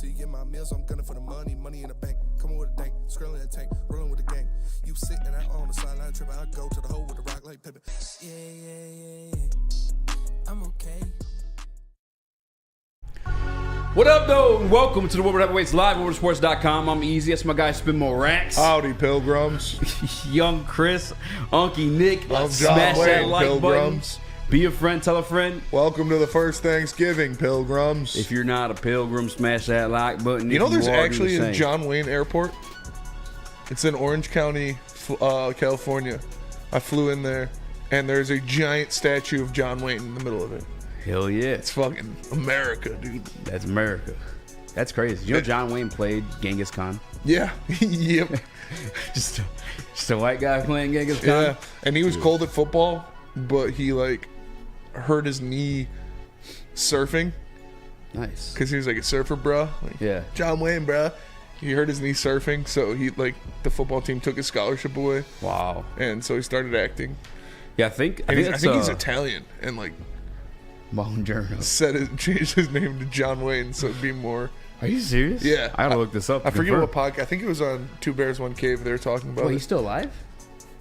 till you get my meals. I'm gunning for the money in the bank. Coming with a dank, scrolling in the tank, rolling with the gang. You sit and I on the sideline tripping. I go to the hole with the rock like Pippin. Yeah. I'm okay. What up, though? Welcome to the Woodward Heavyweights Live, WoodwardSports.com. I'm Eazy. That's my guy, Spin More Rax. Howdy, Pilgrims. Young Chris, Unky Nick. I'm John Smash that Wayne, like Pilgrims. button. Be a friend, tell a friend. Welcome to the first Thanksgiving, Pilgrims. If you're not a pilgrim, smash that like button. You know, If there's you are, actually do the a same. John Wayne Airport. It's in Orange County, California. I flew in there, and there's a giant statue of John Wayne in the middle of it. Hell yeah. It's fucking America, dude. That's America. That's crazy. You know John Wayne played Genghis Khan? Yeah. Yep. just a white guy playing Genghis Khan? Yeah. And he was cold at football, but he, like, hurt his knee surfing. Nice. Because he was like a surfer, bro. Like, Yeah. John Wayne, bro. He hurt his knee surfing, so he, like, the football team took his scholarship away. Wow. And so he started acting. Yeah, I think I that's, think he's Italian, and like Buongiorno. changed his name to John Wayne, so it'd be more. Are you serious? Yeah, I gotta look this up. I forget confirm. what podcast. I think it was on Two Bears One Cave. They were talking about. Well, it. he's still alive?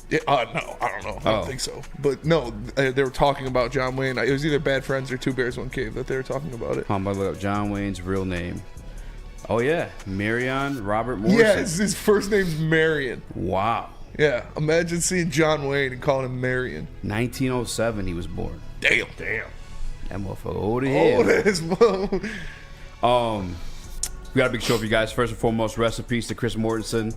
Yeah, no, I don't know. I Oh. don't think so. But no, they were talking about John Wayne. It was either Bad Friends or Two Bears One Cave that they were talking about it. I'm about to look up John Wayne's real name. Oh yeah, Marion Robert Morrison. Yeah, his first name's Marion. Wow. Yeah, imagine seeing John Wayne and calling him Marion. 1907 he was born. Damn. That motherfucker old as Old hell. as well. We got a big show for you guys. First and foremost, rest in peace to Chris Mortensen,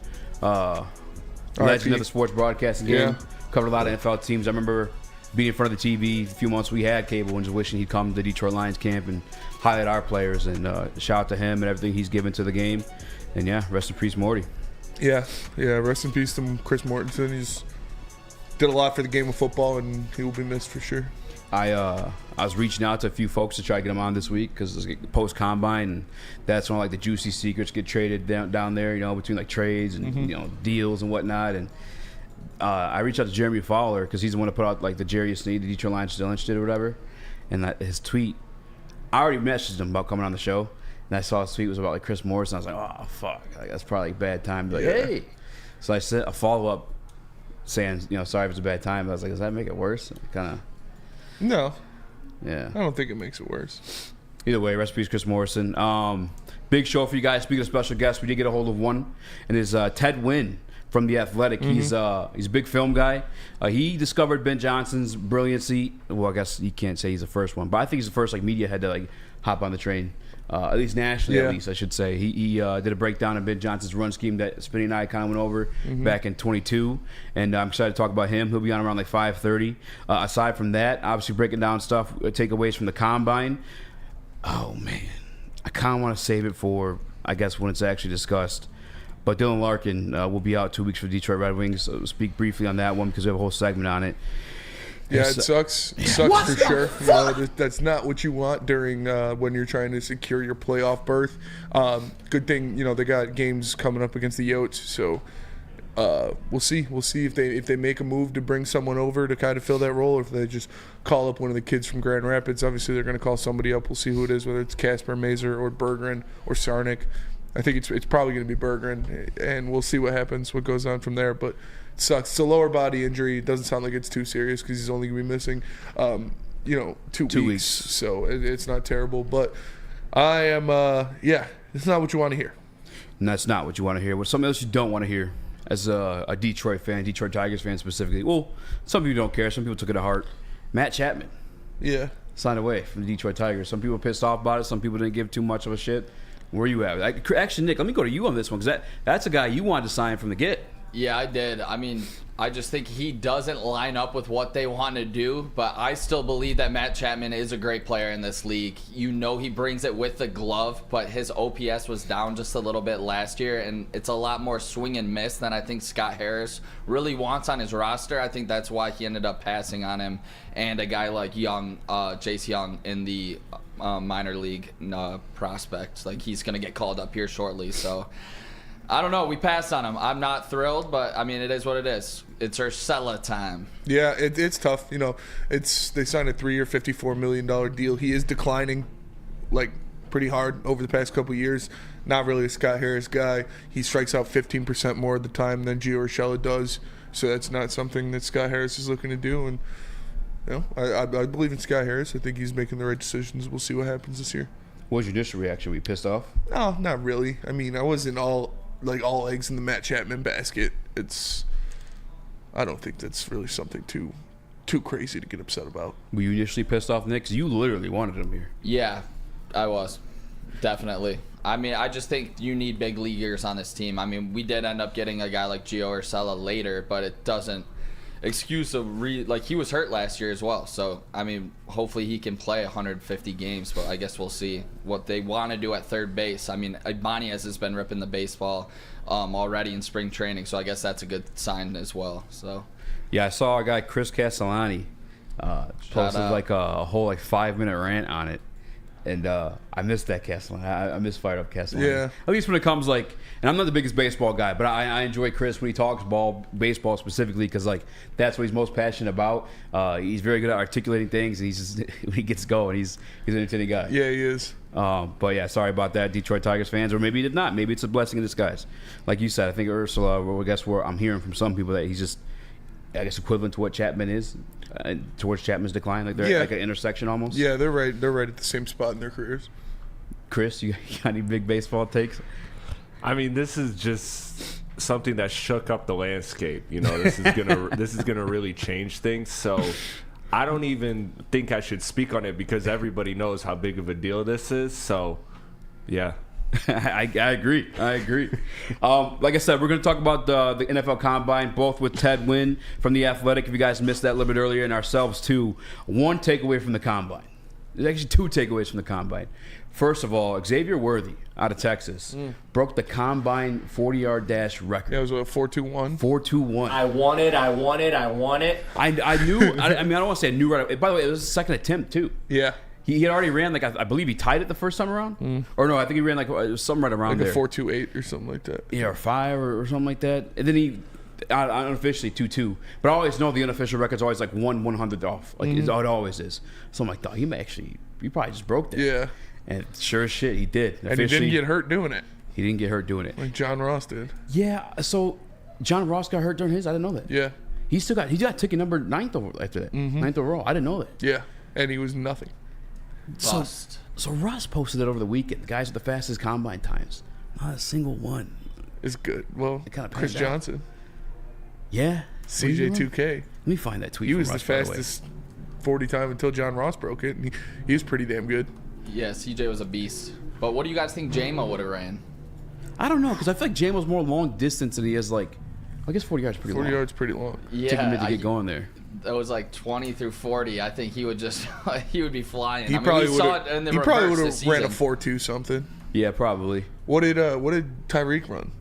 legend of the sports broadcasting game. Yeah. Covered a lot of NFL teams. I remember being in front of the TV a few months we had cable and just wishing he'd come to the Detroit Lions camp and highlight our players. And shout out to him and everything he's given to the game. And yeah, rest in peace, Morty. Yeah. Rest in peace to Chris Mortensen. He's did a lot for the game of football, and he will be missed for sure. I was reaching out to a few folks to try to get them on this week because it's post combine, and that's when like the juicy secrets get traded down there, you know, between like trades and you know deals and whatnot. And I reached out to Jeremy Fowler because he's the one that put out like the Jerry Sneed, the Detroit Lions still interested or whatever. And his tweet, I already messaged him about coming on the show, and I saw his tweet was about like Chris Morrison. I was like, oh fuck, like, that's probably a bad time. Like, hey, so I sent a follow up saying, you know, sorry if it's a bad time. But I was like, does that make it worse? Kind of. No. Yeah. I don't think it makes it worse. Either way, rest in peace, Chris Morrison. Big show for you guys. Speaking of special guests, we did get a hold of one, and it's Ted Nguyen from The Athletic. He's a big film guy. He discovered Ben Johnson's brilliancy. Well, I guess you can't say he's the first one, but I think he's the first like media head to like hop on the train. At least nationally, at least I should say. He did a breakdown of Ben Johnson's run scheme that Spinny and I kind of went over back in 22, and I'm excited to talk about him. He'll be on around like 5:30. Aside from that, obviously breaking down stuff, takeaways from the combine. Oh man, I kind of want to save it for I guess when it's actually discussed. But Dylan Larkin will be out 2 weeks for Detroit Red Wings. So speak briefly on that one because we have a whole segment on it. Yeah, it sucks. It sucks for sure. You know, that's not what you want during when you're trying to secure your playoff berth. Good thing, you know, they got games coming up against the Yotes, so we'll see. We'll see if they make a move to bring someone over to kind of fill that role, or if they just call up one of the kids from Grand Rapids. Obviously, they're going to call somebody up. We'll see who it is, whether it's Casper Mazer or Berggren or Sarnik. I think it's probably going to be Berggren, and we'll see what happens, what goes on from there. But it sucks. It's a lower body injury. It doesn't sound like it's too serious because he's only going to be missing, 2 weeks. So it's not terrible. But I am, it's not what you want to hear. And that's not what you want to hear. What's something else you don't want to hear as a Detroit fan, Detroit Tigers fan specifically? Well, some people don't care. Some people took it to heart. Matt Chapman. Yeah. Signed away from the Detroit Tigers. Some people were pissed off about it. Some people didn't give too much of a shit. Where you at? Actually, Nick, let me go to you on this one because that's a guy you wanted to sign from the get. Yeah, I did. I mean, I just think he doesn't line up with what they want to do, but I still believe that Matt Chapman is a great player in this league. You know he brings it with the glove, but his OPS was down just a little bit last year, and it's a lot more swing and miss than I think Scott Harris really wants on his roster. I think that's why he ended up passing on him, and a guy like Jace Young in the minor league prospect. Like, he's going to get called up here shortly, so I don't know. We passed on him. I'm not thrilled, but I mean, it is what it is. It's Urshela time. Yeah, it's tough. You know, they signed a 3-year, $54 million deal. He is declining, like pretty hard over the past couple years. Not really a Scott Harris guy. He strikes out 15% more of the time than Gio Urshela does. So that's not something that Scott Harris is looking to do. And I believe in Scott Harris. I think he's making the right decisions. We'll see what happens this year. What was your initial reaction? Were you pissed off? No, not really. I mean, I wasn't all eggs in the Matt Chapman basket. I don't think that's really something too crazy to get upset about. Were you initially pissed off, Nick? 'Cause you literally wanted him here. Yeah, I was. Definitely. I mean, I just think you need big leaguers on this team. I mean, we did end up getting a guy like Gio Urshela later, but it doesn't excuse like he was hurt last year as well. So, I mean, hopefully he can play 150 games, but I guess we'll see what they want to do at third base. I mean, Ermanni has been ripping the baseball already in spring training, so I guess that's a good sign as well. So, yeah, I saw a guy, Chris Castellani, posted like a whole 5-minute rant on it. And I missed that Castellani. I miss fired up Castellani. Yeah. At least when it comes and I'm not the biggest baseball guy, but I enjoy Chris when he talks baseball specifically, because that's what he's most passionate about. He's very good at articulating things, and when he gets going, he's an entertaining guy. Yeah, he is. But yeah, sorry about that, Detroit Tigers fans, or maybe he did not. Maybe it's a blessing in disguise. Like you said, I think Ursula. Well, I guess I'm hearing from some people that he's just, I guess, equivalent to what Chapman is, towards Chapman's decline. Like they're like an intersection almost. Yeah, they're right. They're right at the same spot in their careers. Chris, you got any big baseball takes? I mean, this is just something that shook up the landscape. This is gonna really change things. So I don't even think I should speak on it because everybody knows how big of a deal this is. So, yeah. I agree. Like I said, we're going to talk about the NFL Combine, both with Ted Nguyen from The Athletic, if you guys missed that a little bit earlier, and ourselves too. One takeaway from the Combine. There's actually two takeaways from the Combine. First of all, Xavier Worthy out of Texas broke the Combine 40-yard dash record. Yeah, it was what, 4.21? 4.21. I want it. I knew. I don't want to say I knew right. By the way, it was his second attempt too. Yeah. He had already ran, I believe he tied it the first time around. Or no, I think he ran it was something right around there. Like a 4.28 or something like that. Yeah, or 5 or something like that. And then he, unofficially, 2.2. But I always know the unofficial record's always 1/100th off. It always is. So I'm like, dog, he probably just broke that. Yeah. And sure as shit, he did. And he didn't get hurt doing it. He didn't get hurt doing it. Like John Ross did. Yeah, so John Ross got hurt during his? I didn't know that. Yeah. He got ticket number 9th over after that. 9th overall. I didn't know that. Yeah. And he was nothing. So Russ posted it over the weekend. The guys with the fastest combine times. Not a single one. It's good. Well, Chris Johnson. Yeah. CJ2K. Let me find that tweet. He was the fastest 40 time until John Ross broke it. And he was pretty damn good. Yeah, CJ was a beast. But what do you guys think J-Mo would have ran? I don't know, because I feel like J-Mo's more long distance than he is I guess 40 yards pretty long. 40 yards pretty long. Yeah. Take a minute to get going there. That was 20 through 40. I think he would just he would be flying. He probably would have ran a 4.2 something. Yeah, probably. What did Tyreek run?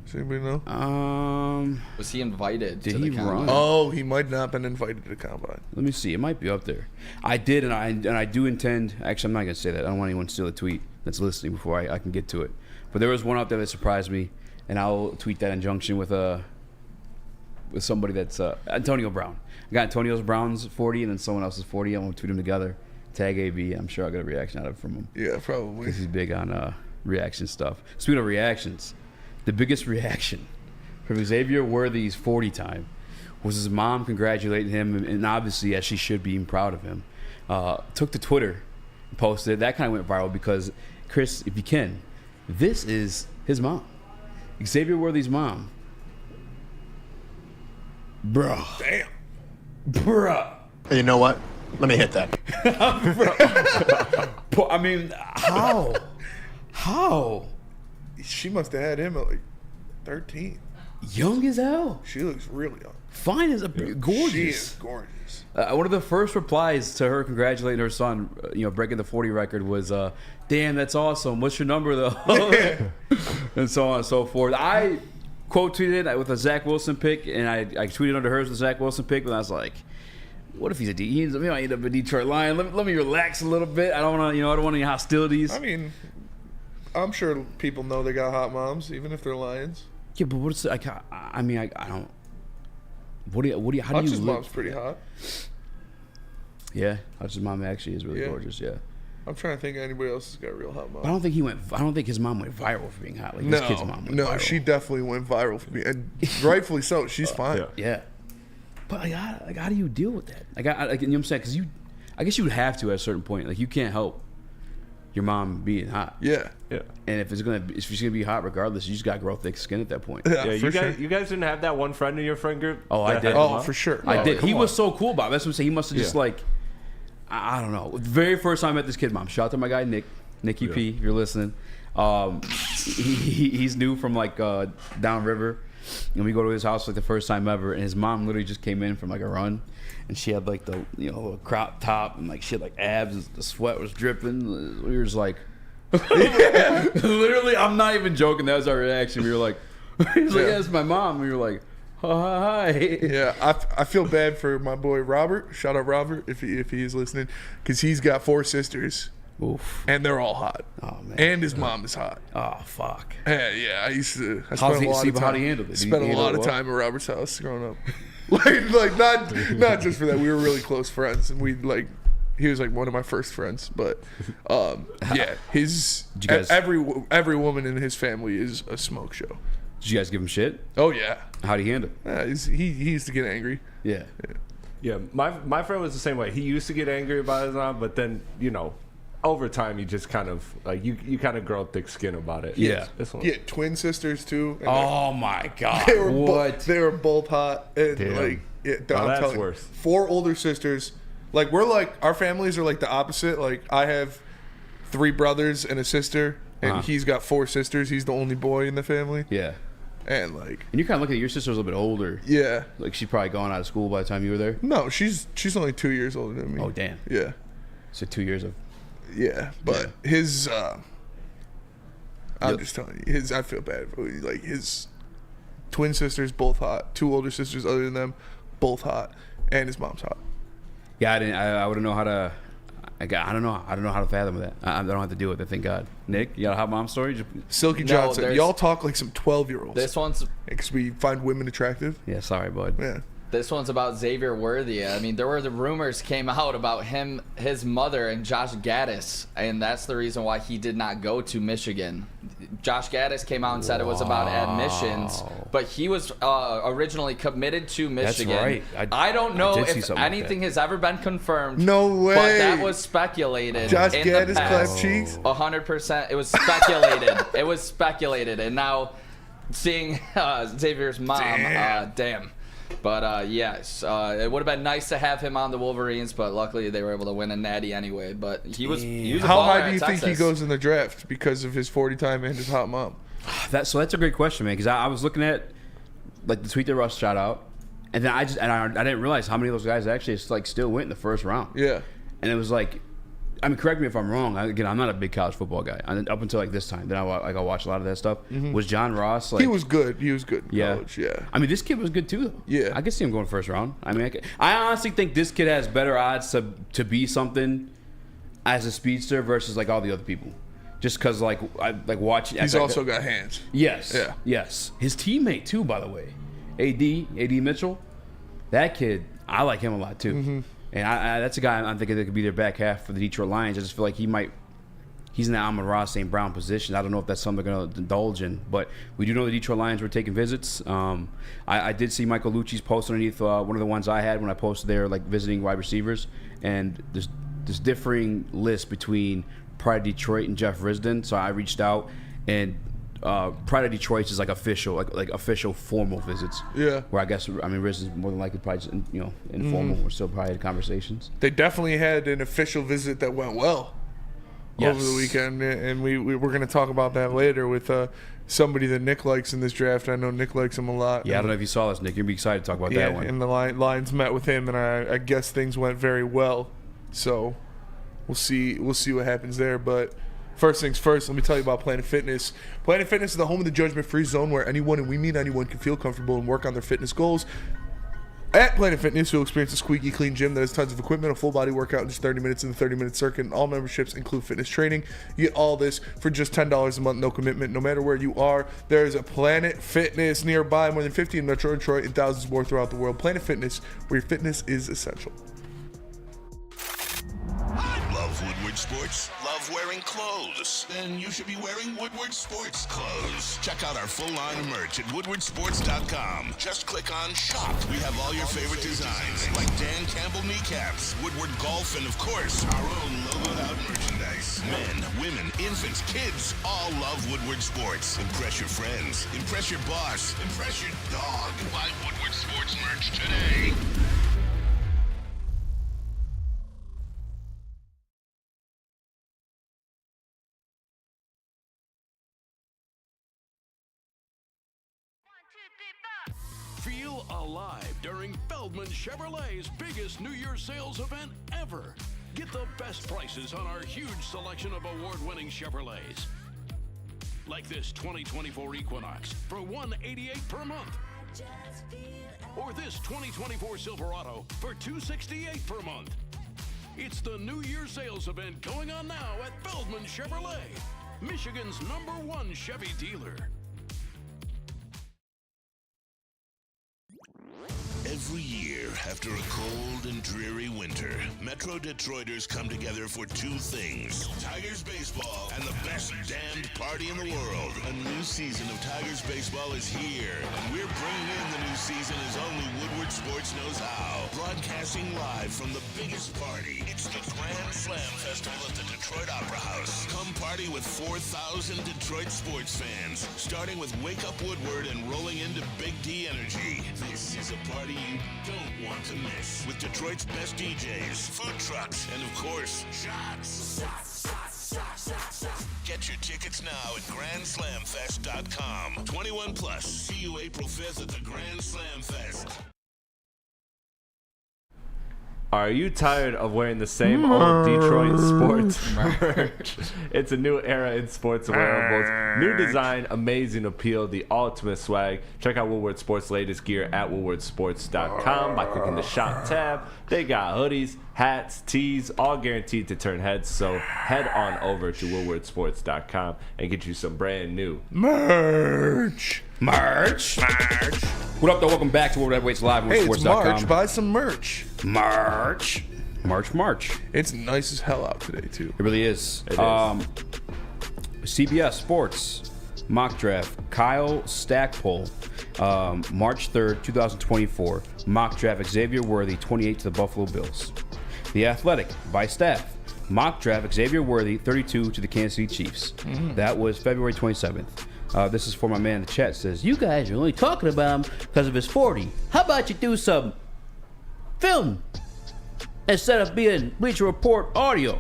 Does anybody know? Was he invited did to he the combine? run? Oh, he might not have been invited to the combine. Let me see. It might be up there. I did, and I do intend. Actually, I'm not gonna say that. I don't want anyone to steal a tweet that's listening before I can get to it. But there was one out there that surprised me, and I'll tweet that in conjunction with somebody that's Antonio Brown. I got Antonio Brown's 40 and then someone else's 40. I'm going to tweet them together. Tag AB. I'm sure I'll get a reaction out of it from him. Yeah, probably. Because he's big on reaction stuff. Speaking of reactions, the biggest reaction from Xavier Worthy's 40 time was his mom congratulating him, and obviously, as she should be, proud of him. Took to Twitter, posted it. That kind of went viral because, Chris, if you can, this is his mom. Xavier Worthy's mom. Bruh. Damn. Bruh. You know what? Let me hit that. I mean, how? How? She must have had him at 13. Young as hell. She looks really young. Fine as gorgeous. She is gorgeous. One of the first replies to her congratulating her son, breaking the 40 record was, "Damn, that's awesome. What's your number though?" And so on and so forth. I quote tweeted it with a Zach Wilson pick, and I tweeted under hers with a Zach Wilson pick, and I was like, "What if he's he might end up a Detroit Lion? Let me relax a little bit. I don't want to, I don't want any hostilities." I mean, I'm sure people know they got hot moms, even if they're Lions. Yeah, but what's I don't. How do you Hutch's live? mom's pretty hot. Yeah, Hutch's mom actually is really gorgeous. Yeah. I'm trying to think of anybody else who's got a real hot mom. I don't think his mom went viral for being hot. Like this kid's mom went viral. She definitely went viral for me, and rightfully so. She's fine. Yeah. But how do you deal with that? You know what I'm saying? Because I guess you would have to at a certain point. Like you can't help your mom being hot. Yeah. And if she's gonna be hot regardless, you just gotta grow thick skin at that point. Yeah, you guys didn't have that one friend in your friend group? Oh, I did. Oh, for sure. I did. He come was on. so cool about it. That's what I'm saying. He must have just like, I don't know. The very first time I met this kid, mom. Shout out to my guy Nicky P. If you're listening, he's new from like downriver, and we go to his house like the first time ever. And his mom literally just came in from like a run, and she had like the crop top and like she had like abs. The sweat was dripping. We were just like. Literally, I'm not even joking. That was our reaction. We were like, he's like, yeah, it's my mom. We were like, hi. Yeah, I feel bad for my boy Robert. Shout out Robert if he is listening, because he's got 4 sisters. Oof. And they're all hot. Oh man. And his mom is hot. Oh fuck. Yeah. I spent a How'd lot of time. How do you handle it? Spent a lot of time at Robert's house growing up. like not just for that. We were really close friends, and he was like one of my first friends, but yeah, every woman in his family is a smoke show. Did you guys give him shit? Oh yeah. How'd he handle it? Yeah, he used to get angry. Yeah. My friend was the same way. He used to get angry about his mom, but then over time you just kind of like you kind of grow thick skin about it. Yeah. Yeah, twin sisters too. And oh my god. They were both hot, and Damn. I'm that's telling you, worse. 4 older sisters. Like we're like our families are like the opposite. Like I have 3 brothers and a sister, and he's got 4 sisters. He's the only boy in the family. Yeah. And like, and you're kind of looking at your sister's a little bit older. Yeah. Like she's probably gone out of school by the time you were there. No, she's only 2 years older than me. Oh damn. Yeah. So 2 years of. Yeah, but his. I'm just telling you, I feel bad for like his twin sisters both hot. 2 older sisters other than them, both hot, and his mom's hot. Yeah, I wouldn't know how to. I don't know how to fathom that. I don't have to deal with it. Thank God. Nick, you got a hot mom story? Silky Johnson, y'all talk like some 12-year-olds. This one's because we find women attractive. Yeah, sorry, bud. Yeah. This one's about Xavier Worthy. I mean, there were the rumors came out about him, his mother, and Josh Gaddis, and that's the reason why he did not go to Michigan. Josh Gaddis came out and said it was about admissions, but he was originally committed to Michigan. That's right. I don't know if anything has ever been confirmed. No way. But that was speculated. Josh in Gaddis the past. clap cheeks. 100%. It was speculated. It was speculated, and now seeing Xavier's mom, damn. But yes, it would have been nice to have him on the Wolverines, but luckily they were able to win a natty anyway. But he was a How baller high at do you think he Texas. goes in the draft because of his 40 time and his hot mom? So that's a great question, man. Because I was looking at like the tweet that Russ shot out, and then I didn't realize how many of those guys actually still went in the first round. Yeah. And it was like, I mean, correct me if I'm wrong. Again, I'm not a big college football guy. Up until like this time, then I watched a lot of that stuff. Mm-hmm. Was John Ross He was good. He was good in yeah. college. Yeah. I mean, this kid was good too, though. Yeah. I could see him going first round. I mean, I honestly think this kid has better odds to be something as a speedster versus like all the other people. Just because like watching. He's also got hands. Yes. Yeah. Yes. His teammate too, by the way, AD Mitchell. That kid, I like him a lot too. Mm-hmm. And that's a guy I'm thinking that could be their back half for the Detroit Lions. I just feel like he's in the Amon-Ra St. Brown position. I don't know if that's something they're going to indulge in, but we do know the Detroit Lions were taking visits. I did see Michael Lucci's post underneath one of the ones I had when I posted there, like visiting wide receivers, and there's differing lists between Pride Detroit and Jeff Risdon. So I reached out, and Pride of Detroit is like official, like official formal visits. Yeah. Where Risdon's more than likely probably just informal. We're still probably had conversations. They definitely had an official visit that went well over the weekend, and we're going to talk about that later with somebody that Nick likes in this draft. I know Nick likes him a lot. Yeah, I don't know if you saw this, Nick. You'd be excited to talk about that one. And the Lions met with him, and I guess things went very well. So we'll see what happens there, but. First things first, let me tell you about Planet Fitness. Planet Fitness is the home of the judgment-free zone where anyone, and we mean anyone, can feel comfortable and work on their fitness goals. At Planet Fitness, you'll experience a squeaky clean gym that has tons of equipment, a full-body workout in just 30 minutes in the 30-minute circuit, and all memberships include fitness training. You get all this for just $10 a month, no commitment. No matter where you are, there is a Planet Fitness nearby, more than 50 in Metro Detroit and thousands more throughout the world. Planet Fitness, where your fitness is essential. Love Woodward's sports? Love wearing clothes? Then you should be wearing Woodward Sports clothes. Check out our full line of merch at woodwardsports.com. Just click on shop. We have all your favorite designs, like Dan Campbell kneecaps, Woodward golf, and of course, our own logoed out merchandise. Men, women, infants, kids, all love Woodward Sports. Impress your friends. Impress your boss. Impress your dog. Buy Woodward Sports merch today. Feel alive during Feldman Chevrolet's biggest New Year's sales event ever. Get the best prices on our huge selection of award-winning Chevrolets. Like this 2024 Equinox for $188 per month. Or this 2024 Silverado for $268 per month. It's the New Year's sales event going on now at Feldman Chevrolet, Michigan's #1 Chevy dealer. Every year, after a cold and dreary winter, Metro Detroiters come together for two things: Tigers baseball and the best damned party in the world. A new season of Tigers baseball is here, and we're bringing in the new season as only Woodward Sports knows how. Broadcasting live from the biggest party. It's the Grand Slam Festival at the Detroit Opera House. Come party with 4,000 Detroit sports fans, starting with Wake Up Woodward and rolling into Big D Energy. This is a party you don't want to miss, with Detroit's best DJs, food trucks, and of course, shots. Get your tickets now at GrandSlamFest.com. 21 plus. See you April 5th at the Grand Slam Fest. Are you tired of wearing the same old Detroit sports merch? It's a new era in sports wearables. New design, amazing appeal, the ultimate swag. Check out Woodward Sports' latest gear at woodwardsports.com by clicking the shop tab. They got hoodies, hats, tees, all guaranteed to turn heads. So head on over to woodwardsports.com and get you some brand new Merch. What up, though? Welcome back to World Heavyweights Live on Hey, it's sports.com. March. Buy some merch. March. It's nice as hell out today, too. It really is. It is. CBS Sports mock draft. Kyle Stackpole, March 3rd, 2024. Mock draft Xavier Worthy, 28 to the Buffalo Bills. The Athletic by staff. Mock draft Xavier Worthy, 32 to the Kansas City Chiefs. That was February 27th. This is for my man in the chat. Says, you guys are only talking about him because of his 40. How about you do some film instead of being Bleacher Report audio?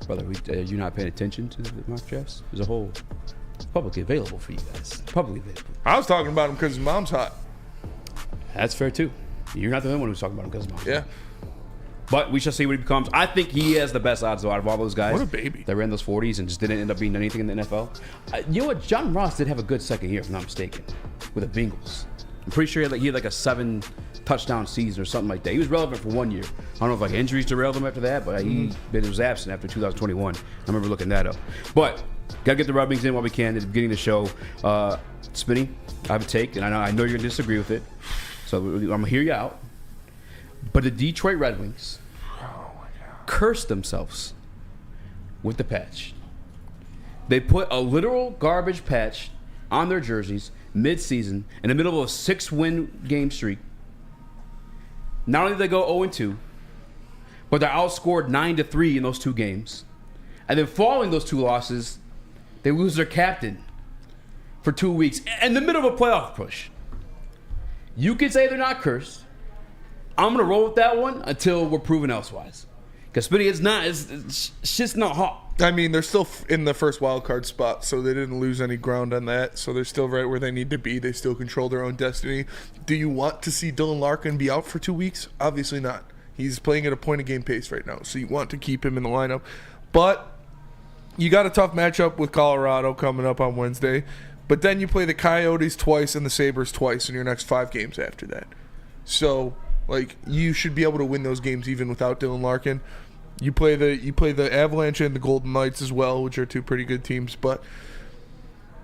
Brother, you're not paying attention to the mock drafts as a whole. It's publicly available for you guys. Publicly available. I was talking about him because his mom's hot. That's fair too. You're not the only one who's talking about him because of mom. Yeah. But we shall see what he becomes. I think he has the best odds out of all those guys. What a baby. That ran those 40s and just didn't end up being anything in the NFL. You know what? John Ross did have a good second year, if I'm not mistaken, with the Bengals. I'm pretty sure he had like a 7 touchdown season or something like that. He was relevant for 1 year. I don't know if like injuries derailed him after that, but he was absent after 2021. I remember looking that up. But gotta get the rubbings in while we can at the beginning of the show. Spinny, I have a take, and I know you're gonna disagree with it, so I'm gonna hear you out. But the Detroit Red Wings cursed themselves with the patch. They put a literal garbage patch on their jerseys mid-season in the middle of a 6-win game streak. Not only did they go 0-2, but they're outscored 9-3 in those 2 games. And then following those 2 losses, they lose their captain for 2 weeks in the middle of a playoff push. You can say they're not cursed. I'm going to roll with that one until we're proven elsewise. Because Spitty, it's shit's not hot. I mean, they're still in the first wild card spot, so they didn't lose any ground on that. So they're still right where they need to be. They still control their own destiny. Do you want to see Dylan Larkin be out for 2 weeks? Obviously not. He's playing at a point-a-game pace right now, so you want to keep him in the lineup. But you got a tough matchup with Colorado coming up on Wednesday. But then you play the Coyotes twice and the Sabres twice in your next 5 games after that. So, like, you should be able to win those games even without Dylan Larkin. You play the Avalanche and the Golden Knights as well, which are 2 pretty good teams. But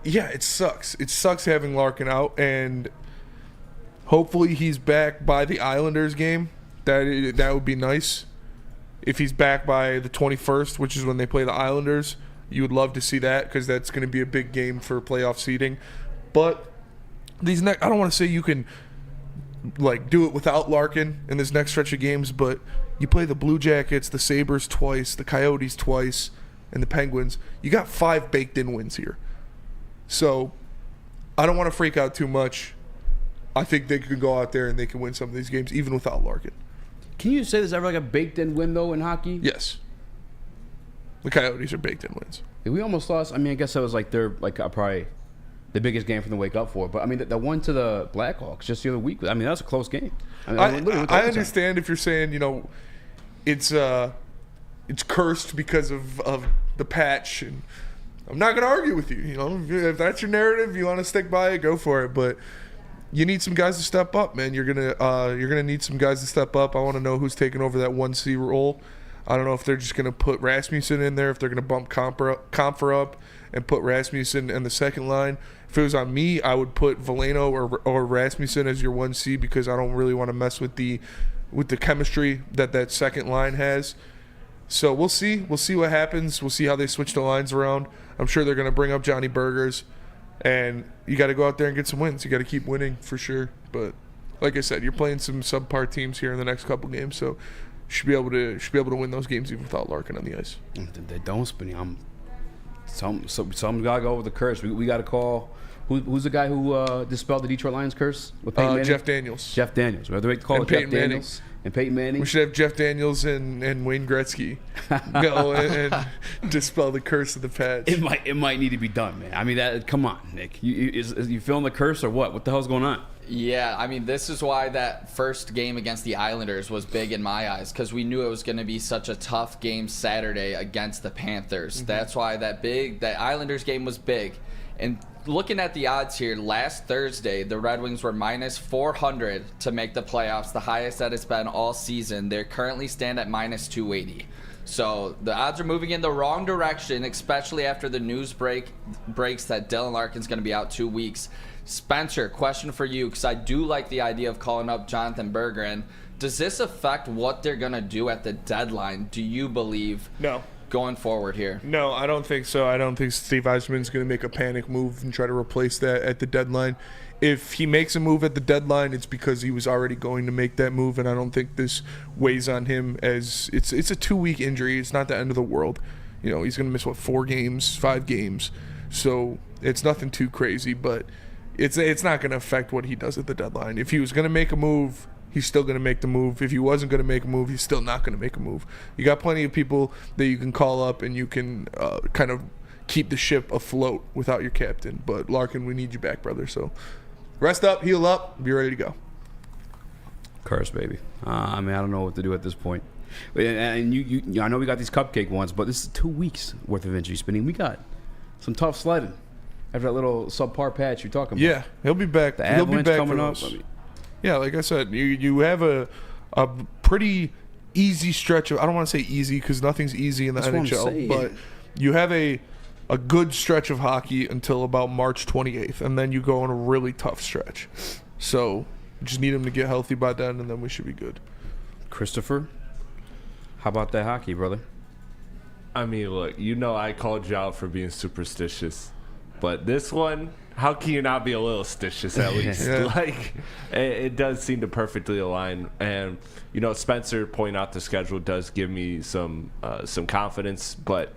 yeah, it sucks. It sucks having Larkin out, and hopefully he's back by the Islanders game. That would be nice. if he's back by the 21st, which is when they play the Islanders, you would love to see that because that's going to be a big game for playoff seeding. But I don't want to say you can like do it without Larkin in this next stretch of games, but you play the Blue Jackets, the Sabres twice, the Coyotes twice, and the Penguins. You got 5 baked-in wins here. So I don't want to freak out too much. I think they can go out there and they can win some of these games even without Larkin. Can you say there's ever like a baked-in win, though, in hockey? Yes. The Coyotes are baked-in wins. We almost lost. I mean, I guess that was like probably the biggest game for them to wake up for. But, I mean, the one to the Blackhawks just the other week, I mean, that was a close game. I understand if you're saying, you know, it's cursed because of the patch, and I'm not going to argue with you. You know, if that's your narrative, you want to stick by it, go for it. But you need some guys to step up, man. You're gonna need some guys to step up. I want to know who's taking over that 1C role. I don't know if they're just gonna put Rasmussen in there, if they're gonna bump Comfer up and put Rasmussen in the second line. If it was on me, I would put Veleno or Rasmussen as your 1C because I don't really want to mess with the chemistry that second line has. So we'll see. We'll see what happens. We'll see how they switch the lines around. I'm sure they're gonna bring up Johnny Burgers. And you got to go out there and get some wins. You got to keep winning for sure. But like I said, you're playing some subpar teams here in the next couple games, so you should be able to win those games even without Larkin on the ice. They don't spin. Some gotta go with the curse. We got to call. Who's the guy who dispelled the Detroit Lions curse with Peyton Manning? Jeff Daniels. Jeff Daniels. Whether we call it Jeff Daniels and Peyton Manning. We should have Jeff Daniels and Wayne Gretzky go and dispel the curse of the patch. It might need to be done, man. I mean, come on, Nick. Is you feeling the curse or what? What the hell's going on? Yeah, I mean, this is why that first game against the Islanders was big in my eyes, because we knew it was going to be such a tough game Saturday against the Panthers. Mm-hmm. That's why that Islanders game was big. And looking at the odds here, last Thursday, the Red Wings were minus 400 to make the playoffs, the highest that it's been all season. They currently stand at minus 280. So the odds are moving in the wrong direction, especially after the news breaks that Dylan Larkin's going to be out 2 weeks. Spencer, question for you, because I do like the idea of calling up Jonathan Berggren. Does this affect what they're going to do at the deadline, do you believe? No. Going forward here? No, I don't think so. I don't think Steve Yzerman's going to make a panic move and try to replace that at the deadline. If he makes a move at the deadline, it's because he was already going to make that move, and I don't think this weighs on him as it's a 2-week injury. It's not the end of the world. You know, he's going to miss 4 games, 5 games. So it's nothing too crazy, but it's not going to affect what he does at the deadline. If he was going to make a move, he's still going to make the move. If he wasn't going to make a move, he's still not going to make a move. You got plenty of people that you can call up and you can kind of keep the ship afloat without your captain. But Larkin, we need you back, brother. So rest up, heal up, be ready to go. Curse, baby. I mean, I don't know what to do at this point. And you, I know we got these cupcake ones, but this is 2 weeks worth of injury spinning. We got some tough sledding after that little subpar patch you're talking about. Yeah, he'll be back. The He'll be Avalanche back coming for up. those. I mean, Yeah, like I said, you have a pretty easy stretch of, I don't want to say easy because nothing's easy in the NHL, but you have a good stretch of hockey until about March 28th, and then you go on a really tough stretch. So just need him to get healthy by then, and then we should be good. Christopher, how about that hockey, brother? I mean, look, I called you out for being superstitious, but this one, how can you not be a little stitious at least? Yeah. Like, it does seem to perfectly align. And, Spencer pointing out the schedule does give me some confidence. But,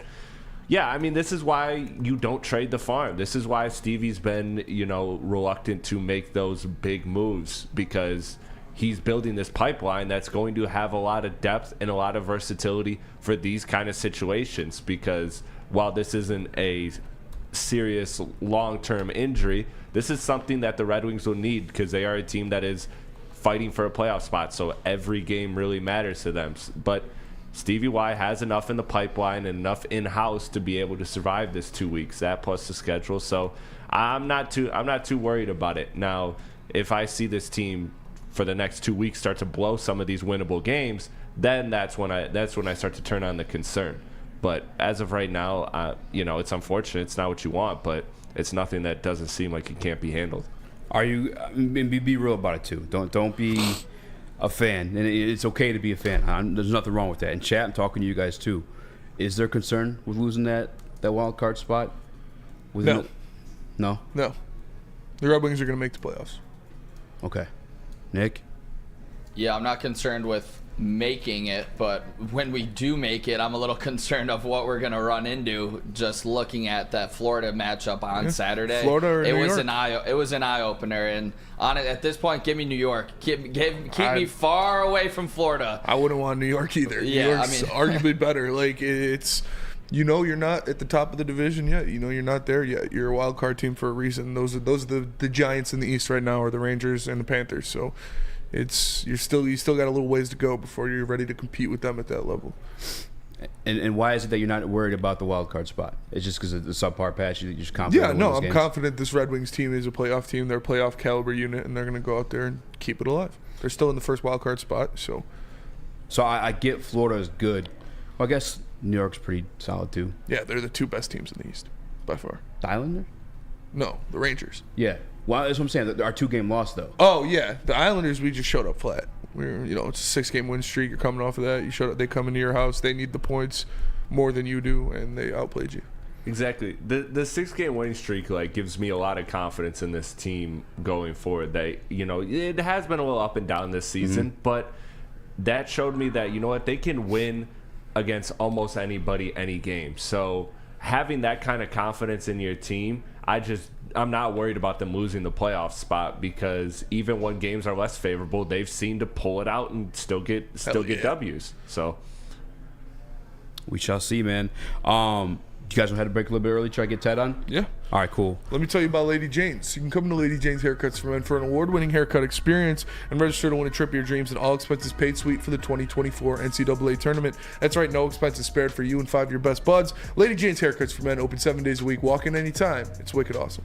yeah, I mean, this is why you don't trade the farm. This is why Stevie's been, reluctant to make those big moves, because he's building this pipeline that's going to have a lot of depth and a lot of versatility for these kind of situations. Because while this isn't a serious long-term injury, this is something that the Red Wings will need, because they are a team that is fighting for a playoff spot, so every game really matters to them. But Stevie Y has enough in the pipeline and enough in-house to be able to survive this 2 weeks, that plus the schedule. So I'm not too worried about it. Now, if I see this team for the next 2 weeks start to blow some of these winnable games, then that's when I start to turn on the concern. But as of right now, it's unfortunate. It's not what you want, but it's nothing that doesn't seem like it can't be handled. Are you? Be real about it too. Don't be a fan, and it's okay to be a fan. There's nothing wrong with that. And chat, I'm talking to you guys too. Is there concern with losing that wild card spot? No. No? No. The Red Wings are going to make the playoffs. Okay. Nick? Yeah, I'm not concerned with making it, but when we do make it, I'm a little concerned of what we're going to run into just looking at that Florida matchup on Saturday. Florida or New York? It was an eye-opener, and on it, at this point, give me New York. Keep me far away from Florida. I wouldn't want New York either. Yeah, New York's arguably better. Like, it's... you're not at the top of the division yet. You're not there yet. You're a wild card team for a reason. Those are the giants in the East right now, are the Rangers and the Panthers. So you still got a little ways to go before you're ready to compete with them at that level. And why is it that you're not worried about the wild card spot? It's just because of the subpar patch. You're just confident. Yeah, no, I'm games? confident this Red Wings team is a playoff team. They're a playoff caliber unit, and they're going to go out there and keep it alive. They're still in the first wild card spot. So I get Florida is good. Well, I guess New York's pretty solid too. yeah, they're the two best teams in the East by far. The Islanders? No, the Rangers. Yeah. Well, that's what I'm saying. Our 2-game loss though. Oh yeah, the Islanders. We just showed up flat. It's a 6-game win streak. You're coming off of that. You showed up. They come into your house. They need the points more than you do, and they outplayed you. Exactly. The 6-game winning streak gives me a lot of confidence in this team going forward. That it has been a little up and down this season, but that showed me that they can win against almost anybody, any game. So having that kind of confidence in your team, I'm not worried about them losing the playoff spot, because even when games are less favorable, they've seemed to pull it out and still get W's. So we shall see, man. You guys want to head to break a little bit early, try to get Ted on? Yeah. All right, cool. Let me tell you about Lady Jane's. You can come to Lady Jane's Haircuts for Men for an award-winning haircut experience and register to win a trip of your dreams and all expenses paid suite for the 2024 NCAA tournament. That's right, no expenses spared for you and 5 of your best buds. Lady Jane's Haircuts for Men, open 7 days a week. Walk in anytime. It's wicked awesome.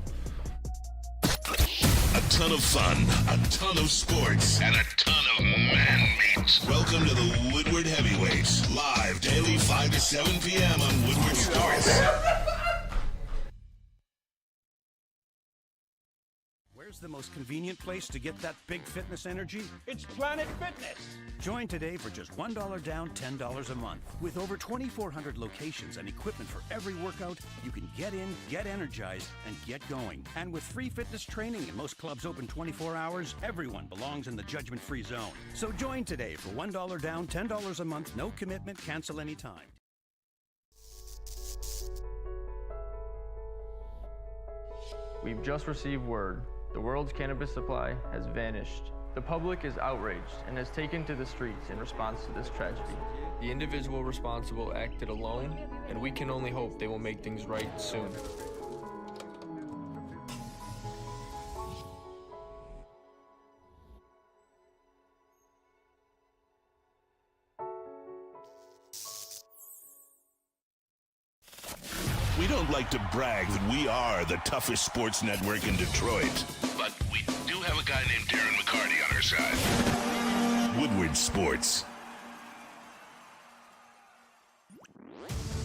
A ton of fun, a ton of sports, and a ton of man meat. Welcome to the Woodward Heavyweights, live daily 5 to 7 p.m. on Woodward Sports. Where's the most convenient place to get that big fitness energy? It's Planet Fitness. Join today for just $1 down, $10 a month. With over 2,400 locations and equipment for every workout, you can get in, get energized, and get going. And with free fitness training and most clubs open 24 hours, everyone belongs in the judgment-free zone. So join today for $1 down, $10 a month, no commitment, cancel anytime. We've just received word. The world's cannabis supply has vanished. The public is outraged and has taken to the streets in response to this tragedy. The individual responsible acted alone, and we can only hope they will make things right soon. We don't like to brag that we are the toughest sports network in Detroit, but we do have a guy named Darren McCarty on our side. Woodward Sports.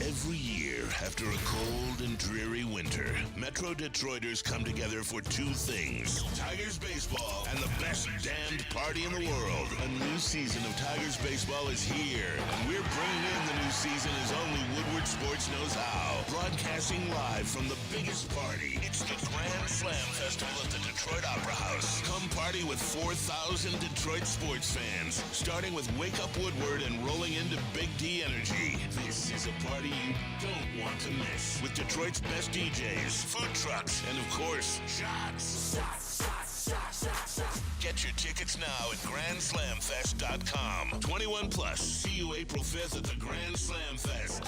Every year, after a cold and dreary winter, Metro Detroiters come together for 2 things: Tigers baseball and the best damned party in the world. A new season of Tigers baseball is here, and we're bringing in the new season as only Woodward Sports knows how. Broadcasting live from the biggest party, it's the Grand Slam Festival at the Detroit Opera House. Come party with 4,000 Detroit sports fans, starting with Wake Up Woodward and rolling into Big D Energy. This is a party you don't want to miss, with Detroit's best DJs, food trucks, and of course, shots. Get your tickets now at GrandSlamFest.com. 21 plus. See you April 5th at the Grand Slam Fest.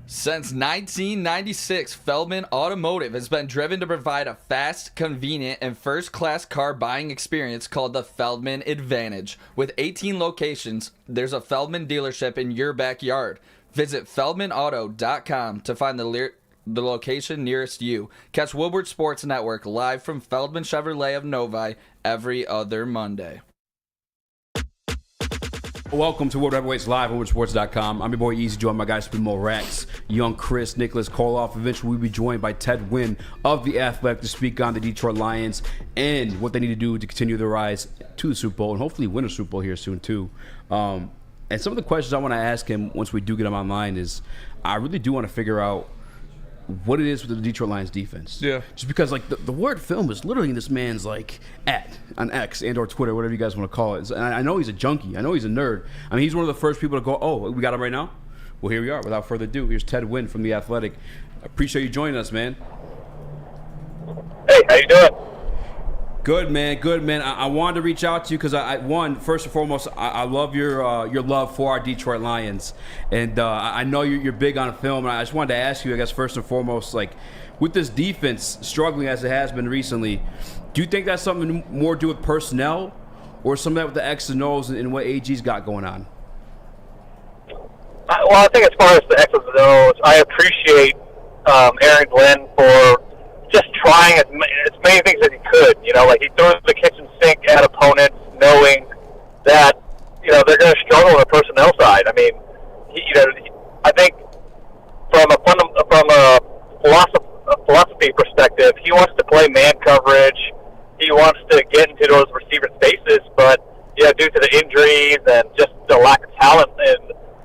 Since 1996, Feldman Automotive has been driven to provide a fast, convenient, and first-class car buying experience called the Feldman Advantage. With 18 locations, there's a Feldman dealership in your backyard. Visit FeldmanAuto.com to find the location nearest you. Catch Woodward Sports Network live from Feldman Chevrolet of Novi every other Monday. Welcome to World Heavyweights Live on WoodSports.com. I'm your boy Eazy, joined by my guys Spimo Rax, Young Chris, Nicholas Kohloff. Eventually, we'll be joined by Ted Nguyen of The Athletic to speak on the Detroit Lions and what they need to do to continue their rise to the Super Bowl and hopefully win a Super Bowl here soon, too. And some of the questions I want to ask him once we do get him online is I really do want to figure out what it is with the Detroit Lions defense. Yeah. Just because, like, the word film is literally in this man's, like, on X and or Twitter, whatever you guys want to call it. And I know he's a junkie. I know he's a nerd. I mean, he's one of the first people to go, oh, we got him right now? Well, here we are. Without further ado, here's Ted Nguyen from The Athletic. I appreciate you joining us, man. Hey, how you doing? Good, man. Good, man. I wanted to reach out to you because first and foremost, I love your love for our Detroit Lions, and I know you're big on film. And I just wanted to ask you, I guess, first and foremost, like with this defense struggling as it has been recently, do you think that's something more to do with personnel, or some of that with the X and O's and what AG's got going on? Well, I think as far as the X's and O's, I appreciate Aaron Glenn for just trying as many things as he could. You know, like he throws the kitchen sink at opponents, knowing that they're going to struggle on the personnel side. I mean, I think from a philosophy perspective, he wants to play man coverage. He wants to get into those receiver spaces, but due to the injuries and just the lack of talent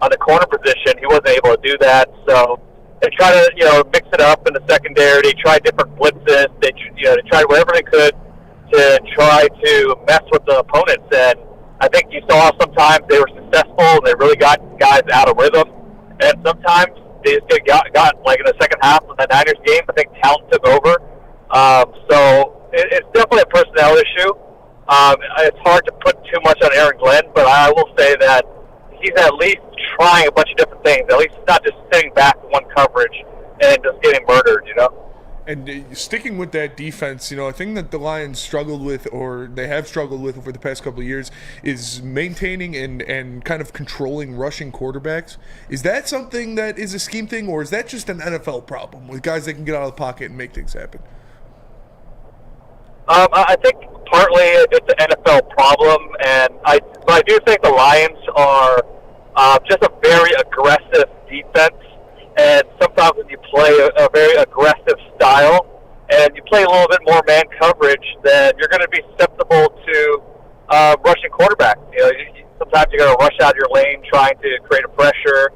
on the corner position, he wasn't able to do that. So they try to, mix it up in the secondary. They tried different blitzes. They tried whatever they could to try to mess with the opponents. And I think you saw sometimes they were successful and they really got guys out of rhythm. And sometimes they just got like in the second half of the Niners game, I think talent took over. So it's definitely a personnel issue. It's hard to put too much on Aaron Glenn, but I will say that he's at least trying a bunch of different things. At least he's not just sitting back in one coverage and just getting murdered, And sticking with that defense, a thing that the Lions struggled with, or they have struggled with over the past couple of years, is maintaining and kind of controlling rushing quarterbacks. Is that something that is a scheme thing, or is that just an NFL problem with guys that can get out of the pocket and make things happen? I think partly it's an NFL problem, but I do think the Lions are just a very aggressive defense. And sometimes when you play a very aggressive style and you play a little bit more man coverage, then you're going to be susceptible to rushing quarterbacks. Sometimes you got to rush out of your lane trying to create a pressure.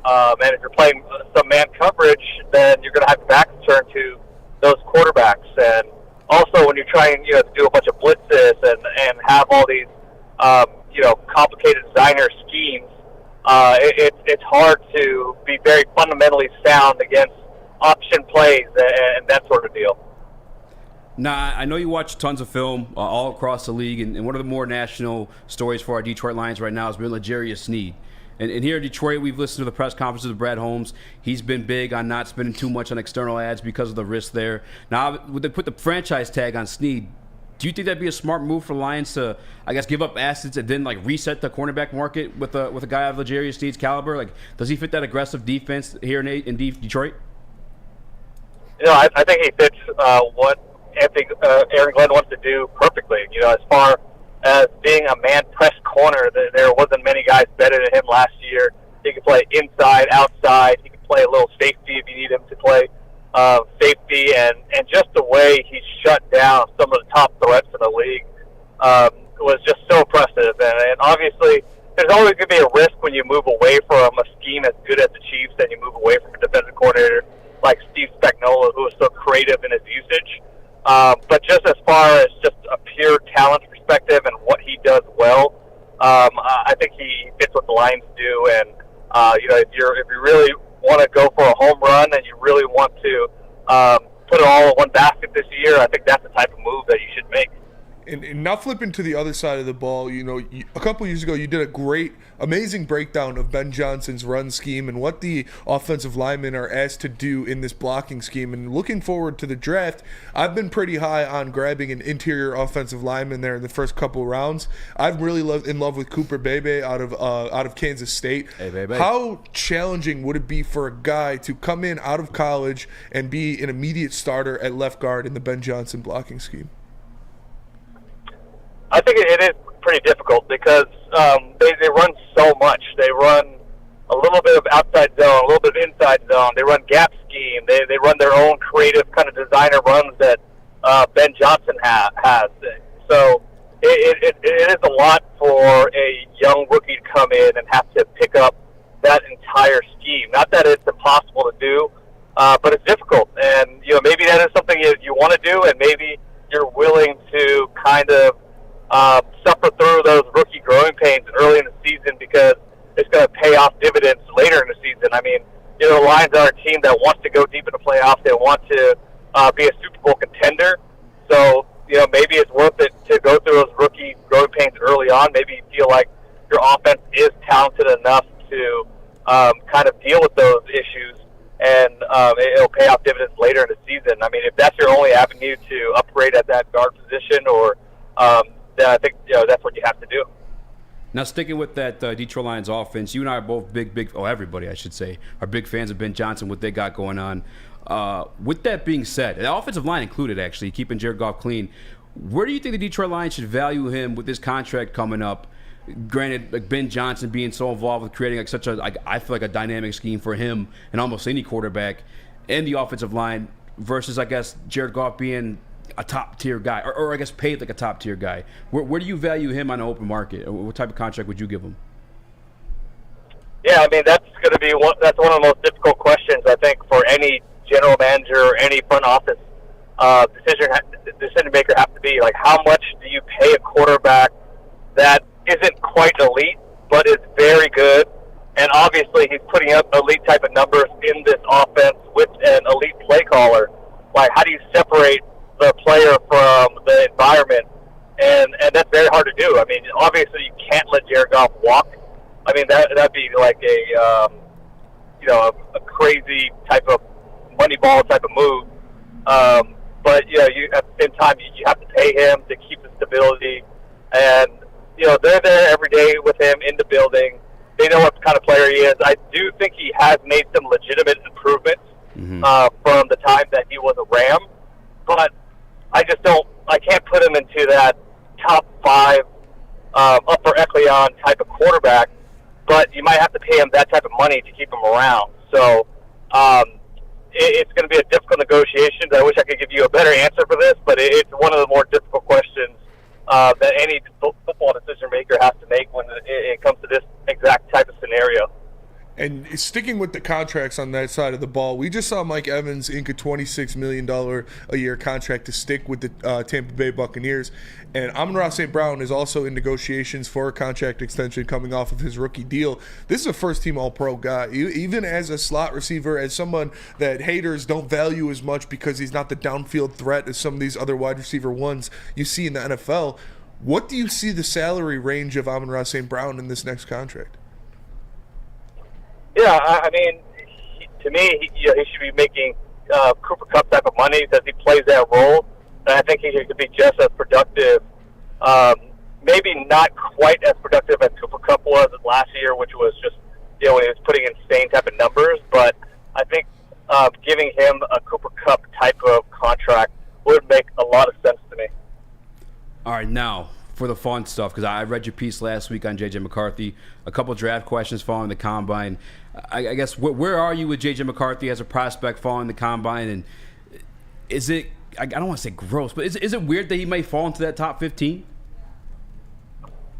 And if you're playing some man coverage, then you're going to have your back turned to those quarterbacks. And also when you're trying to do a bunch of blitzes and have all these complicated designer schemes, it's hard to be very fundamentally sound against option plays and that sort of deal. Nah, I know you watch tons of film all across the league, and one of the more national stories for our Detroit Lions right now has been Sneed. And here in Detroit, we've listened to the press conferences of Brad Holmes. He's been big on not spending too much on external ads because of the risk there. Now, would they put the franchise tag on Sneed? Do you think that'd be a smart move for Lions to, I guess, give up assets and then reset the cornerback market with a guy of Sneed's caliber? Like, does he fit that aggressive defense here in Detroit? I think he fits what Aaron Glenn wants to do perfectly. As far as being a man press corner, there wasn't many guys better than him last year. He could play inside, outside. He could play a little safety if you need him to play safety, and just the way he shut down some of the top threats in the league was just so impressive. And obviously, there's always going to be a risk when you move away from a scheme as good as the Chiefs and you move away from a defensive coordinator like Steve Spagnuolo, who is so creative in his usage. But just as far as just a pure talent perspective and what he does well, I think he fits what the Lions do. And if you really want to go for a home run and you really want to put it all in one basket this year, I think that's the type of move that you should make. And not flipping to the other side of the ball, a couple years ago you did a amazing breakdown of Ben Johnson's run scheme and what the offensive linemen are asked to do in this blocking scheme. And looking forward to the draft, I've been pretty high on grabbing an interior offensive lineman there in the first couple rounds. I've really in love with Cooper Bebe out of Kansas State. Hey, Bebe. How challenging would it be for a guy to come in out of college and be an immediate starter at left guard in the Ben Johnson blocking scheme? I think it is pretty difficult because they run so much. They run a little bit of outside zone, a little bit of inside zone. They run gap scheme. They run their own creative kind of designer runs that Ben Johnson has. So it is a lot for a young rookie to come in and have to pick up that entire scheme. Not that it's impossible to do, but it's difficult. And, maybe that is something you want to do, and maybe you're willing to kind of suffer through those rookie growing pains early in the season because it's going to pay off dividends later in the season. I mean, the Lions are a team that wants to go deep in the playoffs. They want to be a Super Bowl contender. So, maybe it's worth it to go through those rookie growing pains early on. Maybe you feel like your offense is talented enough to kind of deal with those issues, and it'll pay off dividends later in the season. I mean, if that's your only avenue to upgrade at that guard position, or then I think that's what you have to do. Now, sticking with that Detroit Lions offense, you and I are both everybody, I should say, are big fans of Ben Johnson, what they got going on. With that being said, the offensive line included, actually, keeping Jared Goff clean, where do you think the Detroit Lions should value him with this contract coming up? Granted, like Ben Johnson being so involved with creating I feel like a dynamic scheme for him and almost any quarterback, and the offensive line versus, I guess, Jared Goff being a top-tier guy, or I guess paid like a top-tier guy. Where do you value him on the open market? What type of contract would you give him? Yeah, I mean, that's going to be that's one of the most difficult questions, I think, for any general manager or any front office decision maker have to be. Like, how much do you pay a quarterback that isn't quite elite, but is very good? And obviously, he's putting up elite type of numbers in this offense with an elite play caller. Like, how do you separate the player from the environment? And that's very hard to do. I mean, obviously, you can't let Jared Goff walk. I mean, that'd be like a crazy type of Moneyball type of move. But you at the same time, you have to pay him to keep the stability. And they're there every day with him in the building. They know what kind of player he is. I do think he has made some legitimate improvements from the time that he was a Ram. But I can't put him into that top 5 upper echelon type of quarterback. But you might have to pay him that type of money to keep him around. So it's going to be a difficult negotiation. I wish I could give you a better answer for this, but it's one of the more difficult questions that any football decision maker has to make when it comes to this exact type of scenario. And sticking with the contracts on that side of the ball, we just saw Mike Evans ink a $26 million a year contract to stick with the Tampa Bay Buccaneers. And Amon-Ra St. Brown is also in negotiations for a contract extension coming off of his rookie deal. This is a first-team All-Pro guy. Even as a slot receiver, as someone that haters don't value as much because he's not the downfield threat as some of these other wide receiver ones you see in the NFL, what do you see the salary range of Amon-Ra St. Brown in this next contract? Yeah, I mean, to me, he should be making Cooper Kupp type of money because he plays that role. And I think he could be just as productive, maybe not quite as productive as Cooper Kupp was last year, which was just, when he was putting insane type of numbers. But I think giving him a Cooper Kupp type of contract would make a lot of sense to me. All right, now for the fun stuff, because I read your piece last week on J.J. McCarthy, a couple draft questions following the Combine. I guess, where are you with J.J. McCarthy as a prospect following the Combine? And is it, I don't want to say gross, but is it weird that he may fall into that top 15?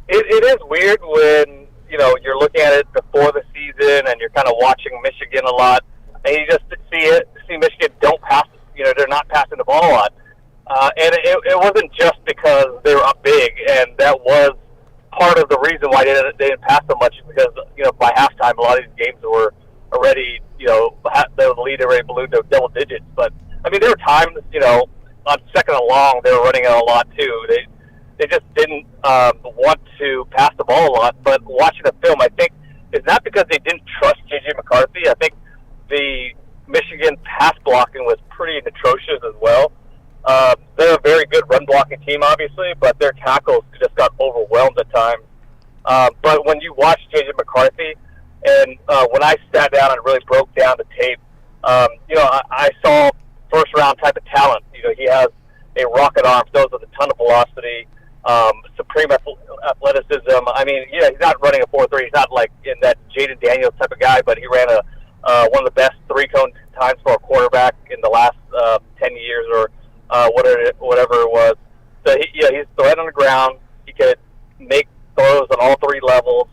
It is weird when, you're looking at it before the season and you're kind of watching Michigan a lot, and you just see Michigan don't pass, they're not passing the ball a lot. And it wasn't just because they were up big, and that was part of the reason why they didn't pass so much, because, by halftime, a lot of these games were already, the lead already ballooned to double digits. But, I mean, there were times, on second and long, they were running it a lot, too. They just didn't want to pass the ball a lot. But watching the film, I think, it's not because they didn't trust J.J. McCarthy. I think the Michigan pass blocking was pretty atrocious as well. They're a very good run-blocking team, obviously, but their tackles just got overwhelmed at times. But when you watch J.J. McCarthy, and when I sat down and really broke down the tape, I saw first-round type of talent. He has a rocket arm, throws with a ton of velocity, supreme athleticism. I mean, he's not running a 4.3 sure he's not like in that Jaden Daniels type of guy, but he ran one of the best 3-cone times for a quarterback in the last 10 years or whatever it was. So he's right on the ground. He could make throws on all 3 levels.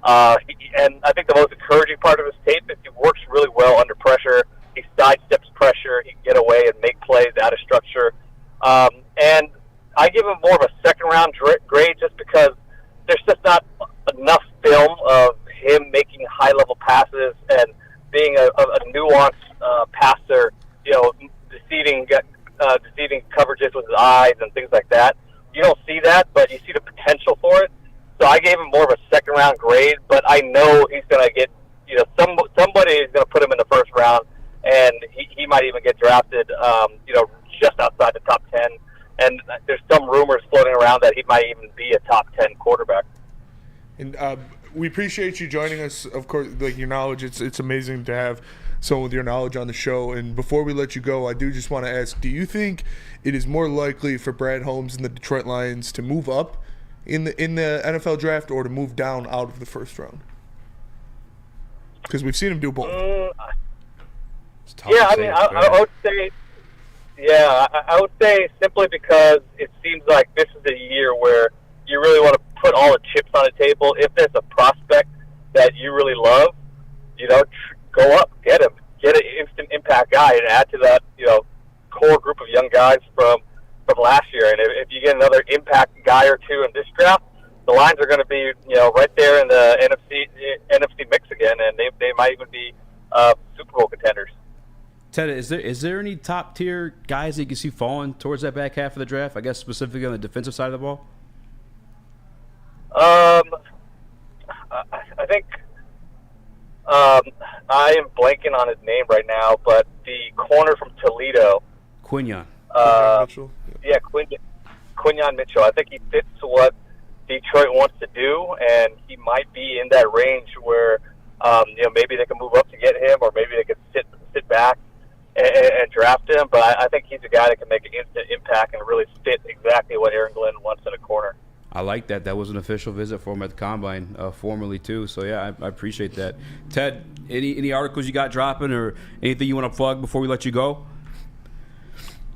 And I think the most encouraging part of his tape is he works really well under pressure. He sidesteps pressure. He can get away and make plays out of structure. And I give him more of a second-round grade just because there's just not enough film of him making high-level passes and being a nuanced passer, deceiving coverages with his eyes and things like that. You don't see that, but you see the potential for it. So I gave him more of a second-round grade, but I know he's going to get, somebody is going to put him in the first round, and he might even get drafted, just outside the top 10. And there's some rumors floating around that he might even be a top 10 quarterback. And we appreciate you joining us. Of course, like your knowledge, it's amazing to have someone with your knowledge on the show. And before we let you go, I do just want to ask, do you think it is more likely for Brad Holmes and the Detroit Lions to move up in the NFL draft or to move down out of the first round? Because we've seen him do both. I would say, I would say simply because it seems like this is a year where you really want to put all the chips on the table. If there's a prospect that you really love, go up, get him, get an instant impact guy, and add to that, core group of young guys from last year. And if you get another impact guy or two in this draft, the Lions are going to be, right there in the NFC mix again, and they might even be Super Bowl contenders. Ted, is there any top tier guys that you can see falling towards that back half of the draft? I guess specifically on the defensive side of the ball. I think I am blanking on his name right now, but the corner from Toledo, Quinyon. Mitchell. Yeah, Quinyon Mitchell. I think he fits what Detroit wants to do, and he might be in that range where maybe they can move up to get him, or maybe they can sit back and draft him. But I think he's a guy that can make an instant impact and really fit exactly what Aaron Glenn wants in a corner. I like that. That was an official visit for him at the Combine, formerly too. So yeah, I appreciate that. Ted, any articles you got dropping or anything you want to plug before we let you go?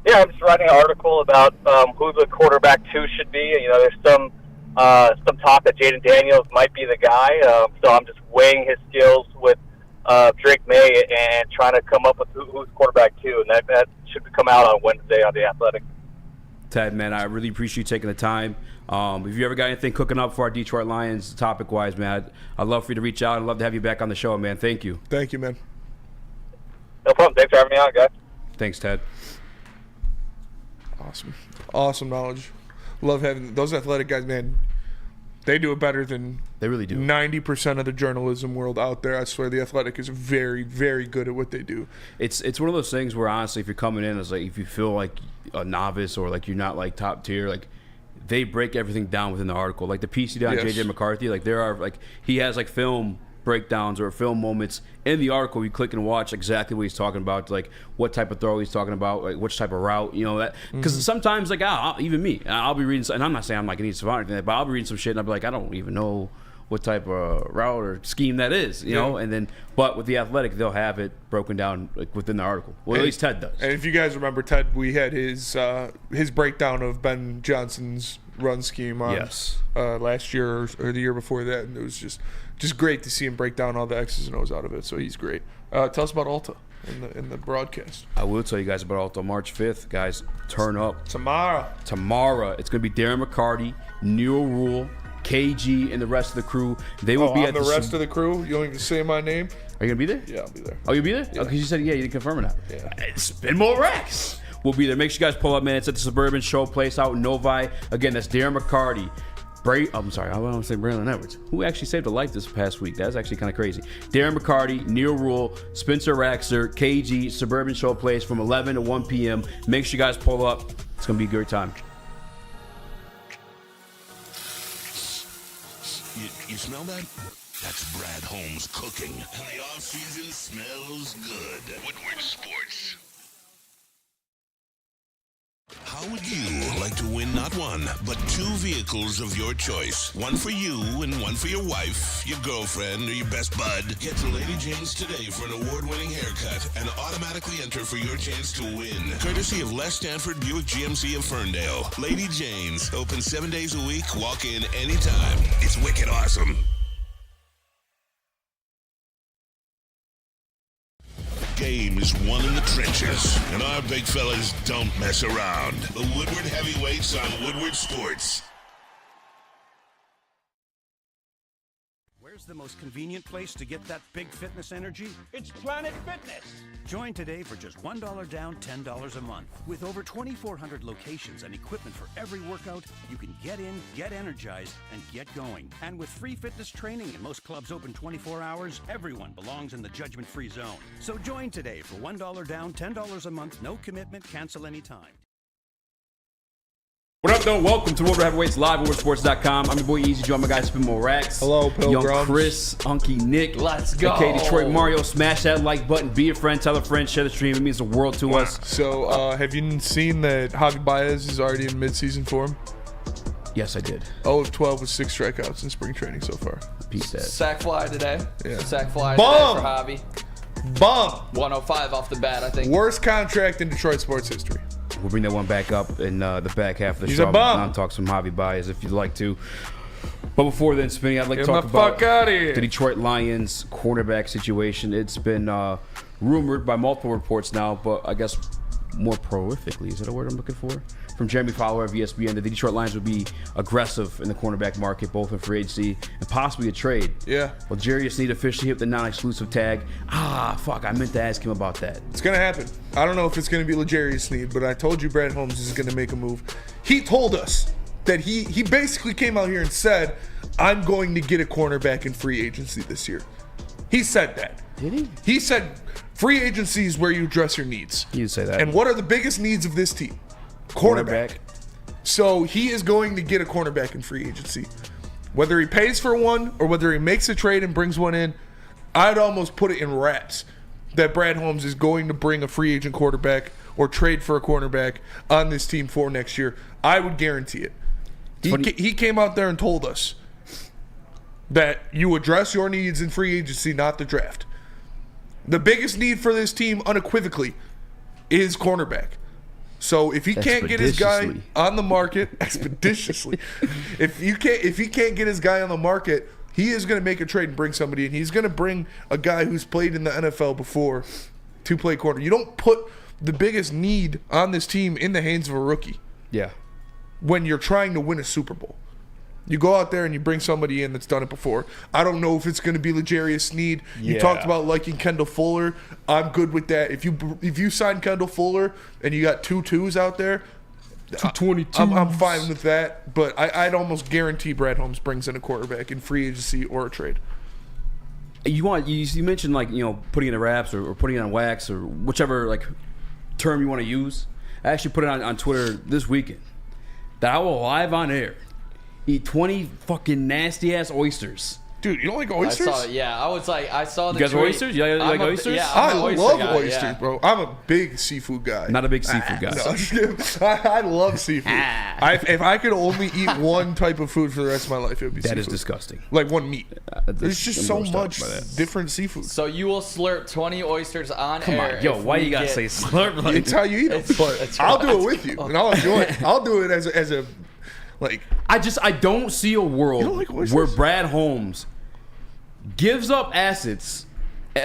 Yeah, I'm just writing an article about who the quarterback 2 should be. There's some talk that Jaden Daniels might be the guy. So I'm just weighing his skills with Drake May and trying to come up with who's quarterback 2, and that should come out on Wednesday on The Athletic. Ted, man, I really appreciate you taking the time. If you ever got anything cooking up for our Detroit Lions topic-wise, man, I'd love for you to reach out. I'd love to have you back on the show, man. Thank you. Thank you, man. No problem. Thanks for having me on, guys. Thanks, Ted. Awesome knowledge. Love having those athletic guys, man. They do it better than they really do. 90% of the journalism world out there. I swear, The Athletic is very, very good at what they do. It's one of those things where honestly, if you're coming in as like if you feel like a novice or like you're not like top tier, like they break everything down within the article. Like the piece he did on JJ McCarthy, like there are like he has like film breakdowns or film moments in the article. You click and watch exactly what he's talking about, like what type of throw he's talking about, like which type of route, that because sometimes like even me, I'll be reading, and I'm not saying I'm like an Eazy or anything, but I'll be reading some shit and I'll be like, I don't even know what type of route or scheme that is, you know. And then, but with The Athletic, they'll have it broken down like within the article. Well, at least Ted does. And if you guys remember, Ted, we had his breakdown of Ben Johnson's run scheme on last year or the year before that, and it was just great to see him break down all the X's and O's out of it. So he's great. Tell us about Alta in the broadcast. I will tell you guys about Alta March 5th, guys. Turn up tomorrow. It's gonna be Darren McCarty, Neil Rule, KG, and the rest of the crew. They will be at the rest of the crew. You don't even say my name. Are you gonna be there? Yeah, I'll be there. Oh, you'll be there? Yeah. Because you said you didn't confirm it now. Yeah. Spin more racks. We'll be there. Make sure you guys pull up, man. It's at the Suburban Show Place out in Novi. Again, that's Darren McCarty. I'm sorry, I want to say Braylon Edwards, who actually saved a life this past week. That's actually kind of crazy. Darren McCarty, Neil Rule, Spencer Raxter, KG, Suburban Show Place from 11 to 1 p.m. Make sure you guys pull up. It's going to be a great time. You smell that? That's Brad Holmes cooking. And the off-season smells good. Woodward Sports. How would you like to win Not one, but 2 vehicles of your choice. One for you and one for your wife, your girlfriend, or your best bud. Get to Lady Jane's today for an award-winning haircut and automatically enter for your chance to win. Courtesy of Les Stanford Buick GMC of Ferndale. Lady Jane's, open 7 days a week. Walk in anytime. It's wicked awesome. Game is won in the trenches, and our big fellas don't mess around. The Woodward Heavyweights on Woodward Sports. Where's the most convenient place to get that big fitness energy? It's Planet Fitness. Join today for just $1 down, $10 a month. With over 2,400 locations and equipment for every workout, you can get in, get energized, and get going. And with free fitness training and most clubs open 24 hours, everyone belongs in the judgment-free zone. So join today for $1 down, $10 a month, no commitment, cancel anytime. What up, though? Welcome to Woodward Heavyweights Live, WoodwardSports.com. I'm your boy Eazy, joined my guy Spin More Rax. Hello, Pilgrims. Young Chris, Unky Nick. Let's go. Okay, Detroit Mario. Smash that like button. Be a friend. Tell a friend. Share the stream. It means the world to us. So, have you seen that Javi Baez is already in midseason form? Yes, I did. 0 of 12 with 6 strikeouts in spring training so far. Peace that. Sack fly today. Yeah. Sack fly Bum! today for Javi. Bum! 105 off the bat, I think. Worst contract in Detroit sports history. We'll bring that one back up in the back half of the He's show. a bum. I'll talk some Javi Baez if you'd like to. But before then, Spinny, I'd like to Get talk the about fuck outta here. the Detroit Lions cornerback situation. It's been rumored by multiple reports now, but I guess more prolifically, is that a word I'm looking for? From Jeremy Fowler of ESPN, that the Detroit Lions would be aggressive in the cornerback market, both in free agency and possibly a trade. Yeah. Well, Jarius Sneed officially hit the non-exclusive tag. Fuck, I meant to ask him about that. It's going to happen. I don't know if it's going to be L'Jarius Sneed, but I told you Brad Holmes is going to make a move. He told us that he basically came out here and said, I'm going to get a cornerback in free agency this year. He said that. Did he? He said free agency is where you address your needs. He did say that. And what are the biggest needs of this team? Cornerback. So he is going to get a cornerback in free agency. Whether he pays for one or whether he makes a trade and brings one in, I'd almost put it in wraps that Brad Holmes is going to bring a free agent quarterback or trade for a cornerback on this team for next year. I would guarantee it. He came out there and told us that you address your needs in free agency, not the draft. The biggest need for this team, unequivocally, is cornerback. So if he can't get his guy on the market expeditiously, if he can't get his guy on the market, he is going to make a trade and bring somebody in. He's going to bring a guy who's played in the NFL before to play corner. You don't put the biggest need on this team in the hands of a rookie. Yeah. When you're trying to win a Super Bowl. You go out there and you bring somebody in that's done it before. I don't know if it's going to be L'Jarius Sneed. You talked about liking Kendall Fuller. I'm good with that. If you sign Kendall Fuller and you got 2 2s out there, 222s. I'm fine with that. But I'd almost guarantee Brad Holmes brings in a quarterback in free agency or a trade. You mentioned putting it in wraps or putting it on wax or whichever term you want to use. I actually put it on Twitter this weekend that I will live on air eat 20 fucking nasty ass oysters. Dude, you don't like oysters? I saw it, yeah. I saw the You guys tweet. oysters? You like oysters? Yeah, I I'm an oyster love guy, oysters, yeah. bro. I'm a big seafood guy. Not a big seafood guy. No, I'm just kidding. I love seafood. If I could only eat one type of food for the rest of my life, it would be seafood. That is disgusting. Like one meat. There's just so much different seafood. So you will slurp 20 oysters on Come air. on, yo, if why we you gotta get- say slurp? It's how you eat them. But I'll do it with you, and I'll enjoy it. I'll do it as a I don't see a world where Brad Holmes gives up assets,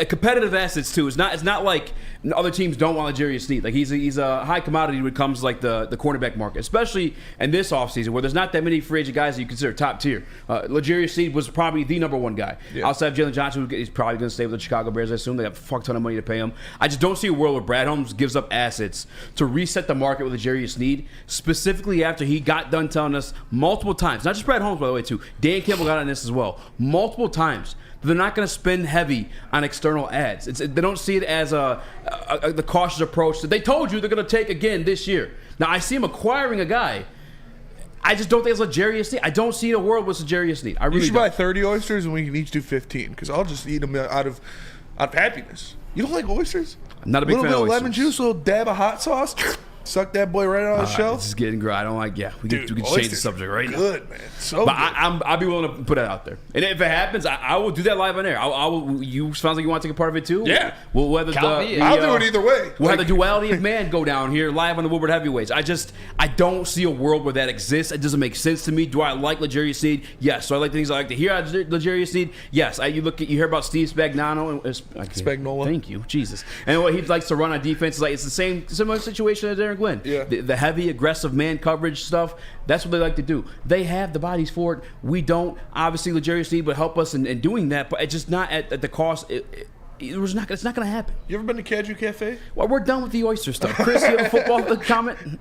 competitive assets too. It's not like other teams don't want L'Jarius Sneed. Like he's a high commodity when it comes to the cornerback market, especially in this offseason where there's not that many free agent guys that you consider top tier. L'Jarius Sneed was probably the number one guy. Yeah. Outside of Jalen Johnson, he's probably going to stay with the Chicago Bears. I assume they have a fuck ton of money to pay him. I just don't see a world where Brad Holmes gives up assets to reset the market with L'Jarius Sneed, specifically after he got done telling us multiple times, not just Brad Holmes by the way too, Dan Campbell got on this as well, multiple times, they're not going to spend heavy on external ads. They don't see it as the cautious approach that they told you they're going to take again this year. Now, I see him acquiring a guy. I just don't think it's L'Jarius Sneed. I don't see a world with L'Jarius Sneed. I really you should don't. buy 30 oysters and we can each do 15 because I'll just eat them out of happiness. You don't like oysters? I'm not a big fan of little bit of oysters. lemon juice, a little dab of hot sauce. Suck that boy right on the shelf. This is getting great. I don't like. Yeah, we can change the subject right now. Good, man. So but good. I'll be willing to put that out there. And if it happens, I will do that live on air. I will. You sounds like you want to take a part of it too. Yeah. Well, whether I'll do it either way. We'll have the duality of man go down here live on the Woodward Heavyweights. I don't see a world where that exists. It doesn't make sense to me. Do I like L'Jarius Sneed? Yes. So I like the things I like to hear out of L'Jarius Sneed? Yes. You hear about Steve Spagnuolo. Thank you, Jesus. And what he likes to run on defense is like it's the similar situation as Ted Nguyen. Yeah. The heavy, aggressive man coverage stuff, that's what they like to do. They have the bodies for it. We don't. Obviously, L'Jarius Sneed would help us in doing that, but it's just not at the cost. It's not going to happen. You ever been to Caju Cafe? Well, we're done with the oyster stuff. Chris, you have a football comment?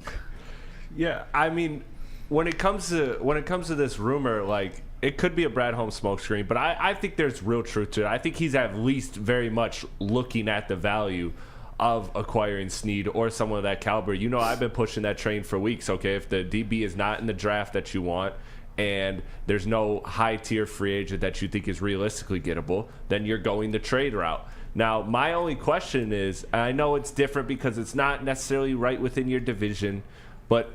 Yeah, I mean, when it comes to this rumor, like, it could be a Brad Holmes smokescreen, but I think there's real truth to it. I think he's at least very much looking at the value of acquiring Sneed or someone of that caliber. You know, I've been pushing that train for weeks. Okay, if the DB is not in the draft that you want and there's no high-tier free agent that you think is realistically gettable, then you're going the trade route. Now, my only question is, and I know it's different because it's not necessarily right within your division, but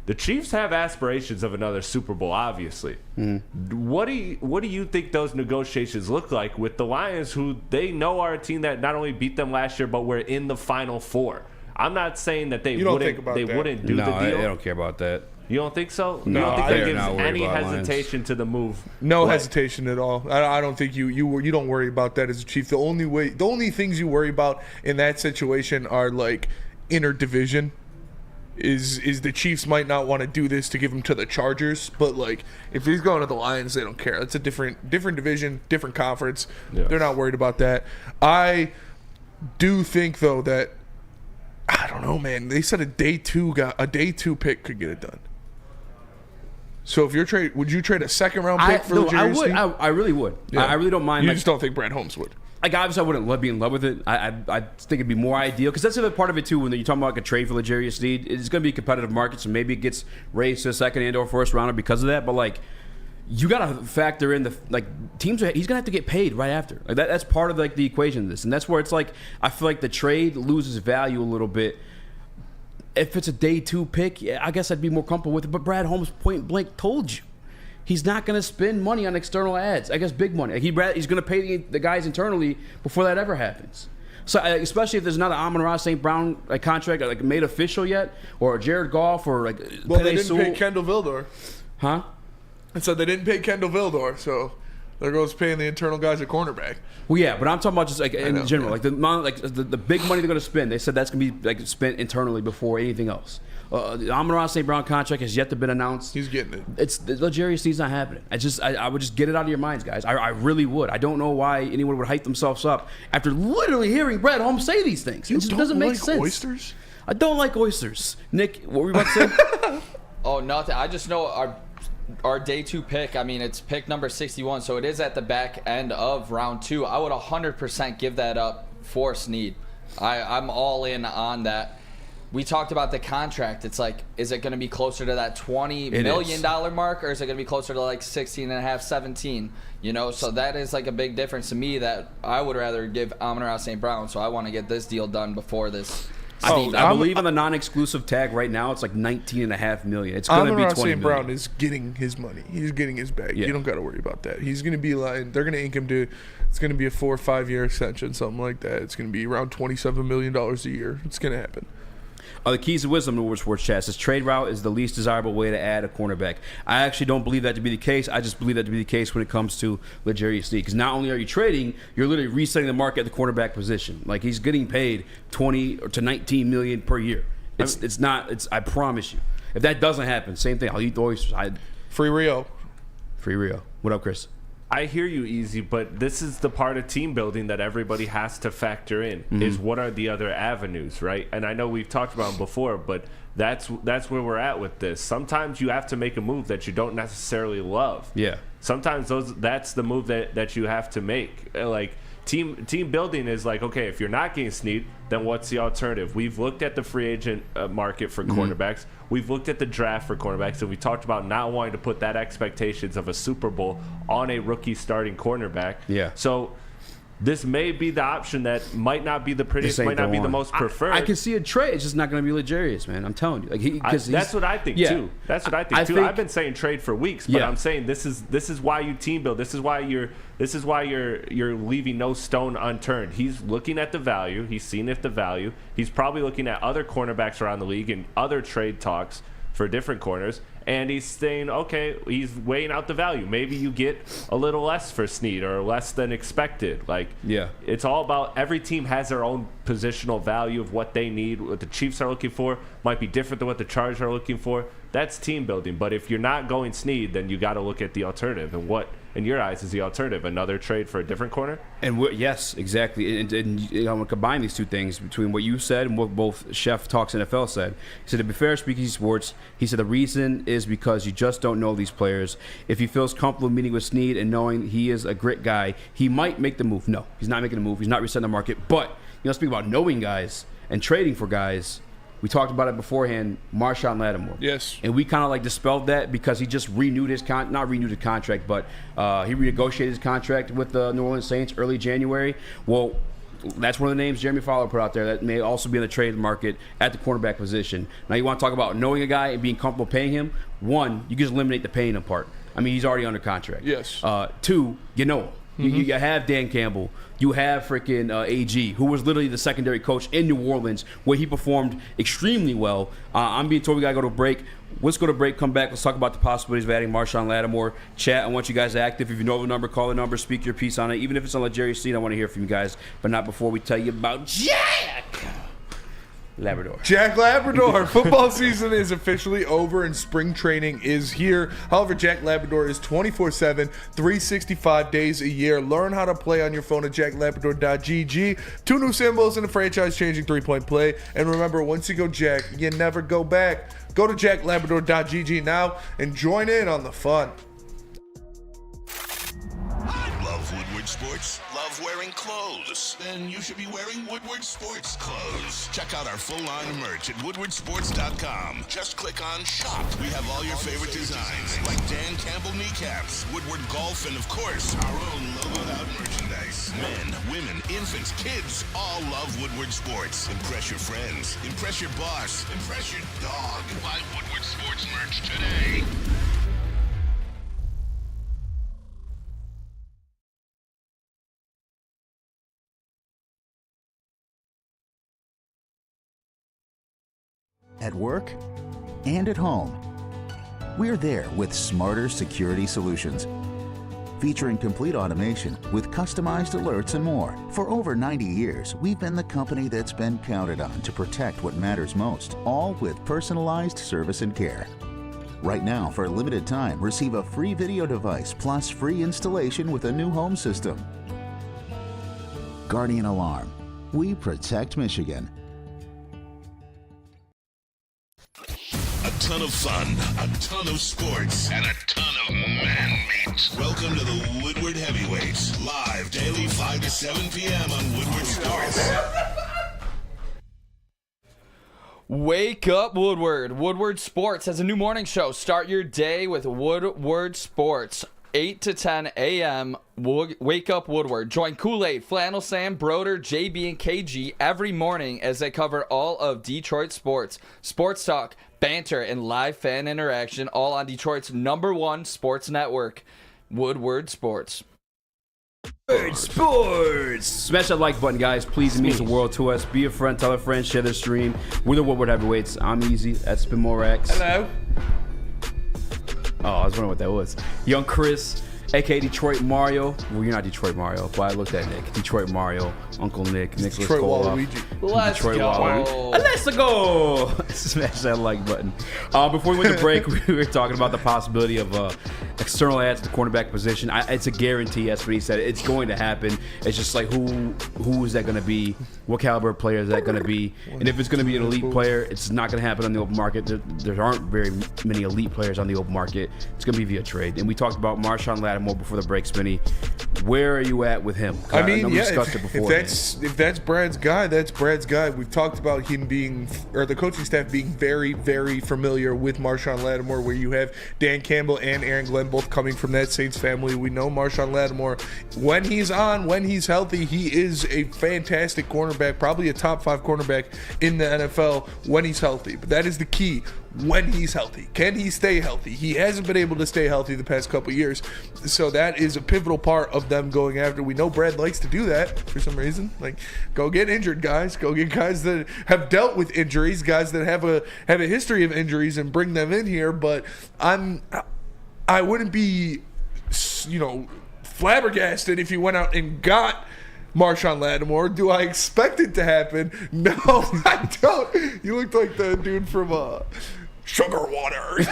the Chiefs have aspirations of another Super Bowl, obviously. Mm-hmm. What do you think those negotiations look like with the Lions, who they know are a team that not only beat them last year, but were in the Final Four? I'm not saying that they wouldn't do the deal. I don't care about that. You don't think so? No, you don't think that gives any hesitation to the move? No hesitation at all. I don't think you don't worry about that as a Chief. The only things you worry about in that situation are like inner division. Is the Chiefs might not want to do this to give him to the Chargers, but like if he's going to the Lions, they don't care. It's a different division, different conference. Yeah. They're not worried about that. I do think though that I don't know, man. They said a day two pick could get it done. So if you're would you trade a second round pick for L'Jarius Sneed? I really would. Yeah. I really don't mind. You just don't think Brad Holmes would? Like, obviously, I wouldn't be in love with it. I think it'd be more ideal because that's the other part of it too. When you're talking about like a trade for L'Jarius Sneed, it's going to be a competitive market, so maybe it gets raised to a second and/or first rounder because of that. But like, you got to factor in teams. He's going to have to get paid right after. Like that's part of like the equation of this, and that's where it's like I feel like the trade loses value a little bit. If it's a day two pick, yeah, I guess I'd be more comfortable with it. But Brad Holmes point blank told you. He's not going to spend money on external ads. I guess big money. He's going to pay the guys internally before that ever happens. So especially if there's not an Amon-Ra St. Brown contract like made official yet, or Jared Goff, or like well, they didn't pay Kendall Vildor, huh? And so they didn't pay Kendall Vildor. So there goes paying the internal guys at cornerback. Well, yeah, but I'm talking about just like in general, like the big money they're going to spend. They said that's going to be like spent internally before anything else. The Amon-Ra St. Brown contract has yet to been announced. He's getting it. It's L'Jarius Sneed's not happening. I would just get it out of your minds, guys. I really would. I don't know why anyone would hype themselves up after literally hearing Brad Holmes say these things. It just doesn't make sense. Oysters? I don't like oysters. Nick, what were you about to say? Oh, nothing. I just know our day two pick, I mean, it's pick number 61, so it is at the back end of round 2. I would 100% give that up for Sneed. I'm all in on that. We talked about the contract. It's like, is it going to be closer to that $20 million mark, or is it going to be closer to like 16.5, 17? You know, so that is like a big difference to me that I would rather give Amon-Ra St. Brown, so I want to get this deal done before this. I believe on the non-exclusive tag right now, it's like $19.5 million. It's going to be $20 million. St. Brown is getting his money. He's getting his bag. Yeah. You don't got to worry about that. He's going to be like, they're going to ink him to, it's going to be a 4 or 5 year extension, something like that. It's going to be around $27 million a year. It's going to happen. The keys of wisdom in Woodward Sports Chat says trade route is the least desirable way to add a cornerback. I actually don't believe that to be the case. I just believe that to be the case when it comes to L'Jarius Sneed. Because not only are you trading, you're literally resetting the market at the cornerback position. Like, he's getting paid $20 to $19 million per year. I promise you. If that doesn't happen, same thing. I'll eat the oysters. Free Rio. What up, Chris? I hear you, Eazy, but this is the part of team building that everybody has to factor in, is what are the other avenues, right? And I know we've talked about them before, but that's where we're at with this. Sometimes you have to make a move that you don't necessarily love. Yeah. Sometimes that's the move that you have to make. Like, team building is like, okay, if you're not getting Sneed, then what's the alternative? We've looked at the free agent market for cornerbacks. We've looked at the draft for cornerbacks, and we talked about not wanting to put that expectations of a Super Bowl on a rookie starting cornerback. Yeah. So this may be the option that might not be the prettiest, might not be the most preferred. I can see a trade. It's just not going to be luxurious, man. I'm telling you. That's what I think too. That's what I think too. I've been saying trade for weeks, but I'm saying this is why you team build. This is why you're leaving no stone unturned. He's looking at the value. He's seen if the value. He's probably looking at other cornerbacks around the league and other trade talks for different corners. And he's saying, okay, he's weighing out the value. Maybe you get a little less for Sneed or less than expected. It's all about every team has their own positional value of what they need. What the Chiefs are looking for might be different than what the Chargers are looking for. That's team building. But if you're not going Sneed, then you got to look at the alternative. And what, in your eyes, is the alternative? Another trade for a different corner? And yes, exactly. And I'm going to combine these two things between what you said and what both Chef Talks NFL said. He said, to be fair, speaking sports, he said the reason is because you just don't know these players. If he feels comfortable meeting with Sneed and knowing he is a grit guy, he might make the move. No, he's not making the move. He's not resetting the market. But, speak about knowing guys and trading for guys. We talked about it beforehand, Marshawn Lattimore. Yes. And we kind of dispelled that because he just renewed his not renewed his contract, but he renegotiated his contract with the New Orleans Saints early January. Well, that's one of the names Jeremy Fowler put out there that may also be in the trade market at the cornerback position. Now, you want to talk about knowing a guy and being comfortable paying him? One, you just eliminate the paying him part. I mean, he's already under contract. Yes. Two, you know him. You have Dan Campbell. You have freaking AG, who was literally the secondary coach in New Orleans, where he performed extremely well. I'm being told we got to go to break. Let's go to break, come back. Let's talk about the possibilities of adding Marshawn Lattimore. Chat, I want you guys active. If you know the number, call the number, speak your piece on it. Even if it's on the Jerry Sneed, I want to hear from you guys, but not before we tell you about Jack Labrador. Jack Labrador. Football season is officially over and spring training is here. However, Jack Labrador is 24/7, 365 days a year. Learn how to play on your phone at jacklabrador.gg. 2 new symbols and a franchise-changing three-point play. And remember, once you go Jack, you never go back. Go to jacklabrador.gg now and join in on the fun. Love Woodward Sports? Love wearing clothes? Then you should be wearing Woodward Sports clothes. Check out our full line of merch at woodwardsports.com. Just click on shop. We have all your favorite designs, like Dan Campbell kneecaps, Woodward golf, and of course, our own logoed out merchandise. Men, women, infants, kids all love Woodward Sports. Impress your friends. Impress your boss. Impress your dog. Buy Woodward Sports merch today. At work and at home, we're there with smarter security solutions. Featuring complete automation with customized alerts and more. For over 90 years, we've been the company that's been counted on to protect what matters most, all with personalized service and care. Right now, for a limited time, receive a free video device plus free installation with a new home system. Guardian Alarm. We protect Michigan. A ton of fun, a ton of sports, and a ton of man meat. Welcome to the Woodward Heavyweights, live daily 5 to 7 p.m. on Woodward Sports. Wake up, Woodward. Woodward Sports has a new morning show. Start your day with Woodward Sports. 8 to 10 a.m. Wake up, Woodward. Join Kool-Aid, Flannel Sam, Broder, JB, and KG every morning as they cover all of Detroit sports. Sports talk, banter, and live fan interaction, all on Detroit's #1 sports network, Woodward Sports. Woodward Sports! Smash that like button, guys. Please, it means the world to us. Be a friend, tell a friend, share the stream. We're the Woodward Heavyweights. I'm Eazy. That's been Morax. Hello. Oh, I was wondering what that was. Young Chris, a.k.a. Detroit Mario. Well, you're not Detroit Mario, but I looked at Nick. Detroit Mario, Uncle Nick, Nicholas Detroit Kohloff. Waluigi. Let's go. Let's go. Smash that like button. Before we went to break, we were talking about the possibility of external ads to the cornerback position. It's a guarantee. That's what he said. It's going to happen. It's just like who is that going to be? What caliber of player is that going to be? And if it's going to be an elite player, it's not going to happen on the open market. There aren't very many elite players on the open market. It's going to be via trade. And we talked about Marshawn Lattimore before the break, Spinny. Where are you at with him? I mean, we yeah, discussed it before. if that's Brad's guy, that's Brad's guy. We've talked about him being, or the coaching staff being very, very familiar with Marshawn Lattimore, where you have Dan Campbell and Aaron Glenn both coming from that Saints family. We know Marshawn Lattimore, when he's on, when he's healthy, he is a fantastic cornerback, probably a top 5 cornerback in the NFL when he's healthy. But that is the key. When he's healthy. Can he stay healthy? He hasn't been able to stay healthy the past couple years. So that is a pivotal part of them going after. We know Brad likes to do that for some reason. Like, go get injured guys. Go get guys that have dealt with injuries, guys that have a history of injuries, and bring them in here. But I wouldn't be, flabbergasted if he went out and got Marshawn Lattimore. Do I expect it to happen? No, I don't. You looked like the dude from Sugar Water.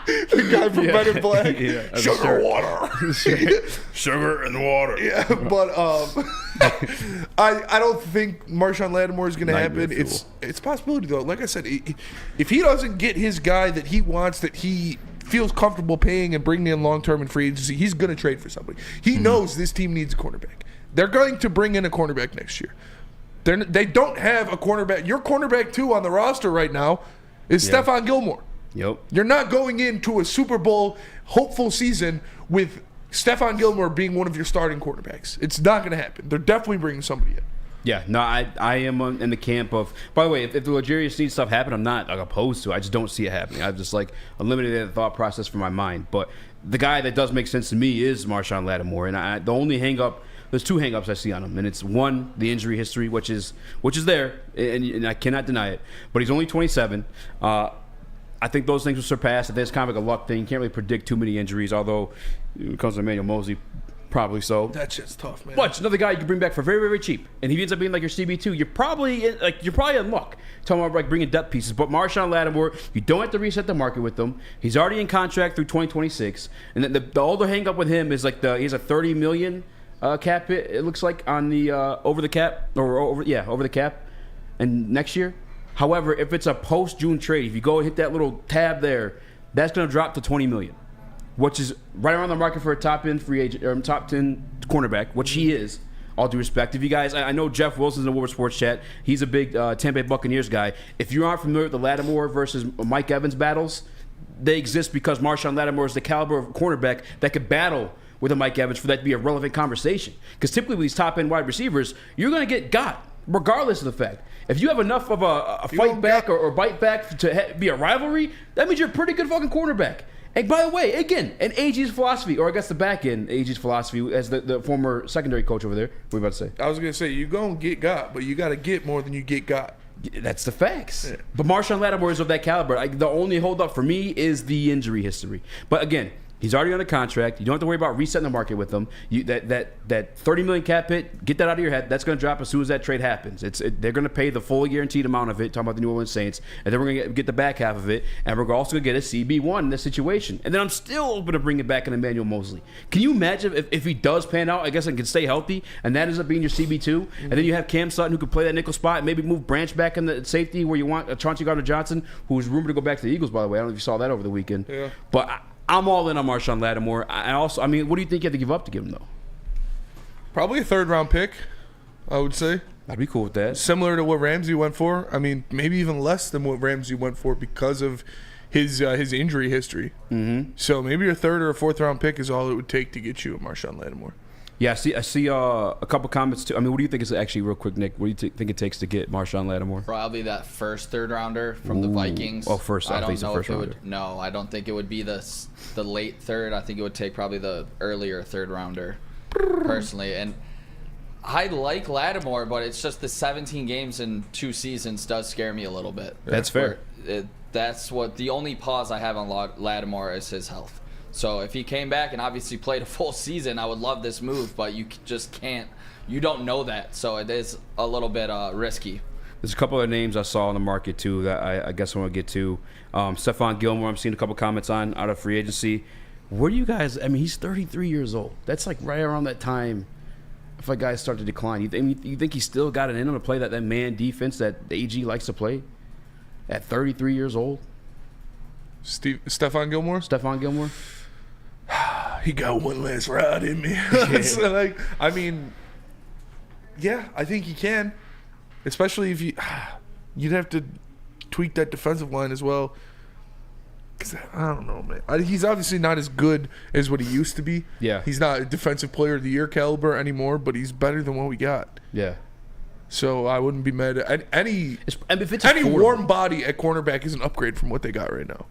The guy from Men in Black. Yeah, Sugar Water. Sugar and water. Yeah, but I don't think Marshawn Lattimore is going to happen. It's a possibility, though. Like I said, if he doesn't get his guy that he wants, that he feels comfortable paying and bringing in long-term in free agency, he's going to trade for somebody. He knows this team needs a cornerback. They're going to bring in a cornerback next year. They don't have a cornerback. Your cornerback 2 on the roster right now is Stephon Gilmore. Yep. You're not going into a Super Bowl hopeful season with Stephon Gilmore being one of your starting quarterbacks. It's not going to happen. They're definitely bringing somebody in. Yeah, no, I am in the camp of. By the way, if the L'Jarius Sneed stuff happened, I'm not opposed to it. I just don't see it happening. I've just eliminated the thought process from my mind. But the guy that does make sense to me is Marshawn Lattimore, and the only hang-up. There's 2 hang-ups I see on him, and it's one, the injury history, which is there, and I cannot deny it. But he's only 27. I think those things will surpass. It's kind of like a luck thing. You can't really predict too many injuries, although when it comes to Emmanuel Mosley, probably so. That shit's tough, man. But another guy you can bring back for very, very cheap, and he ends up being like your CB2. You're probably in luck. Talking about bringing depth pieces, but Marshawn Lattimore, you don't have to reset the market with him. He's already in contract through 2026, and the older hang-up with him is he has a $30 million. Cap hit, it looks like, on the over the cap, and next year. However, if it's a post-June trade, if you go and hit that little tab there, that's going to drop to $20 million, which is right around the market for a top-end free agent or top 10 cornerback, which he is. All due respect, if you guys, I know Jeff Wilson's in the Woodward Sports Chat. He's a big Tampa Bay Buccaneers guy. If you aren't familiar with the Lattimore versus Mike Evans battles, they exist because Marshawn Lattimore is the caliber of cornerback that could battle with a Mike Evans for that to be a relevant conversation. Because typically with these top-end wide receivers, you're going to get got, regardless of the fact. If you have enough of a fight back or bite back to be a rivalry, that means you're a pretty good fucking cornerback. And by the way, again, in AG's philosophy, or I guess the back end AG's philosophy as the former secondary coach over there, what are you about to say? I was going to say, you're going to get got, but you got to get more than you get got. That's the facts. Yeah. But Marshawn Lattimore is of that caliber. The only holdup for me is the injury history. But again, he's already under contract. You don't have to worry about resetting the market with him. That $30 million cap hit, get that out of your head. That's going to drop as soon as that trade happens. They're going to pay the full guaranteed amount of it, talking about the New Orleans Saints, and then we're going to get the back half of it, and we're also going to get a CB1 in this situation. And then I'm still open to bring it back in Emmanuel Mosley. Can you imagine if he does pan out, I guess, and can stay healthy, and that ends up being your CB2, and then you have Cam Sutton who could play that nickel spot, and maybe move Branch back in the safety where you want Chauncey Gardner-Johnson, who's rumored to go back to the Eagles, by the way. I don't know if you saw that over the weekend. Yeah. But I'm all in on Marshawn Lattimore. What do you think you have to give up to get him, though? Probably a 3rd-round pick, I would say. I'd be cool with that. Similar to what Ramsey went for. I mean, maybe even less than what Ramsey went for because of his injury history. Mm-hmm. So maybe your 3rd or 4th-round pick is all it would take to get you a Marshawn Lattimore. Yeah, I see a couple comments, too. I mean, what do you think is actually, real quick, Nick, what do you think it takes to get Marshawn Lattimore? Probably that first 3rd-rounder from the Vikings. Oh, first. I don't know if it would. No, I don't think it would be the late 3rd. I think it would take probably the earlier 3rd-rounder, personally. And I like Lattimore, but it's just the 17 games in 2 seasons does scare me a little bit. That's fair. That's what the only pause I have on Lattimore is his health. So if he came back and obviously played a full season, I would love this move, but you just can't. You don't know that, so it is a little bit risky. There's a couple of names I saw in the market, too, that I guess I want to get to. Stephon Gilmore, I'm seeing a couple comments on out of free agency. Where do you guys – I mean, he's 33 years old. That's like right around that time if a guy start to decline. You think he's still got it in him to play that man defense that AG likes to play at 33 years old? Stephon Gilmore? Stephon Gilmore? he got one last ride in me. So, like, I mean, yeah, I think he can. Especially if you'd have to tweak that defensive line as well. Cause I don't know, man. He's obviously not as good as what he used to be. Yeah. He's not a defensive player of the year caliber anymore, but he's better than what we got. Yeah. So I wouldn't be mad at any affordable. warm body at cornerback is an upgrade from what they got right now.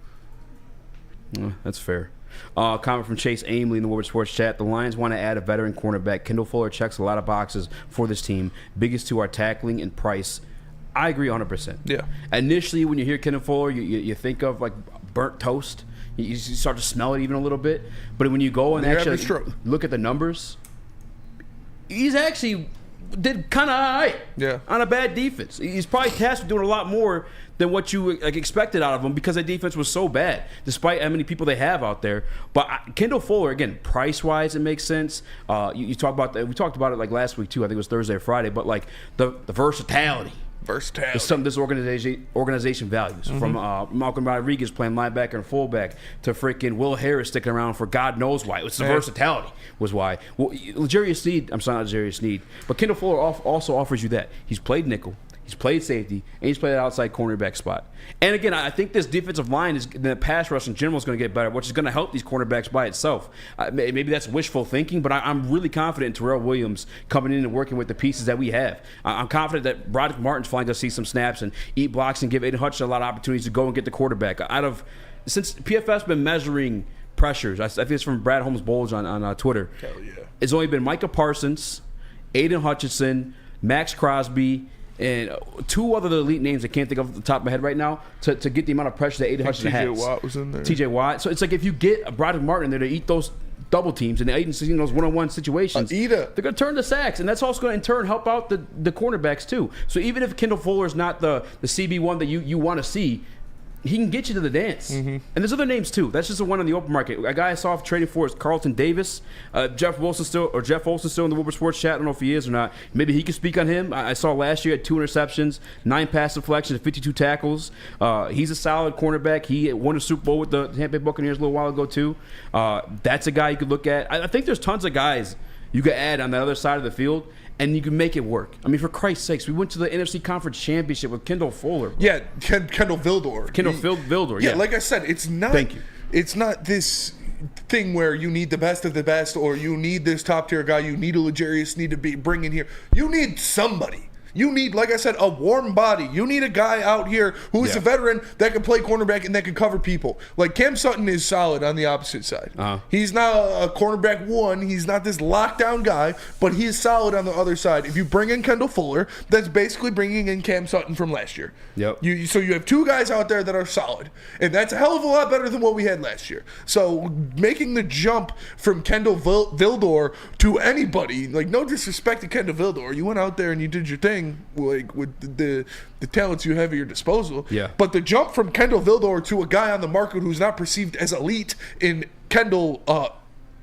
That's fair. Comment from Chase Aimley in the Woodward Sports chat. The Lions want to add a veteran cornerback. Kendall Fuller checks a lot of boxes for this team. Biggest two are tackling and price. I agree 100%. Yeah. Initially, when you hear Kendall Fuller, you think of like burnt toast. You start to smell it even a little bit. But when you go and actually look at the numbers, he's actually did kind of all right. Yeah. On a bad defense. He's probably tasked with doing a lot more than what you expected out of him because the defense was so bad, despite how many people they have out there. But Kendall Fuller, again, price-wise, it makes sense. You talk about that. We talked about it like last week too. I think it was Thursday or Friday. But like the versatility. Versatility. Is something this organization values. From Malcolm Rodriguez playing linebacker and fullback to freaking Will Harris sticking around for God knows why. It's the versatility was why. Well, L'Jarius Sneed, I'm sorry, not L'Jarius Sneed, but Kendall Fuller also offers you that. He's played nickel. He's played safety, and he's played an outside cornerback spot. And again, I think this defensive line the pass rush in general is going to get better, which is going to help these cornerbacks by itself. Maybe that's wishful thinking, but I'm really confident in Terrell Williams coming in and working with the pieces that we have. I'm confident that Broderick Martin's finally going to see some snaps and eat blocks and give Aiden Hutchinson a lot of opportunities to go and get the quarterback. Since PFF's been measuring pressures, I think it's from Brad Holmes Bulge on Twitter. Hell yeah. It's only been Micah Parsons, Aiden Hutchinson, Max Crosby, and two other elite names I can't think of off the top of my head right now to get the amount of pressure that Aiden Hutchinson has. TJ Watt was in there. TJ Watt. So it's like if you get a Broderick Martin in there to eat those double teams and Aiden's in those one-on-one situations, they're going to turn to sacks, and that's also going to in turn help out the cornerbacks too. So even if Kendall Fuller is not the CB1 that you want to see, he can get you to the dance. And there's other names too. That's just the one on the open market. A guy I saw trading for is Carlton Davis. Jeff Olson still in the Woodward Sports chat. I don't know if he is or not. Maybe he can speak on him. I saw last year at 2 interceptions, 9 pass deflections, 52 tackles. He's a solid cornerback. He won a Super Bowl with the Tampa Bay Buccaneers a little while ago too. That's a guy you could look at. I think there's tons of guys you could add on the other side of the field, and you can make it work. I mean, for Christ's sakes, we went to the NFC Conference Championship with Kendall Fuller. Bro. Yeah, Kendall Vildor. Vildor, yeah. Like I said, it's not. Thank you. It's not this thing where you need the best of the best, or you need this top tier guy. You need a L'Jarius Sneed to be bring in here. You need somebody. You need, like I said, a warm body. You need a guy out here who is a veteran that can play cornerback and that can cover people. Like Cam Sutton is solid on the opposite side. He's not a cornerback one. He's not this lockdown guy, but he is solid on the other side. If you bring in Kendall Fuller, that's basically bringing in Cam Sutton from last year. Yep. So you have two guys out there that are solid, and that's a hell of a lot better than what we had last year. So making the jump from Kendall Vildor to anybody, like no disrespect to Kendall Vildor, you went out there and you did your thing. Like with the talents you have at your disposal. Yeah. But the jump from Kendall Vildor to a guy on the market who's not perceived as elite in Kendall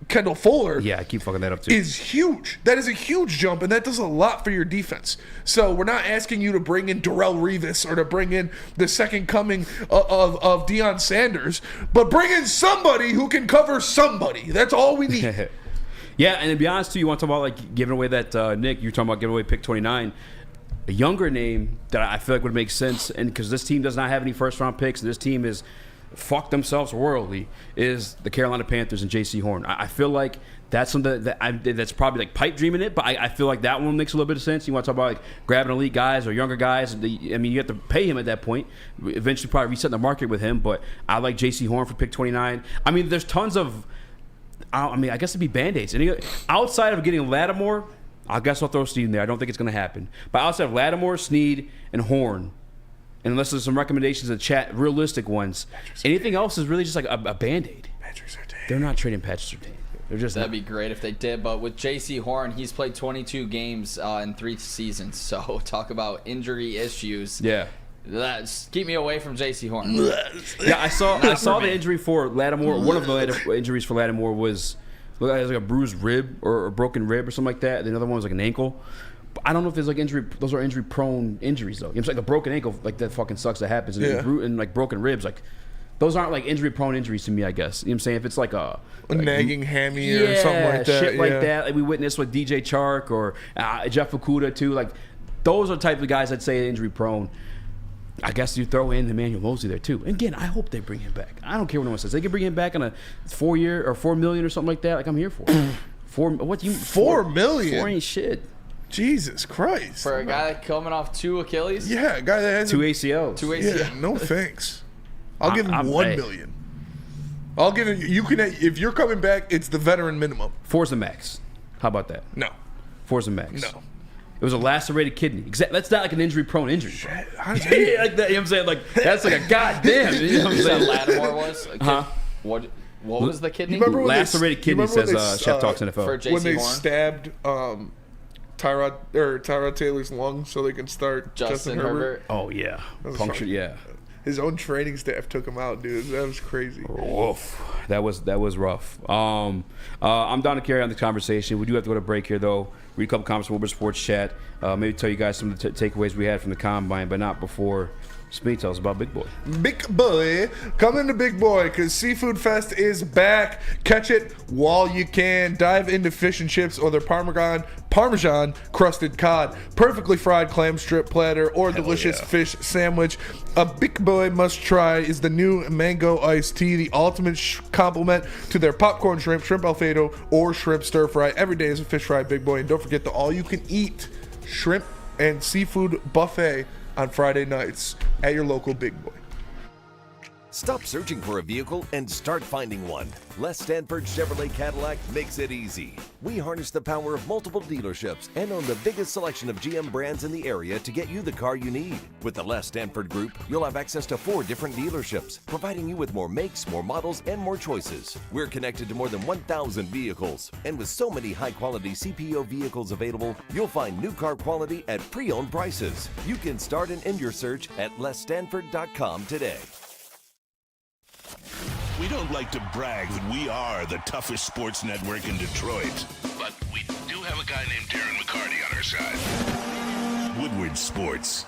Fuller. Yeah, I keep fucking that up too. Is huge. That is a huge jump, and that does a lot for your defense. So we're not asking you to bring in Darrelle Revis or to bring in the second coming of Deion Sanders, but bring in somebody who can cover somebody. That's all we need. Yeah, and to be honest too, you want to talk about like giving away that Nick, you were talking about giving away pick 29. A younger name that I feel like would make sense, and because this team does not have any first-round picks, and this team is fucked themselves worldly, is the Carolina Panthers and J.C. Horn. I feel like that's something that's probably like pipe dreaming it, but I feel like that one makes a little bit of sense. You want to talk about like grabbing elite guys or younger guys. I mean, you have to pay him at that point. Eventually probably reset the market with him, but I like J.C. Horn for pick 29. I mean, there's tons of, I guess it'd be Band-Aids. And outside of getting Lattimore, I guess I'll throw Sneed in there. I don't think it's going to happen. But outside of Lattimore, Sneed, and Horn, and unless there's some recommendations in the chat, realistic ones, anything else is really just like a Band-Aid. They're not trading Patrick Surtain. They're just That'd be great if they did. But with J.C. Horn, he's played 22 games in 3 seasons. So talk about injury issues. Yeah. Keep me away from J.C. Horn. Yeah, I saw the injury for Lattimore. One of the injuries for Lattimore was like a bruised rib or a broken rib or something like that. The other one was like an ankle. But I don't know if there's like injury. Those are injury-prone injuries though. It's like a broken ankle, like that fucking sucks. That happens. And, and like broken ribs, like those aren't like injury-prone injuries to me, I guess. You know what I'm saying? If it's like a nagging hammy or something like that. Shit like that. Like we witnessed with DJ Chark or Jeff Okudah too. Like those are the type of guys I'd say injury-prone. I guess you throw in Emmanuel Mosley there too. And again, I hope they bring him back. I don't care what no one says. They can bring him back on a 4-year or $4 million or something like that. Like I'm here for it. $4 million? 4 ain't shit. Jesus Christ. For a guy coming off 2 Achilles? Yeah, a guy that has 2 ACLs. 2 ACLs. Yeah, no thanks. I'll give him $1 million. I'll give him. You can if you're coming back, it's the veteran minimum. 4's the max. How about that? No. 4's the max. No. It was a lacerated kidney. That's not like an injury-prone injury. How does like that, you know what I'm saying? Like that's like a goddamn. You know what I'm saying? Lattimore was? What was the kidney? Lacerated kidney, says Chef Talks NFL. For JC when they Horn? stabbed Tyrod Taylor's lung so they can start Justin Herbert. Oh yeah, punctured. Yeah. His own training staff took him out, dude. That was crazy. Oof. That was rough. I'm down to carry on the conversation. We do have to go to break here, though. Read a couple comments from Woodward Sports Chat. Maybe tell you guys some of the takeaways we had from the Combine, but not before Sneed tells us about Big Boy. Big Boy. Coming to Big Boy because Seafood Fest is back. Catch it while you can. Dive into fish and chips or their Parmesan crusted cod, perfectly fried clam strip platter, or delicious fish sandwich. A Big Boy must try is the new mango iced tea, the ultimate complement to their popcorn shrimp Alfredo, or shrimp stir fry. Every day is a fish fry Big Boy. And don't forget the all-you-can-eat shrimp and seafood buffet on Friday nights at your local Big Boy. Stop searching for a vehicle and start finding one. Les Stanford Chevrolet Cadillac makes it easy. We harness the power of multiple dealerships and own the biggest selection of GM brands in the area to get you the car you need. With the Les Stanford Group, you'll have access to 4 different dealerships, providing you with more makes, more models, and more choices. We're connected to more than 1,000 vehicles. And with so many high-quality CPO vehicles available, you'll find new car quality at pre-owned prices. You can start and end your search at lesstanford.com today. We don't like to brag that we are the toughest sports network in Detroit, but we do have a guy named Darren McCarty on our side. Woodward Sports.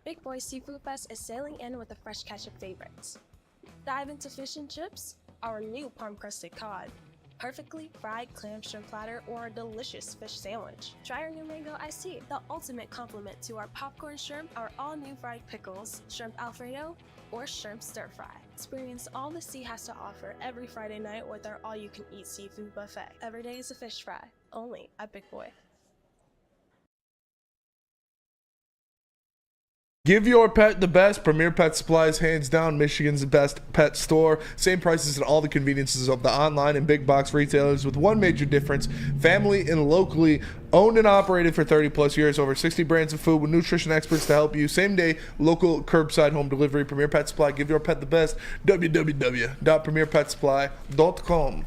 Big Boy Seafood Fest is sailing in with a fresh catch of favorites. Dive into fish and chips, our new palm-crusted cod, perfectly fried clam shrimp platter, or a delicious fish sandwich. Try our new mango iced tea, the ultimate complement to our popcorn shrimp, our all-new fried pickles, shrimp Alfredo, or shrimp stir fry. Experience all the sea has to offer every Friday night with our all-you-can-eat seafood buffet. Every day is a fish fry, only at Big Boy. Give your pet the best. Premier Pet Supplies, hands down, Michigan's best pet store. Same prices at all the conveniences of the online and big box retailers, with one major difference: family and locally owned and operated for 30 plus years. Over 60 brands of food with nutrition experts to help you. Same day, local curbside home delivery. Premier Pet Supply. Give your pet the best. www.premierpetsupply.com.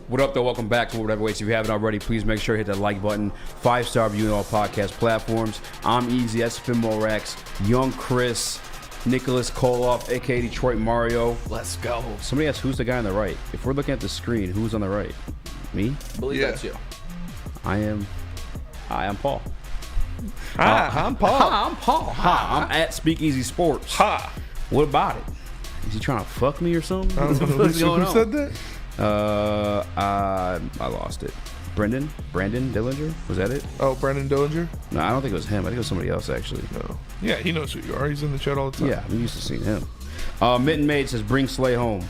What up, though? Welcome back to Whatever Waits. If you haven't already, please make sure to hit that like button. 5-star review on all podcast platforms. I'm Eazy, SFM Morax, Young Chris, Nicholas Kohloff, a.k.a. Detroit Mario. Let's go. Somebody asked who's the guy on the right. If we're looking at the screen, who's on the right? Me? I believe that's you. I am Paul. I'm Paul. I'm Paul. I'm at Speakeasy Sports. What about it? Is he trying to fuck me or something? I don't know. Who said that? I lost it. Brandon Dillinger? Was that it? Oh, Brandon Dillinger? No, I don't think it was him. I think it was somebody else, actually. No. Yeah, he knows who you are. He's in the chat all the time. Yeah, I'm used to seeing him. Mitten Maid says, bring Slay home.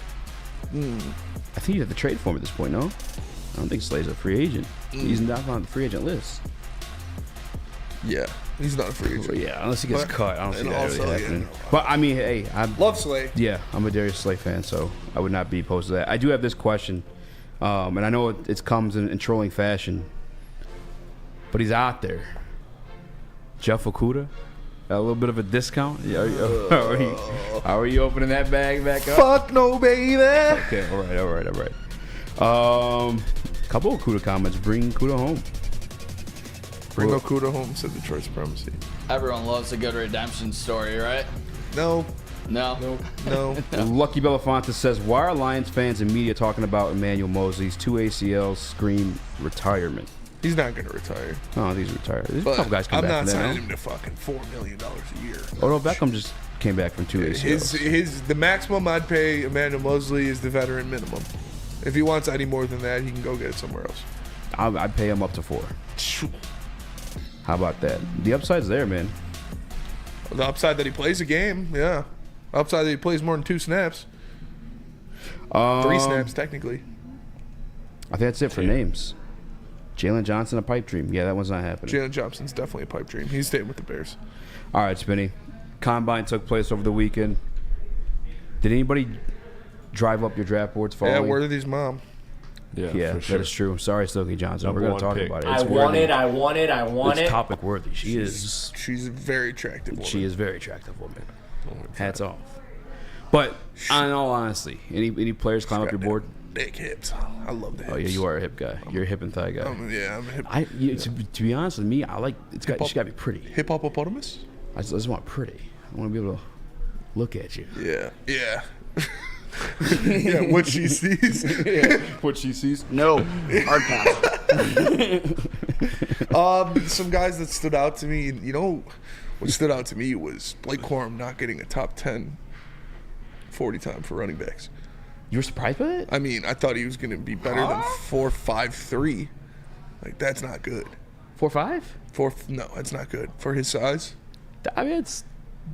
I think you have to trade for him at this point, no? I don't think Slay's a free agent. He's not on the free agent list. Yeah, he's not a free agent. Well, yeah, unless he gets cut. I don't see that also, really happening. But, I mean, hey, I love Slay. Yeah, I'm a Darius Slay fan, so I would not be opposed to that. I do have this question, and I know it comes in trolling fashion, but he's out there. Jeff Okudah, a little bit of a discount? How are you opening that bag back up? Fuck no, baby. Okay, all right. Couple of Okudah comments. Bring Okudah home. Bring Okudah home, said Detroit Supremacy. Everyone loves a good redemption story, right? No. Lucky Belafonte says, why are Lions fans and media talking about Emmanuel Mosley's 2 ACLs scream retirement? He's not going to retire. Oh, he's retired. There's a But couple guys come I'm back not from that. signing No? him to fucking $4 million a year. Odell Beckham just came back from 2 ACLs. The maximum I'd pay Emmanuel Mosley is the veteran minimum. If he wants any more than that, he can go get it somewhere else. I'd pay him up to 4. How about that? The upside's there, man. The upside that he plays a game, yeah. Upside that he plays more than 2 snaps. 3 snaps, technically. I think that's it for names. Jalen Johnson, a pipe dream. Yeah, that one's not happening. Jalen Johnson's definitely a pipe dream. He's staying with the Bears. All right, Spinny. Combine took place over the weekend. Did anybody drive up your draft boards following? Yeah, word of his mom. Yeah, for sure. that is true. Sorry, Stokey Johnson. Number We're going to one talk pick. about it. I It's want worthy. it. I want it. I want It's it. topic worthy. She's a very attractive woman. She is a very attractive woman. Hats off. But in all honesty, any players climb up your board? Big hips. I love the hips. Oh yeah, you are a hip guy. You're a hip and thigh guy. I'm a hip. To be honest with me, I like she's got to be pretty. Hippopotamus? I just want pretty. I want to be able to look at you. Yeah. Yeah. Yeah, what she sees. Yeah, what she sees. No, hard pass. Some guys that stood out to me. You know, what stood out to me was Blake Corum not getting a top 10 40 time for running backs. You were surprised by that? I mean, I thought he was going to be better than 4.53. Like, that's not good. 4.5? No, that's not good for his size. I mean, it's.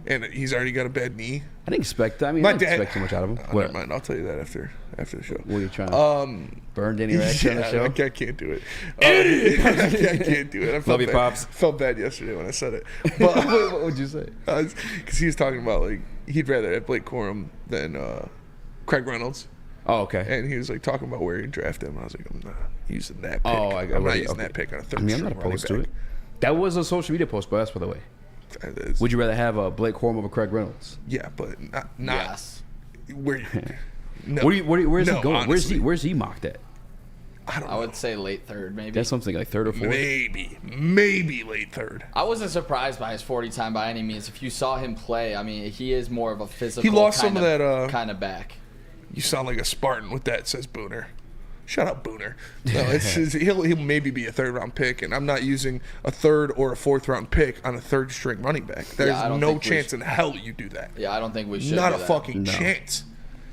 And he's already got a bad knee. I didn't expect that. I mean, I didn't expect too much out of him. Never mind. I'll tell you that after the show. What are you trying to burn Danny Raxter on the show? I can't do it. I can't do it. I felt Love you, bad. Pops. Felt bad yesterday when I said it. But what would you say? Because he was talking about, like, he'd rather have Blake Corum than Craig Reynolds. Oh, okay. And he was, like, talking about where he'd draft him. I was like, I'm not using that pick. Oh, I'm not using that pick on a third I mean, I'm string not opposed to running it. That was a social media post by us, by the way. Would you rather have a Blake Corum over Craig Reynolds? Yeah, but not where. No. Where's he going? Honestly. Where's he mocked at? I would say late third, maybe. That's something like third or fourth. Maybe late third. I wasn't surprised by his 40 time by any means. If you saw him play, I mean, he is more of a physical. He lost kind some of that kind of back. You sound like a Spartan with that, says Booner. Shut up, Booner. No, it's just, he'll maybe be a 3rd round pick, and I'm not using a 3rd or a 4th round pick on a 3rd string running back. There's no chance in hell you do that. Yeah, I don't think we should. Not do a that. fucking chance.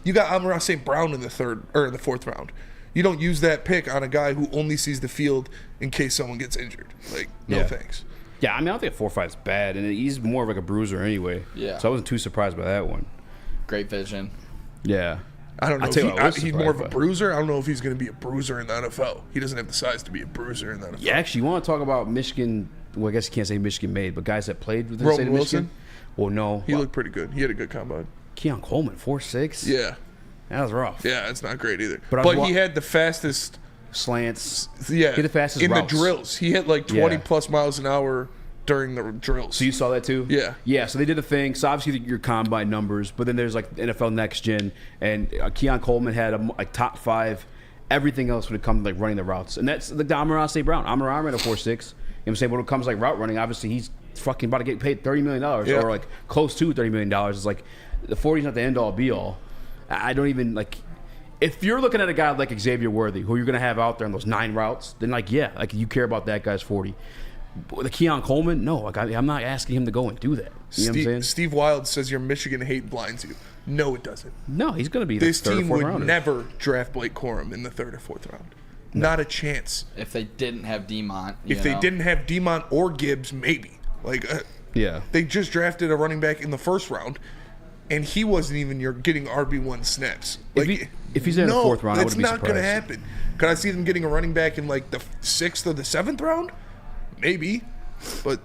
You got Amon-Ra St. Brown in the 3rd or in the 4th round. You don't use that pick on a guy who only sees the field in case someone gets injured. Like, no thanks. Yeah, I mean, I don't think a 4.5 is bad, and he's more of like a bruiser anyway. Yeah. So I wasn't too surprised by that one. Great vision. Yeah. I don't know. I'll tell you what I was He's more of a surprised by. bruiser. I don't know if he's going to be a bruiser in the NFL. He doesn't have the size to be a bruiser in the NFL. Yeah, actually, you want to talk about Michigan? Well, I guess you can't say Michigan made, but guys that played with the state Roman of Michigan. Wilson? Well, no. He looked pretty good. He had a good combine. Keon Coleman, 4.6. Yeah. That was rough. Yeah, it's not great either. But But he had the fastest slants. Yeah. He had the fastest in routes. the drills. He hit like 20 Yeah. plus miles an hour during the drills. So you saw that too? Yeah. Yeah, so they did a thing. So obviously your combine numbers, but then there's like NFL Next Gen, and Keon Coleman had a top 5. Everything else when it comes to like running the routes. And that's like the Amon-Ra St. Brown. Amon-Ra ran a 4.6. You know what I'm saying? But when it comes to like route running, obviously he's fucking about to get paid $30 million or like close to $30 million. It's like the 40's not the end all be all. I don't even like. If you're looking at a guy like Xavier Worthy, who you're going to have out there on those 9 routes, then like, yeah, like you care about that guy's 40. But the Keon Coleman, no, like I'm not asking him to go and do that. You know what I'm saying? Steve Wild says your Michigan hate blinds you. No, it doesn't. No, he's going to be This the 3rd or team 4th would rounder. never draft Blake Corum in the 3rd or 4th round. Not a chance. If they didn't have Demont. If they didn't have Demont or Gibbs, maybe. Like, yeah. They just drafted a running back in the 1st round, and he wasn't even getting RB1 snaps. Like, if he's in the 4th round, I that's wouldn't be not going to surprised. happen. Could I see them getting a running back in like the 6th or the 7th round? Maybe, but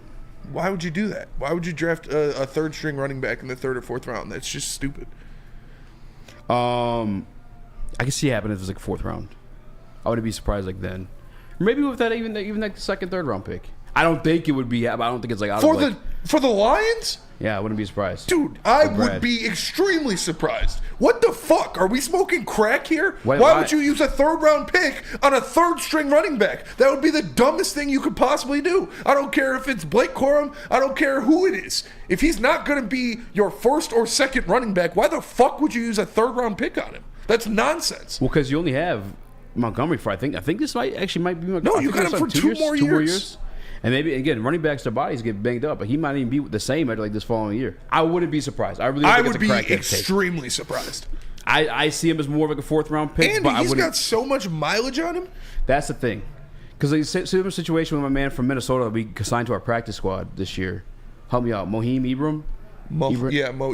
why would you do that? Why would you draft a 3rd string running back in the 3rd or 4th round? That's just stupid. I can see it happen if it was like 4th round. I wouldn't be surprised like then. Maybe with that even like the 2nd, 3rd round pick. I don't think it would be. I don't think it's like out of like, For the Lions? Yeah, I wouldn't be surprised. Dude, I With would Brad. be extremely surprised. What the fuck? Are we smoking crack here? Why- Why would you use a 3rd round pick on a 3rd string running back? That would be the dumbest thing you could possibly do. I don't care if it's Blake Corum. I don't care who it is. If he's not going to be your 1st or 2nd running back, why the fuck would you use a 3rd round pick on him? That's nonsense. Well, because you only have Montgomery for. I think this might be. No, you got him for 2 more years. And maybe again, running backs, their bodies get banged up, but he might even be the same at like this following year. I wouldn't be surprised. I would be extremely surprised. I see him as more of like a 4th round pick. And he's got so much mileage on him. That's the thing. Because like, similar situation with my man from Minnesota, we signed to our practice squad this year. Help me out, Moheem Ibrahim. Mo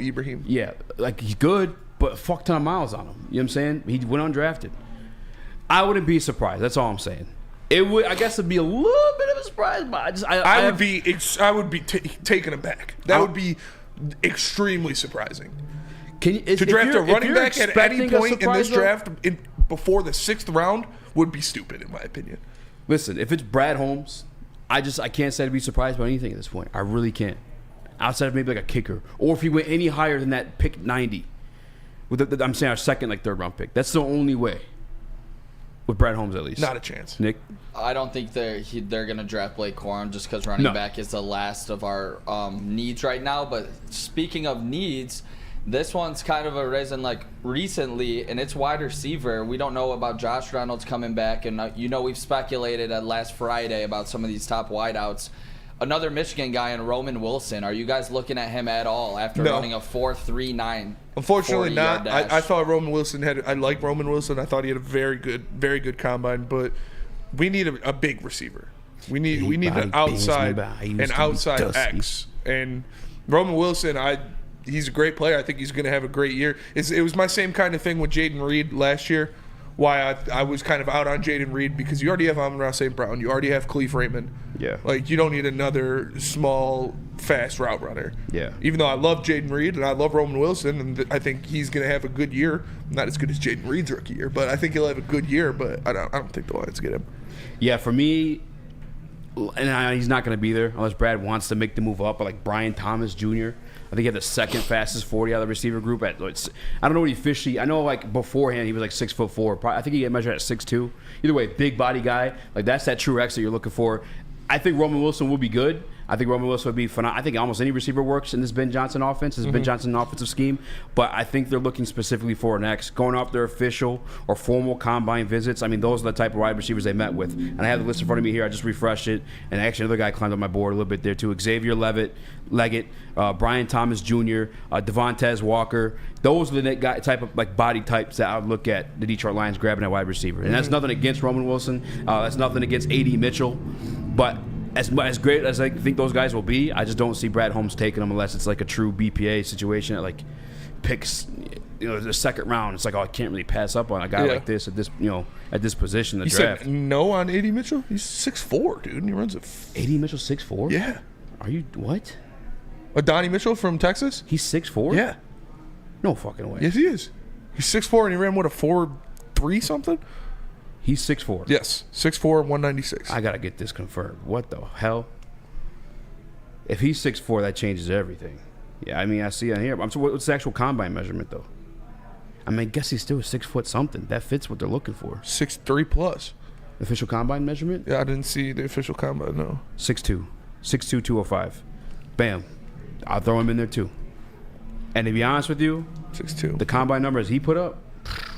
Ibrahim. Yeah, like he's good, but a fuck ton of miles on him. You know what I'm saying? He went undrafted. I wouldn't be surprised. That's all I'm saying. It would, I guess, it'd be a little bit of a surprise, but I would be taken aback. That would be extremely surprising. To draft a running back at any point in this draft before the 6th round would be stupid, in my opinion. Listen, if it's Brad Holmes, I can't say to be surprised by anything at this point. I really can't. Outside of maybe like a kicker, or if he went any higher than that pick 90, I'm saying our 2nd, like 3rd round pick. That's the only way. With Brad Holmes, at least. Not a chance. Nick? I don't think they're going to draft Blake Corum just because running back is the last of our needs right now. But speaking of needs, this one's kind of arisen like recently, and it's wide receiver. We don't know about Josh Reynolds coming back, and we've speculated at last Friday about some of these top wideouts. Another Michigan guy in Roman Wilson. Are you guys looking at him at all after running a 4.39? Unfortunately not. I thought Roman Wilson I like Roman Wilson. I thought he had a very good combine, but we need a big receiver. We need an outside X. And Roman Wilson, he's a great player. I think he's going to have a great year. It was my same kind of thing with Jaden Reed last year. Why I was kind of out on Jaden Reed, because you already have Amon-Ra St. Brown. You already have Khalif Raymond. Yeah. Like, you don't need another small, fast route runner. Yeah. Even though I love Jaden Reed and I love Roman Wilson, and I think he's going to have a good year. Not as good as Jaden Reed's rookie year, but I think he'll have a good year, but I don't think the Lions get him. Yeah, for me, and he's not going to be there unless Brad wants to make the move up, but like Brian Thomas Jr., I think he had the 2nd fastest 40 out of the receiver group. I don't know what he officially. I know like beforehand he was like 6'4". I think he got measured at 6'2". Either way, big body guy. Like that's that true X that you're looking for. I think Roman Wilson will be good. I think Roman Wilson would be phenomenal. I think almost any receiver works in this Ben Johnson offense, Ben Johnson offensive scheme. But I think they're looking specifically for an X. Going off their official or formal combine visits, I mean, those are the type of wide receivers they met with. And I have the list in front of me here. I just refreshed it. And actually another guy climbed on my board a little bit there too. Xavier Leggett, Brian Thomas Jr., Devontae Walker. Those are the type of like body types that I would look at the Detroit Lions grabbing at wide receiver. And that's nothing against Roman Wilson. That's nothing against A.D. Mitchell. But as great as I think those guys will be, I just don't see Brad Holmes taking them unless it's like a true BPA situation that like picks, the 2nd round. It's like, I can't really pass up on a guy like this at this position in the draft. Said no on A.D. Mitchell? He's 6'4", dude, and he runs A.D. Mitchell 6'4"? Yeah. Are you what? Donnie Mitchell from Texas? He's 6'4"? Yeah. No fucking way. Yes, he is. He's 6'4", and he ran, what, a 4.3 something? He's 6'4". Yes, 6'4", 196. I gotta get this confirmed. What the hell? If he's 6'4", that changes everything. Yeah, I mean, I see on here. What's the actual combine measurement though? I mean, I guess he's still 6 foot something. That fits what they're looking for. 6'3" plus. Official combine measurement? Yeah, I didn't see the official combine. No. 6'2", 205. Bam. I'll throw him in there too. And to be honest with you, 6'2". The combine numbers he put up.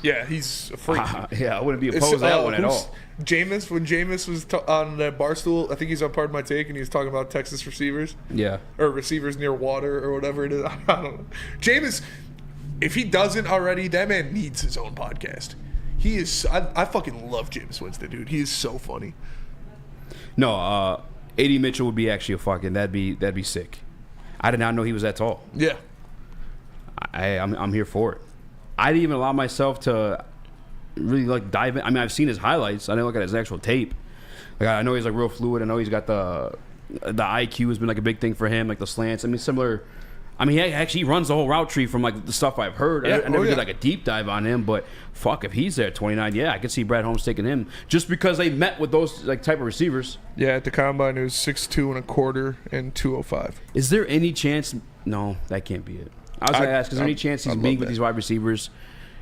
Yeah, he's a freak. Yeah, I wouldn't be opposed to that one at all. Jameis, when Jameis was on the Barstool, I think he's on Part of My Take, and he was talking about Texas receivers. Yeah. Or receivers near water or whatever it is. I don't know. Jameis, if he doesn't already, that man needs his own podcast. He is. I fucking love Jameis Winston, dude. He is so funny. No, A.D. Mitchell would be actually a fucking. That'd be sick. I did not know he was that tall. Yeah. I'm here for it. I didn't even allow myself to really like dive in. I mean, I've seen his highlights. I didn't look at his actual tape. Like, I know he's like real fluid. I know he's got the IQ has been like a big thing for him, like the slants. I mean, similar. I mean, he actually runs the whole route tree from like the stuff I've heard. Yeah. I never did like a deep dive on him, but fuck, if he's there at 29, yeah, I could see Brad Holmes taking him just because they met with those like type of receivers. Yeah, at the combine it was 6'2" and 205. Is there any chance? No, that can't be it. I was going to ask, is there any chance he's being with these wide receivers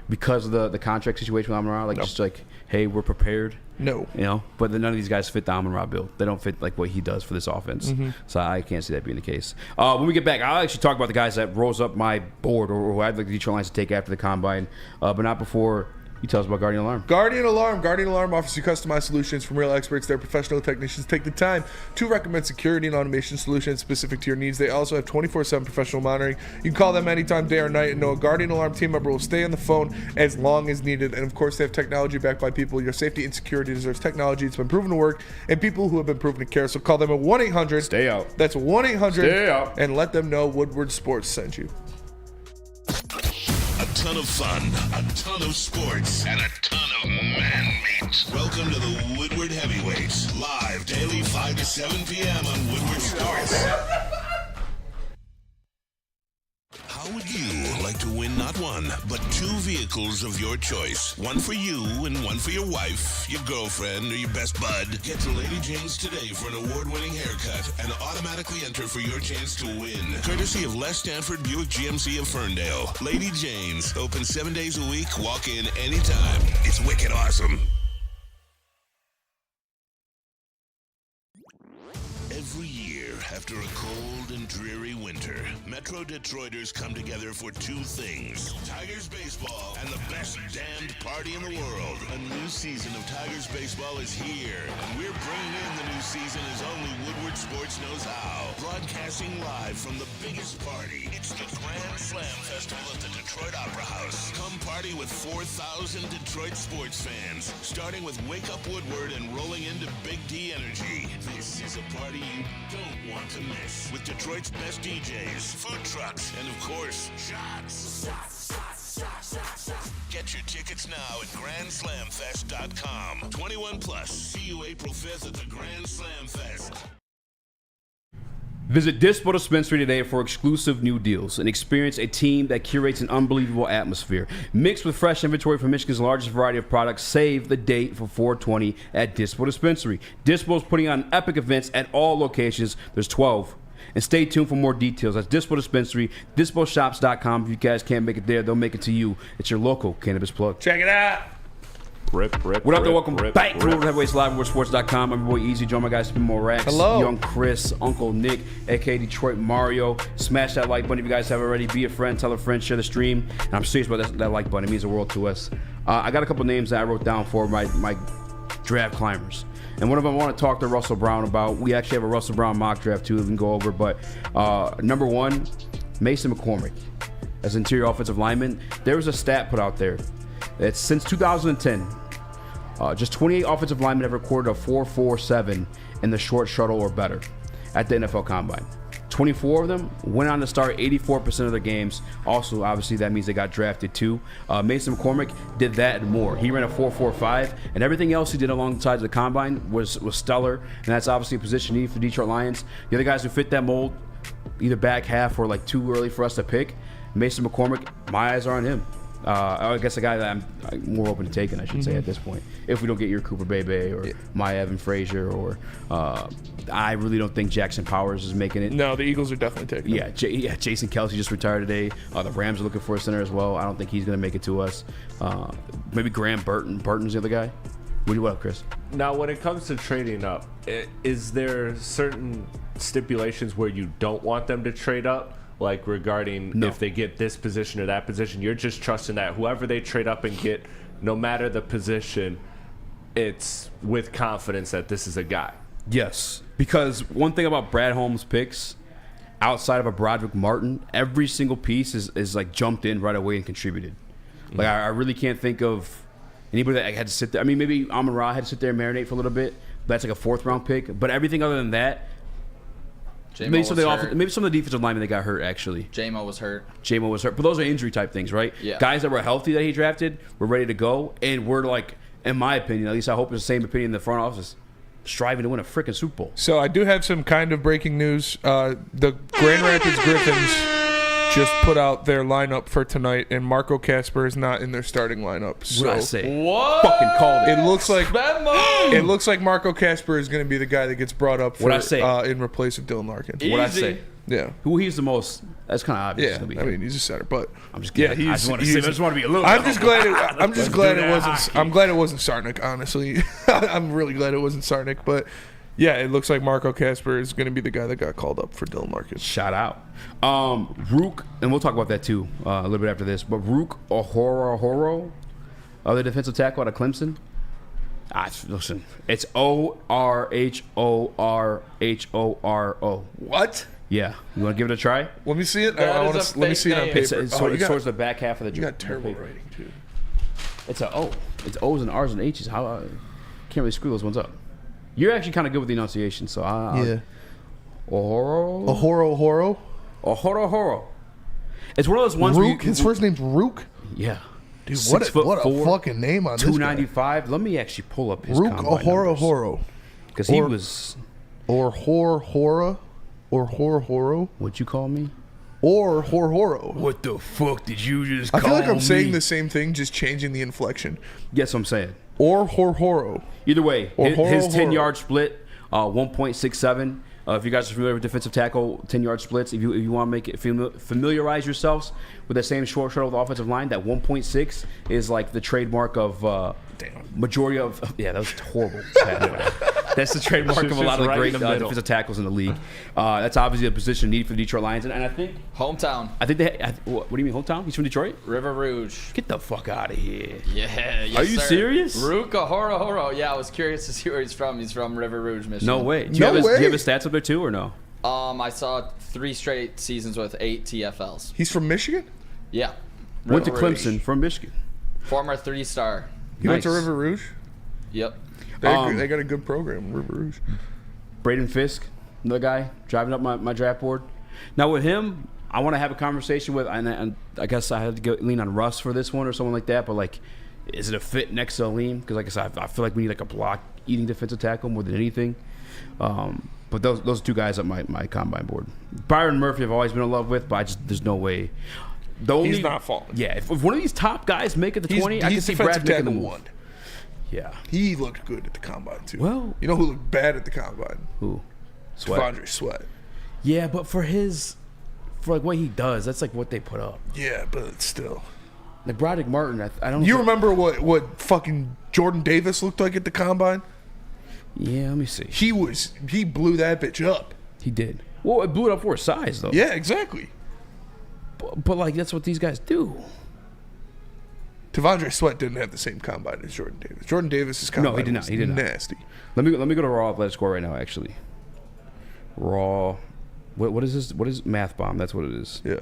because of the contract situation with Amon-Ra? Like, just like, hey, we're prepared. No. You know, but none of these guys fit the Amon-Ra bill. They don't fit like what he does for this offense. Mm-hmm. So I can't see that being the case. When we get back, I'll actually talk about the guys that rose up my board or who I'd like the Detroit Lions to take after the combine, but not before You tell us about Guardian Alarm. Guardian Alarm offers you customized solutions from real experts. Their professional technicians take the time to recommend security and automation solutions specific to your needs. They also have 24/7 professional monitoring. You can call them anytime, day or night, and know a Guardian Alarm team member will stay on the phone as long as needed. And of course, they have technology backed by people. Your safety and security deserves technology. It's been proven to work, and people who have been proven to care. So call them at 1-800. Stay out. That's 1-800. Stay out. And let them know Woodward Sports sent you. A ton of fun, a ton of sports, and a ton of man meat. Welcome to the Woodward Heavyweights, live daily 5 to 7 p.m. on Woodward Sports. How would you like to win not one, but 2 vehicles of your choice? One for you and one for your wife, your girlfriend, or your best bud. Get to Lady Jane's today for an award-winning haircut and automatically enter for your chance to win. Courtesy of Les Stanford Buick GMC of Ferndale. Lady Jane's, open 7 days a week, walk in anytime. It's wicked awesome. Every year, after a cold and dreary winter, Metro Detroiters come together for 2 things: Tigers baseball and the best damned party in the world. A new season of Tigers baseball is here, and we're bringing in the new season as only Woodward Sports knows how. Broadcasting live from the biggest party, it's the Grand Slam Festival at the Detroit Opera House. Come party with 4,000 Detroit sports fans, starting with Wake Up Woodward and rolling into Big D Energy. This is a party you don't want to miss, with Detroit's best DJs, food trucks, and of course, shots. Get your tickets now at GrandSlamFest.com. 21 plus. See you April 5th at the Grand Slam Fest. Visit Dispo Dispensary today for exclusive new deals and experience a team that curates an unbelievable atmosphere. Mixed with fresh inventory from Michigan's largest variety of products, save the date for 420 at Dispo Dispensary. Dispo is putting on epic events at all locations. There's 12. And stay tuned for more details. That's Dispo Dispensary, disposhops.com. If you guys can't make it there, they'll make it to you. It's your local cannabis plug. Check it out. What up, there? Welcome back to Woodward Heavyweights Live, WoodwardSports.com. I'm your boy Eazy, join my guy Spin More Rax. Hello. Young Chris, Uncle Nick, a.k.a. Detroit Mario. Smash that like button if you guys have already. Be a friend, tell a friend, share the stream. And I'm serious about that like button. It means the world to us. I got a couple names that I wrote down for my draft climbers. And one of them I want to talk to Russell Brown about. We actually have a Russell Brown mock draft too that we can go over. But number 1, Mason McCormick as interior offensive lineman. There was a stat put out there that since 2010, just 28 offensive linemen have recorded a 4.47 in the short shuttle or better at the NFL Combine. 24 of them went on to start 84% of their games. Also, obviously, that means they got drafted too. Mason McCormick did that and more. He ran a 4.45, and everything else he did alongside the Combine was stellar, and that's obviously a position need for Detroit Lions. The other guys who fit that mold, either back half or like too early for us to pick, Mason McCormick, my eyes are on him. I guess a guy that I'm more open to taking, I should say, at this point. If we don't get your Cooper Bebe or my Evan Frazier, or I really don't think Jackson Powers is making it. No, the Eagles are definitely taking it. Yeah, Jason Kelsey just retired today. The Rams are looking for a center as well. I don't think he's going to make it to us. Maybe Graham Burton. Burton's the other guy. What up, Chris? Now, when it comes to trading up, is there certain stipulations where you don't want them to trade up? Like regarding if they get this position or that position, you're just trusting that whoever they trade up and get, no matter the position, it's with confidence that this is a guy. Yes, because one thing about Brad Holmes' picks, outside of a Broderick Martin, every single piece is like jumped in right away and contributed. Like I really can't think of anybody that had to sit there. I mean, maybe Amon-Ra had to sit there and marinate for a little bit. But that's like a 4th round pick. But everything other than that. Maybe some of the defensive linemen that got hurt, actually. J-Mo was hurt. But those are injury type things, right? Yeah. Guys that were healthy that he drafted were ready to go, and we're like, in my opinion, at least I hope it's the same opinion in the front office, striving to win a freaking Super Bowl. So I do have some kind of breaking news. The Grand Rapids Griffins just put out their lineup for tonight, and Marco Casper is not in their starting lineup. So what I say? What? Fucking called it. It looks like Marco Casper is going to be the guy that gets brought up for, in replace of Dylan Larkin. Easy. What I say? Yeah. Who he's the most? That's kind of obvious. Yeah. I mean, he's a center, but I'm just kidding. Yeah, I just want to be a little. I'm just glad it wasn't. I'm glad it wasn't Sarnik. Honestly, I'm really glad it wasn't Sarnik. But yeah, it looks like Marco Casper is going to be the guy that got called up for Dylan Larkin. Shout out. Rook, and we'll talk about that too a little bit after this. But Rook Ohoro, Other defensive tackle out of Clemson? Listen, it's Orhorhoro. What? Yeah. You want to give it a try? Let me see it. That Let me see it on paper. It's towards the back half of the. You got terrible writing too. It's a O. It's O's and R's and H's. How can't really screw those ones up. You're actually kind of good with the enunciation, so yeah. Orhorhoro. It's one of those ones. Rook. His first name's Rook. Yeah. Dude, what a fucking name on this guy. 295. Let me actually pull up his Rook combine Orhorhoro. Because he was... Orhorhoro. What'd you call me? Orhorhoro. What the fuck did you just call me? I feel like I'm saying the same thing, just changing the inflection. Yes, I'm saying. Orhorhoro. Either way, his 10-yard split, 1.67. If you guys are familiar with defensive tackle, 10-yard splits, if you want to make it familiarize yourselves with the same short shuttle with the offensive line, that 1.6 is like the trademark of majority of... Yeah, that was horrible. That's the trademark of a lot of the great defensive tackles in the league. That's obviously a position needed for the Detroit Lions. And I think... Hometown. I think what do you mean, hometown? He's from Detroit? River Rouge. Get the fuck out of here. Yeah, yes, Are you serious? Rook Orhorhoro. Yeah, I was curious to see where he's from. He's from River Rouge, Michigan. No way. Do you have his stats up there too, or no? I saw 3 straight seasons with 8 TFLs. He's from Michigan? Yeah. Went to Clemson from Michigan. Former 3-star. He went to River Rouge? Yep. They got a good program, River Rouge. Braden Fisk, another guy driving up my draft board. Now with him, I want to have a conversation with, and I guess I had to lean on Russ for this one or someone like that. But like, is it a fit next to Aleem? Because like I said, I feel like we need like a block-eating defensive tackle more than anything. But those two guys up my combine board. Byron Murphy I've always been in love with, but there's no way. He's not falling. Yeah, if one of these top guys make it to 20, I can see Brad making the move. Yeah. He looked good at the combine too. Well, you know who looked bad at the combine? Who? Sweat. Devondre Sweat. Yeah, but for like what he does, that's like what they put up. Yeah, but still. Like Broderick Martin, I don't. You remember what fucking Jordan Davis looked like at the combine? Yeah, let me see. He blew that bitch up. He did. Well, it blew it up for his size though. Yeah, exactly. But like that's what these guys do. Devondre Sweat didn't have the same combine as Jordan Davis. Jordan Davis's combine he did not. He did nasty. Let me go to raw athletic score right now. Actually, raw. What is this? What is Math Bomb? That's what it is. Yeah.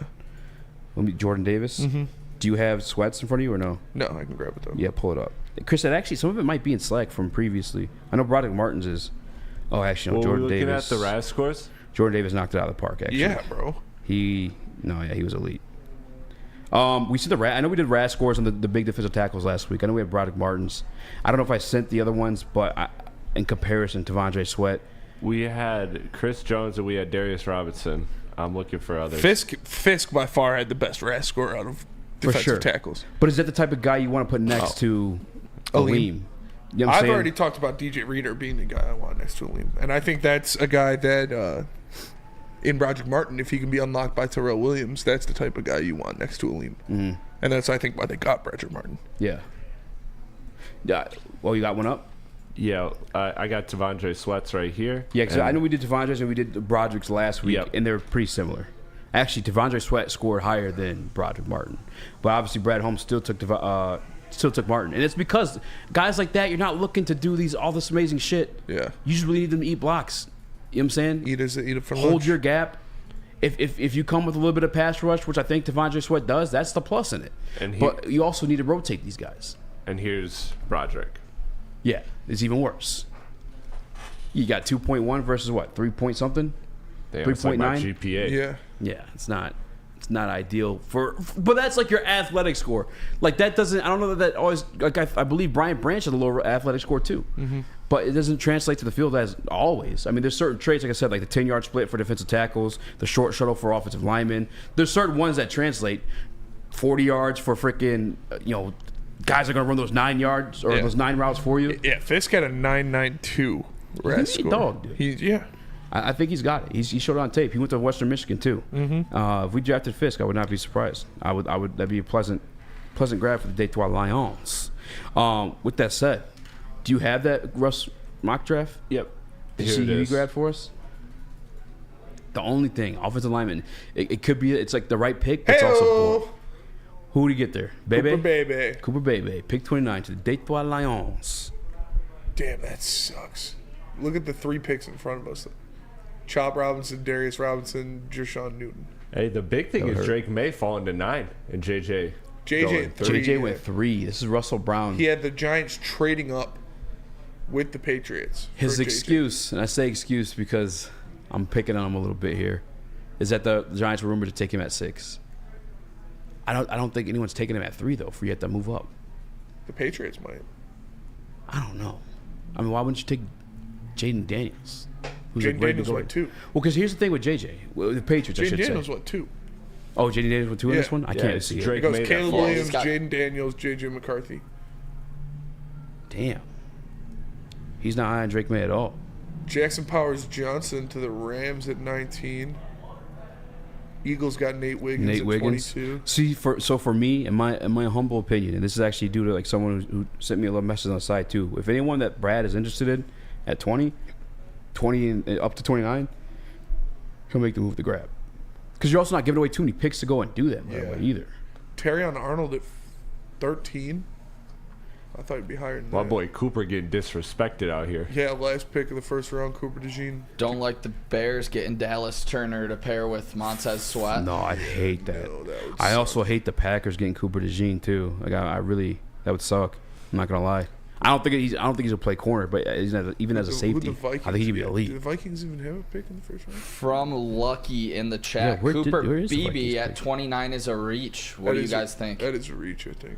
Let me Jordan Davis. Mm-hmm. Do you have Sweats in front of you or no? No, I can grab it though. Yeah, pull it up. Chris said actually some of it might be in Slack from previously. I know Broderick Martin's is. Oh, actually, no. Jordan Davis. Looking at the RAS scores. Jordan Davis knocked it out of the park. Actually. Yeah, bro. He was elite. We see I know we did RAS scores on the big defensive tackles last week. I know we had Broderick Martin's. I don't know if I sent the other ones, but in comparison to Devondre Sweat, we had Chris Jones and we had Darius Robinson. I'm looking for others. Fisk by far had the best RAS score out of defensive tackles. But is that the type of guy you want to put next to Aleem? You know I've already talked about DJ Reader being the guy I want next to Aleem, and I think that's a guy that. In Broderick Martin, if he can be unlocked by Terrell Williams, that's the type of guy you want next to Aleem. Mm-hmm. And that's, I think, why they got Broderick Martin. Yeah. Yeah. Well, you got one up? Yeah. I got Devondre Sweats right here. Yeah, because I know we did Devondre's and we did Broderick's last week, and they're pretty similar. Actually, Devondre Sweat scored higher than Broderick Martin. But obviously, Brad Holmes still took Martin. And it's because guys like that, you're not looking to do all this amazing shit. Yeah. You just really need them to eat blocks. You know what I'm saying? Eat it for Hold lunch. your gap. If you come with a little bit of pass rush, which I think Devondre Sweat does, that's the plus in it. But you also need to rotate these guys. And here's Broderick. Yeah, it's even worse. You got 2.1 versus what? 3 point something? 3.9 GPA. Yeah. Yeah, it's not ideal but that's like your athletic score. Like that doesn't. I don't know that always. Like I believe Brian Branch had a lower athletic score too. Mm-hmm. But it doesn't translate to the field as always. I mean, there's certain traits, like I said, like the 10-yard split for defensive tackles, the short shuttle for offensive linemen. There's certain ones that translate. 40 yards for freaking, guys are going to run those 9 yards or those 9 routes for you. Yeah, Fisk had a 9.92 RAS score. He's a dog, dude. I think he's got it. He showed it on tape. He went to Western Michigan too. Mm-hmm. If we drafted Fisk, I would not be surprised. That'd be a pleasant grab for the Detroit Lions. With that said, do you have that Russ mock draft? Yep. Did you see who you grabbed for us? The only thing, offensive lineman, it could be it's like the right pick, but it's also bored. Who did he get there? Bebe? Cooper Bebe. Cooper Bebe. Pick 29 to the Detroit Lions. Damn, that sucks. Look at the 3 picks in front of us. Chop Robinson, Darius Robinson, Jershawn Newton. Hey, the big thing is Drake May falling to 9 and JJ. JJ went 3. This is Russell Brown. He had the Giants trading up with the Patriots. His excuse, and I say excuse because I'm picking on him a little bit here, is that the Giants were rumored to take him at 6. I don't think anyone's taking him at 3 though. For yet to move up. The Patriots might. I don't know. I mean, why wouldn't you take Jaden Daniels? Jaden Daniels went 2. Well, because here's the thing with JJ, the Patriots. Jaden Daniels went 2. Oh, Jaden Daniels went 2 in this one. I can't see it. It goes Caleb Williams, Jaden Daniels, JJ McCarthy. Damn. He's not high on Drake May at all. Jackson Powers Johnson to the Rams at 19. Eagles got Nate Wiggins at 22. See, for me, in my humble opinion, and this is actually due to like someone who sent me a little message on the side too. If anyone that Brad is interested in at 20 and up to 29, he'll make the move to grab. Because you're also not giving away too many picks to go and do that by the way either. Terrion Arnold at 13. I thought he'd be higher than My that. boy Cooper getting disrespected out here. Yeah, last pick of the first round, Cooper DeJean. Don't like the Bears getting Dallas Turner to pair with Montez Sweat. No, I hate that. I also hate the Packers getting Cooper DeJean too. Like I really, that would suck. I'm not gonna lie. I don't think he's gonna play corner, but even as a safety, I think he'd be elite. Do the Vikings even have a pick in the first round? From Lucky in the chat, Cooper Beebe at 29 is a reach. What do you guys think? That is a reach, I think.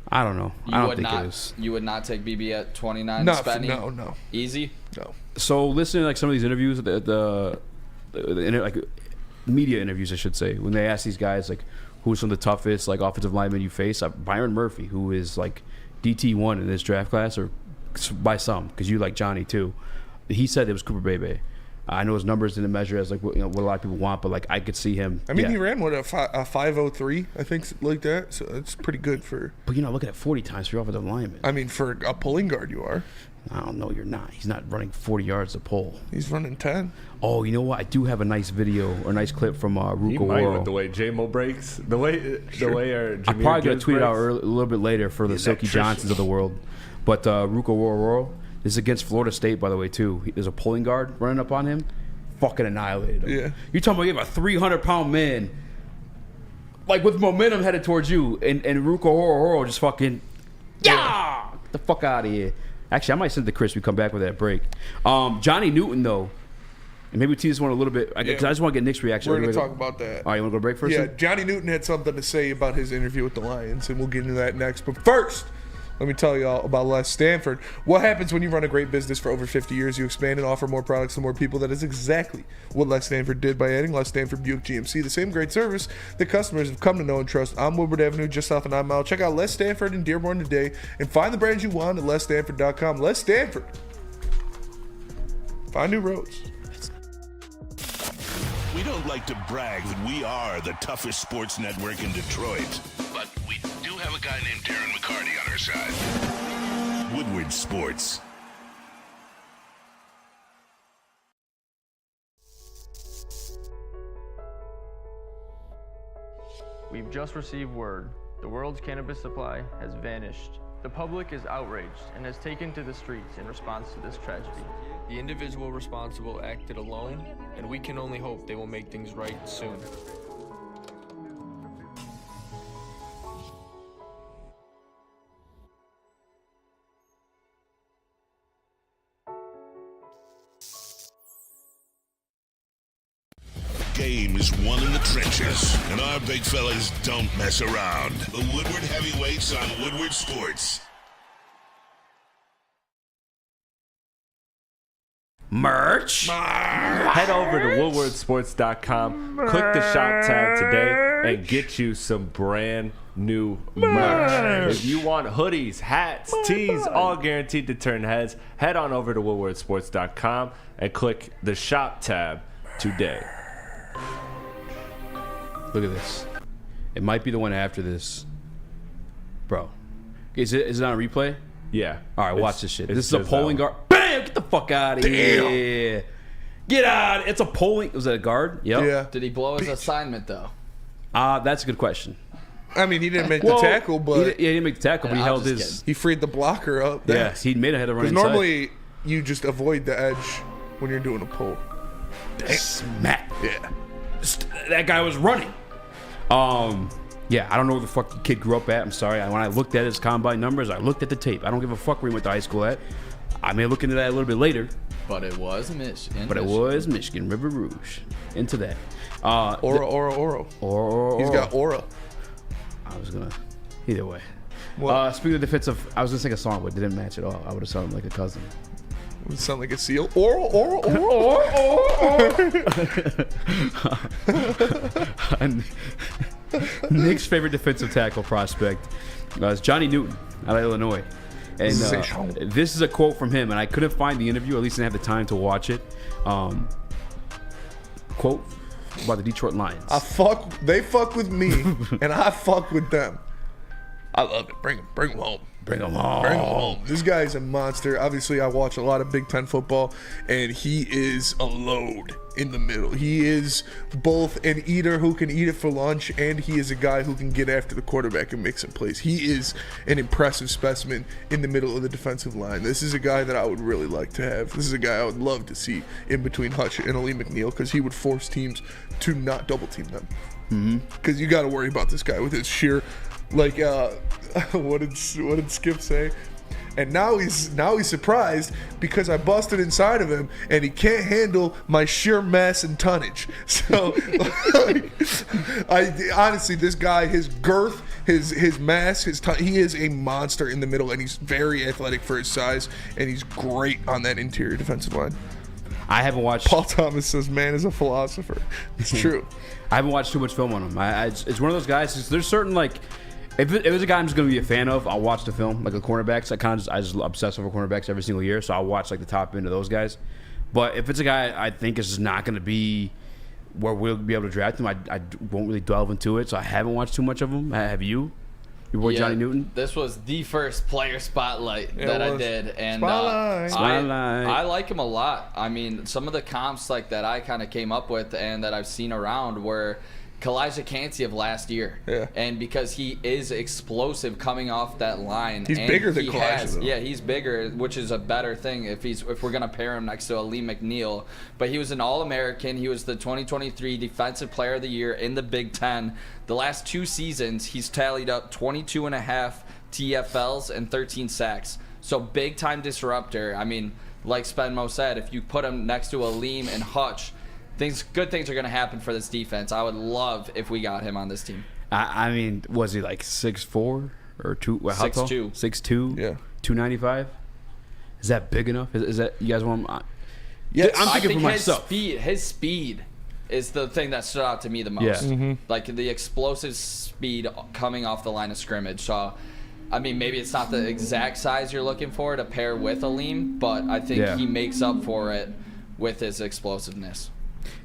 I don't know. I don't think it is. You would not take BB at 29? No. Easy? No. So listening to like some of these interviews, the like media interviews, I should say, when they ask these guys like who's some of the toughest like offensive linemen you face, Byron Murphy, who is like DT1 in this draft class, or by some, because you like Johnny too. He said it was Cooper Bebe. I know his numbers didn't measure as like what a lot of people want, but like I could see him. I mean, he ran a 5.03, I think, like that. So it's pretty good for. But you're not looking at 40 times for your offensive lineman. I mean, for a pulling guard, you are. I don't know. You're not. He's not running 40 yards to pull. He's running 10. Oh, you know what? I do have a nice video or a nice clip from Ruka He might Worrell. with the way J-Mo breaks, the way our I'm probably gonna tweet it out a little bit later for the Silky Johnsons of the world. But Ruka Worrell, this is against Florida State, by the way, too. There's a pulling guard running up on him. Fucking annihilated him. Yeah. You're talking about you have a 300-pound man, like with momentum headed towards you, and Ruka Worrell just fucking, get the fuck out of here. Actually, I might send it to Chris. We come back with that break. Johnny Newton, though, and maybe we tease this one a little bit, because I just want to get Nick's reaction. We're going to talk about that. All right, you want to go break first? Yeah, then? Johnny Newton had something to say about his interview with the Lions, and we'll get into that next. But first, let me tell you all about Les Stanford. What happens when you run a great business for over 50 years? You expand and offer more products to more people. That is exactly what Les Stanford did by adding Les Stanford Buick GMC, the same great service that customers have come to know and trust on Woodward Avenue, just south of 9 Mile. Check out Les Stanford in Dearborn today and find the brands you want at lesstanford.com. Les Stanford. Find new roads. We don't like to brag that we are the toughest sports network in Detroit, but we do have a guy named Darren McCarty on our side. Woodward Sports. We've just received word. The world's cannabis supply has vanished. The public is outraged and has taken to the streets in response to this tragedy. The individual responsible acted alone, and we can only hope they will make things right soon. Game is won in the trenches, and our big fellas don't mess around. The Woodward Heavyweights on Woodward Sports. Merch. Head over to woodwardsports.com, click the shop tab today, and get you some brand new merch. If you want hoodies, hats, tees, all guaranteed to turn heads, head on over to woodwardsports.com and click the shop tab today. Look at this. It might be the one after this. Bro. Is it on a replay? Yeah. All right, watch this shit. This is a just polling guard. Bam! Get the fuck out of here. Get out. It's a polling. Was that a guard? Yep. Yeah. Did he blow his assignment, though? That's a good question. I mean, he didn't make the tackle, but he didn't make the tackle, but he held his. He freed the blocker up. Yeah, he made a header run inside. Because normally you just avoid the edge when you're doing a pull. Smack. Yeah. That guy was running. Yeah, I don't know where the fuck the kid grew up at. I'm sorry. When I looked at his combine numbers, I looked at the tape. I don't give a fuck where he went to high school at. I may look into that a little bit later. But it was Michigan. It was Michigan, River Rouge. Into that. Oro. He's got aura. I was going to... Either way. Speaking of defensive... I was going to sing a song, but it didn't match at all. I would have sounded like a cousin. It would sound like a seal. Oro. Nick's favorite defensive tackle prospect is Johnny Newton out of Illinois. And this is a quote from him, and I couldn't find the interview, or at least didn't have the time to watch it. Quote about the Detroit Lions. They fuck with me, and I fuck with them. I love it. Bring them home. Bring him home. This guy is a monster. Obviously, I watch a lot of Big Ten football, and he is a load in the middle. He is both an eater who can eat it for lunch, and he is a guy who can get after the quarterback and make some plays. He is an impressive specimen in the middle of the defensive line. This is a guy that I would really like to have. This is a guy I would love to see in between Hutch and Ali McNeil, because he would force teams to not double team them. Because you got to worry about this guy with his sheer... Like, what did Skip say? And now he's surprised because I busted inside of him and he can't handle my sheer mass and tonnage. So, honestly, this guy, his girth, his mass, he is a monster in the middle, and he's very athletic for his size, and he's great on that interior defensive line. I haven't watched... Paul Thomas says, man is a philosopher. It's true. I haven't watched too much film on him. It's one of those guys, there's certain, like... If it's a guy I'm just going to be a fan of, I'll watch the film. Like the cornerbacks, I just obsess over cornerbacks every single year, so I'll watch like the top end of those guys. But if it's a guy I think is just not going to be where we'll be able to draft him, I won't really delve into it, so I haven't watched too much of him. Have you? Your boy Johnny Newton? This was the first player spotlight that I did, and Spotlight. I like him a lot. I mean, some of the comps like that I kind of came up with and that I've seen around were Kalijah Cansey of last year. Yeah. And because he is explosive coming off that line. He's bigger than Kalijah, though. Yeah, he's bigger, which is a better thing if we're going to pair him next to Ali McNeil. But he was an All-American. He was the 2023 Defensive Player of the Year in the Big Ten. The last 2 seasons, he's tallied up 22.5 TFLs and 13 sacks. So big-time disruptor. I mean, like Spenmo said, if you put him next to Aleem and Hutch, good things are going to happen for this defense. I would love if we got him on this team. I mean, was he like 6'4" or 2? How tall? 6'2". 6'2". Yeah. 295. Is that big enough? Is that you guys want him? Yes. I'm thinking for myself. His speed is the thing that stood out to me the most. Yeah. Like the explosive speed coming off the line of scrimmage. So, I mean, maybe it's not the exact size you're looking for to pair with Aleem, but I think he makes up for it with his explosiveness.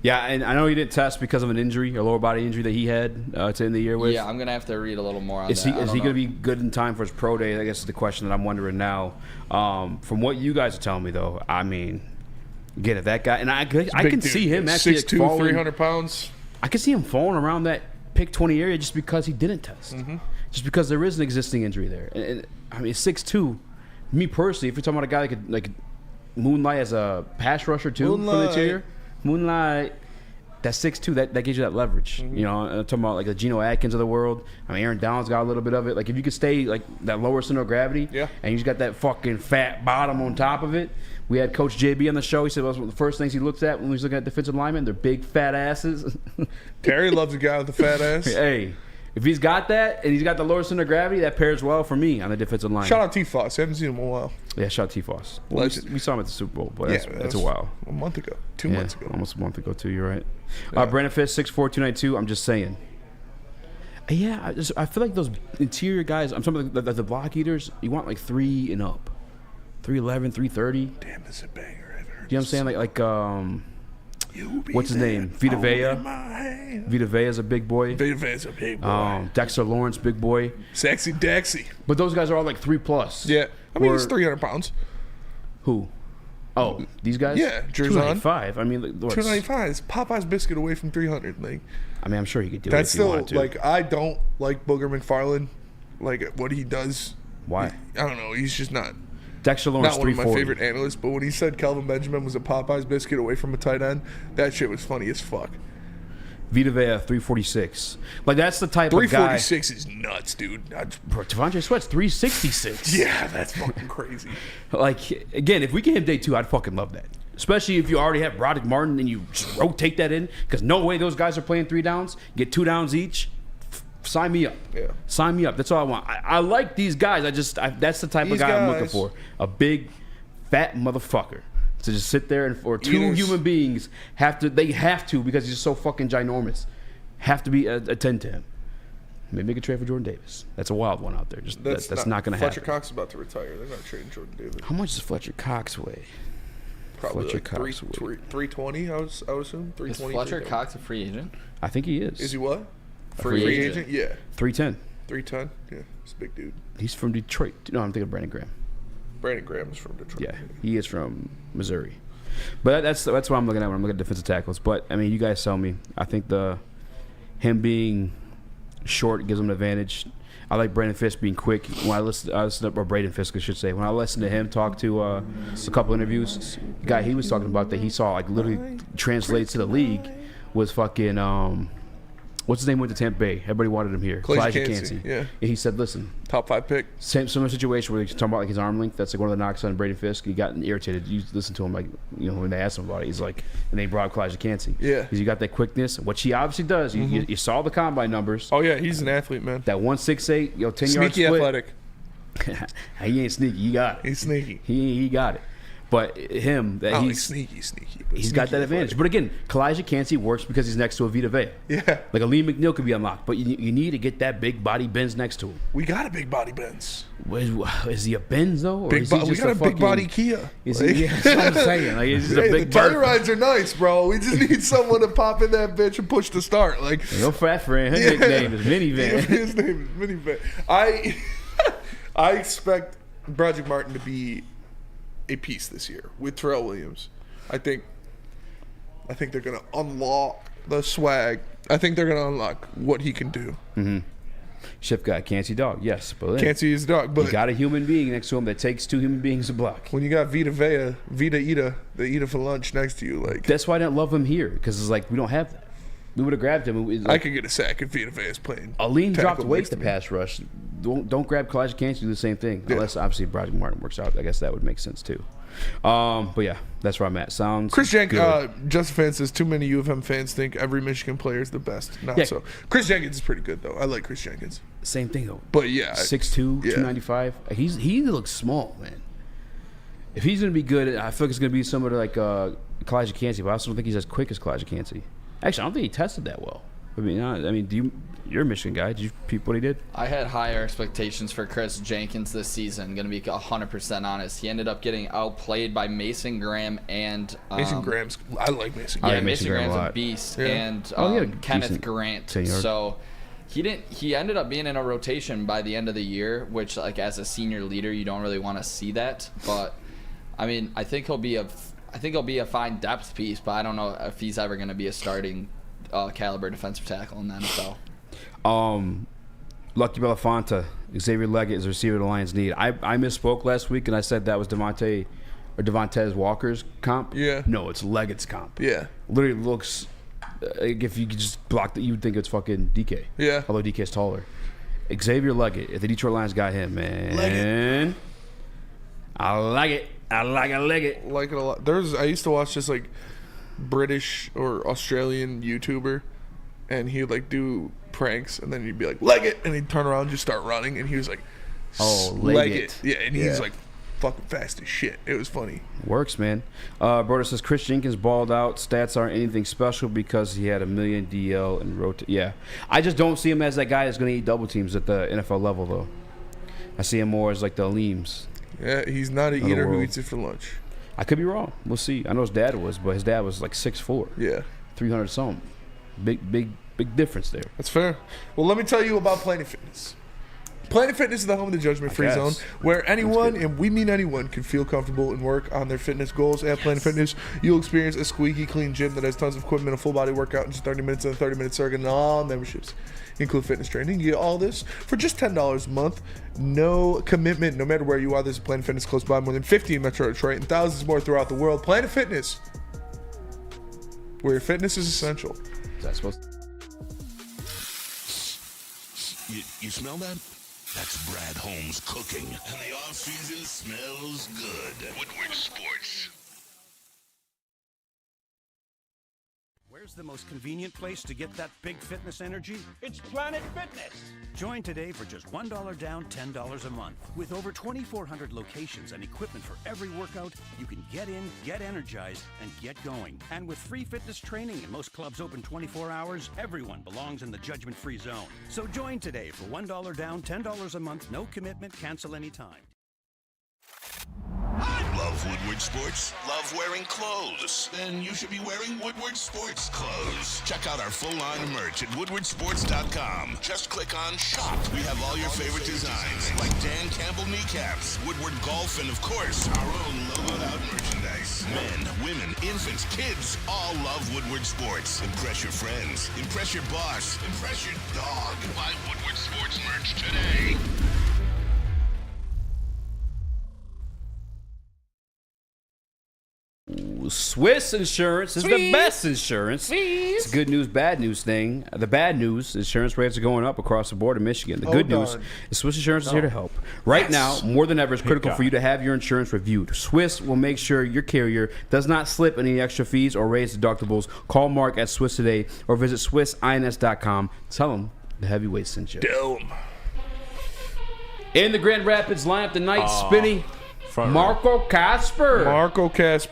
Yeah, and I know he didn't test because of an injury, a lower body injury that he had to end the year with. Yeah, I'm going to have to read a little more on Is that. Is he going to be good in time for his pro day? I guess is the question that I'm wondering now. From what you guys are telling me, though, I mean, again, if that guy, and I can see him actually 6'2", falling, 300 pounds. I can see him falling around that pick 20 area just because he didn't test. Just because there is an existing injury there. And I mean, 6'2", me personally, if you're talking about a guy that could like moonlight as a pass rusher too from the interior, Moonlight, that 6'2", that gives you that leverage. You know, I'm talking about like the Geno Atkins of the world. I mean, Aaron Donald's got a little bit of it. Like if you could stay like that lower center of gravity, and you just got that fucking fat bottom on top of it. We had Coach JB on the show. He said one of the first things he looks at when he's looking at defensive linemen, they're big fat asses. Terry loves a guy with a fat ass. Hey, if he's got that and he's got the lower center of gravity, that pairs well for me on the defensive line. Shout out T-Foss. I haven't seen him in a while. Yeah, shout out T-Foss. Well, we saw him at the Super Bowl, but that's a while. A month ago. 2 months ago. Almost a month ago, too. You're right. Brandon Fisk, 6'4", 292. I'm just saying. Yeah, I feel like those interior guys, I'm talking about the block eaters, you want like 3 and up. 3'11", 330. Damn, this is a banger. You know what I'm saying? What's his name? Vita Vea. Vita Vea's a big boy. Vita Vea's a big boy. Dexter Lawrence, big boy. Sexy Dexy. But those guys are all like 3+. Yeah. I mean, he's 300 pounds. Who? Oh, these guys? Yeah, Jersey. 295. I mean, 295 is Popeye's biscuit away from 300. Like, I mean, I'm sure he could do that's it if he still wanted to. like I don't like Booger McFarland. Like what he does. Why? I don't know. He's just not. Dexter Lawrence, not one of my 340. favorite analysts. But when he said Kelvin Benjamin was a Popeye's biscuit away from a tight end, that shit was funny as fuck. Vita Vea, 346. Like, that's the type of guy. 346 is nuts, dude. Bro, Devontae Sweat's 366. Yeah, that's fucking crazy. Like, again, if we get him day 2, I'd fucking love that. Especially if you already have Broderick Martin and you just rotate that in. Because no way those guys are playing 3 downs. Get 2 downs each. Sign me up. Yeah. Sign me up. That's all I want. I like these guys. That's the type of guy I'm looking for. A big, fat motherfucker. To just sit there and for two human beings have to because he's so fucking ginormous, have to be attend to him. Maybe make a trade for Jordan Davis. That's a wild one out there. Just that's not going to happen. Fletcher Cox is about to retire. They're not trading Jordan Davis. How much does Fletcher Cox weigh? Probably like 320. I would assume 320. Is Fletcher Cox a free agent? I think he is. Is he what? Free agent? Yeah. 310. 310. Yeah, he's a big dude. He's from Detroit. No, I'm thinking of Brandon Graham. Brandon Graham is from Detroit. Yeah, he is from Missouri. But that's what I'm looking at when I'm looking at defensive tackles. But I mean, you guys tell me. I think him being short gives him an advantage. I like Braden Fisk being quick. When I listen or Braden Fisk, I should say. When I listened to him talk to a couple interviews, the guy he was talking about that he saw like literally translate to the league was fucking what's his name went to Tampa Bay? Everybody wanted him here. Kalijah Kancey. Yeah. And he said, listen. Top 5 pick. Similar situation where he's talking about like his arm length. That's like one of the knocks on Braden Fisk. He got irritated. You listen to him like, when they asked him about it, he's like, and they brought up Kalijah Kancey. Yeah. Because you got that quickness, which he obviously does. You saw the combine numbers. Oh, yeah. He's an athlete, man. That 168, 10 yard split. Sneaky athletic. He ain't sneaky. He got it. He's sneaky. He got it. But him, that he's sneaky. He's got that advantage. But again, Kalijah Kancey works because he's next to a Vita Vea. Yeah. Like a Lee McNeil could be unlocked, but you need to get that big body Benz next to him. We got a big body Benz. Is he a Benz though, or is he just we got a big body Kia. Is he? Yeah, that's what I'm saying. Like, he's just a big the Tellurides are nice, bro. We just need someone to pop in that bitch and push the start. Like no fat friend. His nickname is Minivan. His name is Minivan. I expect Broderick Martin to be a piece this year with Terrell Williams. I think they're gonna unlock the swag. I think they're gonna unlock what he can do. Mm-hmm. Shift guy, Kancey dog, yes, but Kancey is dog, but you got a human being next to him that takes 2 human beings to block. When you got Vita Vea, Ida, they eat it for lunch next to you, like that's why I didn't love him here because it's like we don't have that. We would have grabbed him. I could get a sack if Vita Vea is playing. Aline dropped weight to pass rush. Don't grab Kalijah Kancey, do the same thing. Yeah. Unless obviously Broderick Martin works out. I guess that would make sense too. But yeah, that's where I'm at. Sounds Chris Jenkins, Justin Fan says too many U of M fans think every Michigan player is the best. Not so. Chris Jenkins is pretty good though. I like Chris Jenkins. Same thing though. But yeah, 6'2", 295. He looks small, man. If he's gonna be good, I feel like it's gonna be somebody like Kalijah Kancey. But I also don't think he's as quick as Kalijah Kancey. Actually, I don't think he tested that well. I mean, you're a Michigan guy. Did you peep what he did? I had higher expectations for Chris Jenkins this season. Going to be 100% honest. He ended up getting outplayed by Mason Graham and Mason Graham's. I like Mason Graham. Yeah, Mason Graham's a beast, and Kenneth Grant. So he ended up being in a rotation by the end of the year, which like as a senior leader, you don't really want to see that. But I mean, I think he'll be a fine depth piece, but I don't know if he's ever going to be a starting caliber defensive tackle in the NFL. Lucky Belafonte, Xavier Leggett is a receiver the Lions need. I misspoke last week and I said that was Devontae Walker's comp. Yeah. No, it's Leggett's comp. Yeah. Literally looks like if you could just block that, you would think it's fucking DK. Yeah. Although DK's taller. Xavier Leggett, if the Detroit Lions got him, man. Leggett. I like it. I like it a lot. I used to watch this like British or Australian YouTuber, and he'd like do pranks, and then he'd be like Leggett, and he'd turn around and just start running, and he was like, Leggett. Yeah, and he's like fucking fast as shit. It was funny. Works, man. Broder says Chris Jenkins balled out. Stats aren't anything special because he had $1 million DL and rotate. Yeah, I just don't see him as that guy that's going to eat double teams at the NFL level, though. I see him more as like the Aleems. Yeah, he's not an eater who eats it for lunch. I could be wrong. We'll see. I know his dad was, but his dad was like 6'4". Yeah. 300 something. Big difference there. That's fair. Well, let me tell you about Planet Fitness. Planet Fitness is the home of the judgment-free zone, where anyone, and we mean anyone, can feel comfortable and work on their fitness goals. At Planet Fitness, you'll experience a squeaky clean gym that has tons of equipment, a full-body workout in just 30 minutes, and a 30-minute circuit, and all memberships include fitness training. You get all this for just $10 a month. No commitment, no matter where you are. There's a Planet Fitness close by, more than 50 in Metro Detroit, and thousands more throughout the world. Planet Fitness, where your fitness is essential. Is that supposed to? You smell that? That's Brad Holmes cooking. And the off-season smells good. Woodward Sports. Where's the most convenient place to get that big fitness energy? It's Planet Fitness. Join today for just $1 down, $10 a month. With over 2,400 locations and equipment for every workout, you can get in, get energized, and get going. And with free fitness training and most clubs open 24 hours, everyone belongs in the judgment-free zone. So join today for $1 down, $10 a month, no commitment, cancel anytime. Love Woodward Sports? Love wearing clothes? Then you should be wearing Woodward Sports clothes. Check out our full line of merch at woodwardsports.com. Just click on shop. We have all your favorite designs, like Dan Campbell kneecaps, Woodward golf, and of course, our own logoed out merchandise. Men, women, infants, kids, all love Woodward Sports. Impress your friends. Impress your boss. Impress your dog. Buy Woodward Sports merch today. Swiss insurance is the best insurance. It's a good news, bad news thing. The bad news, insurance rates are going up across the board in Michigan. The good news is Swiss Insurance is here to help. Right now, more than ever, it's critical for you to have your insurance reviewed. Swiss will make sure your carrier does not slip any extra fees or raise deductibles. Call Mark at Swiss today or visit SwissINS.com. Tell him the heavyweight sent you. In the Grand Rapids lineup tonight, Spinny. Marco Kasper.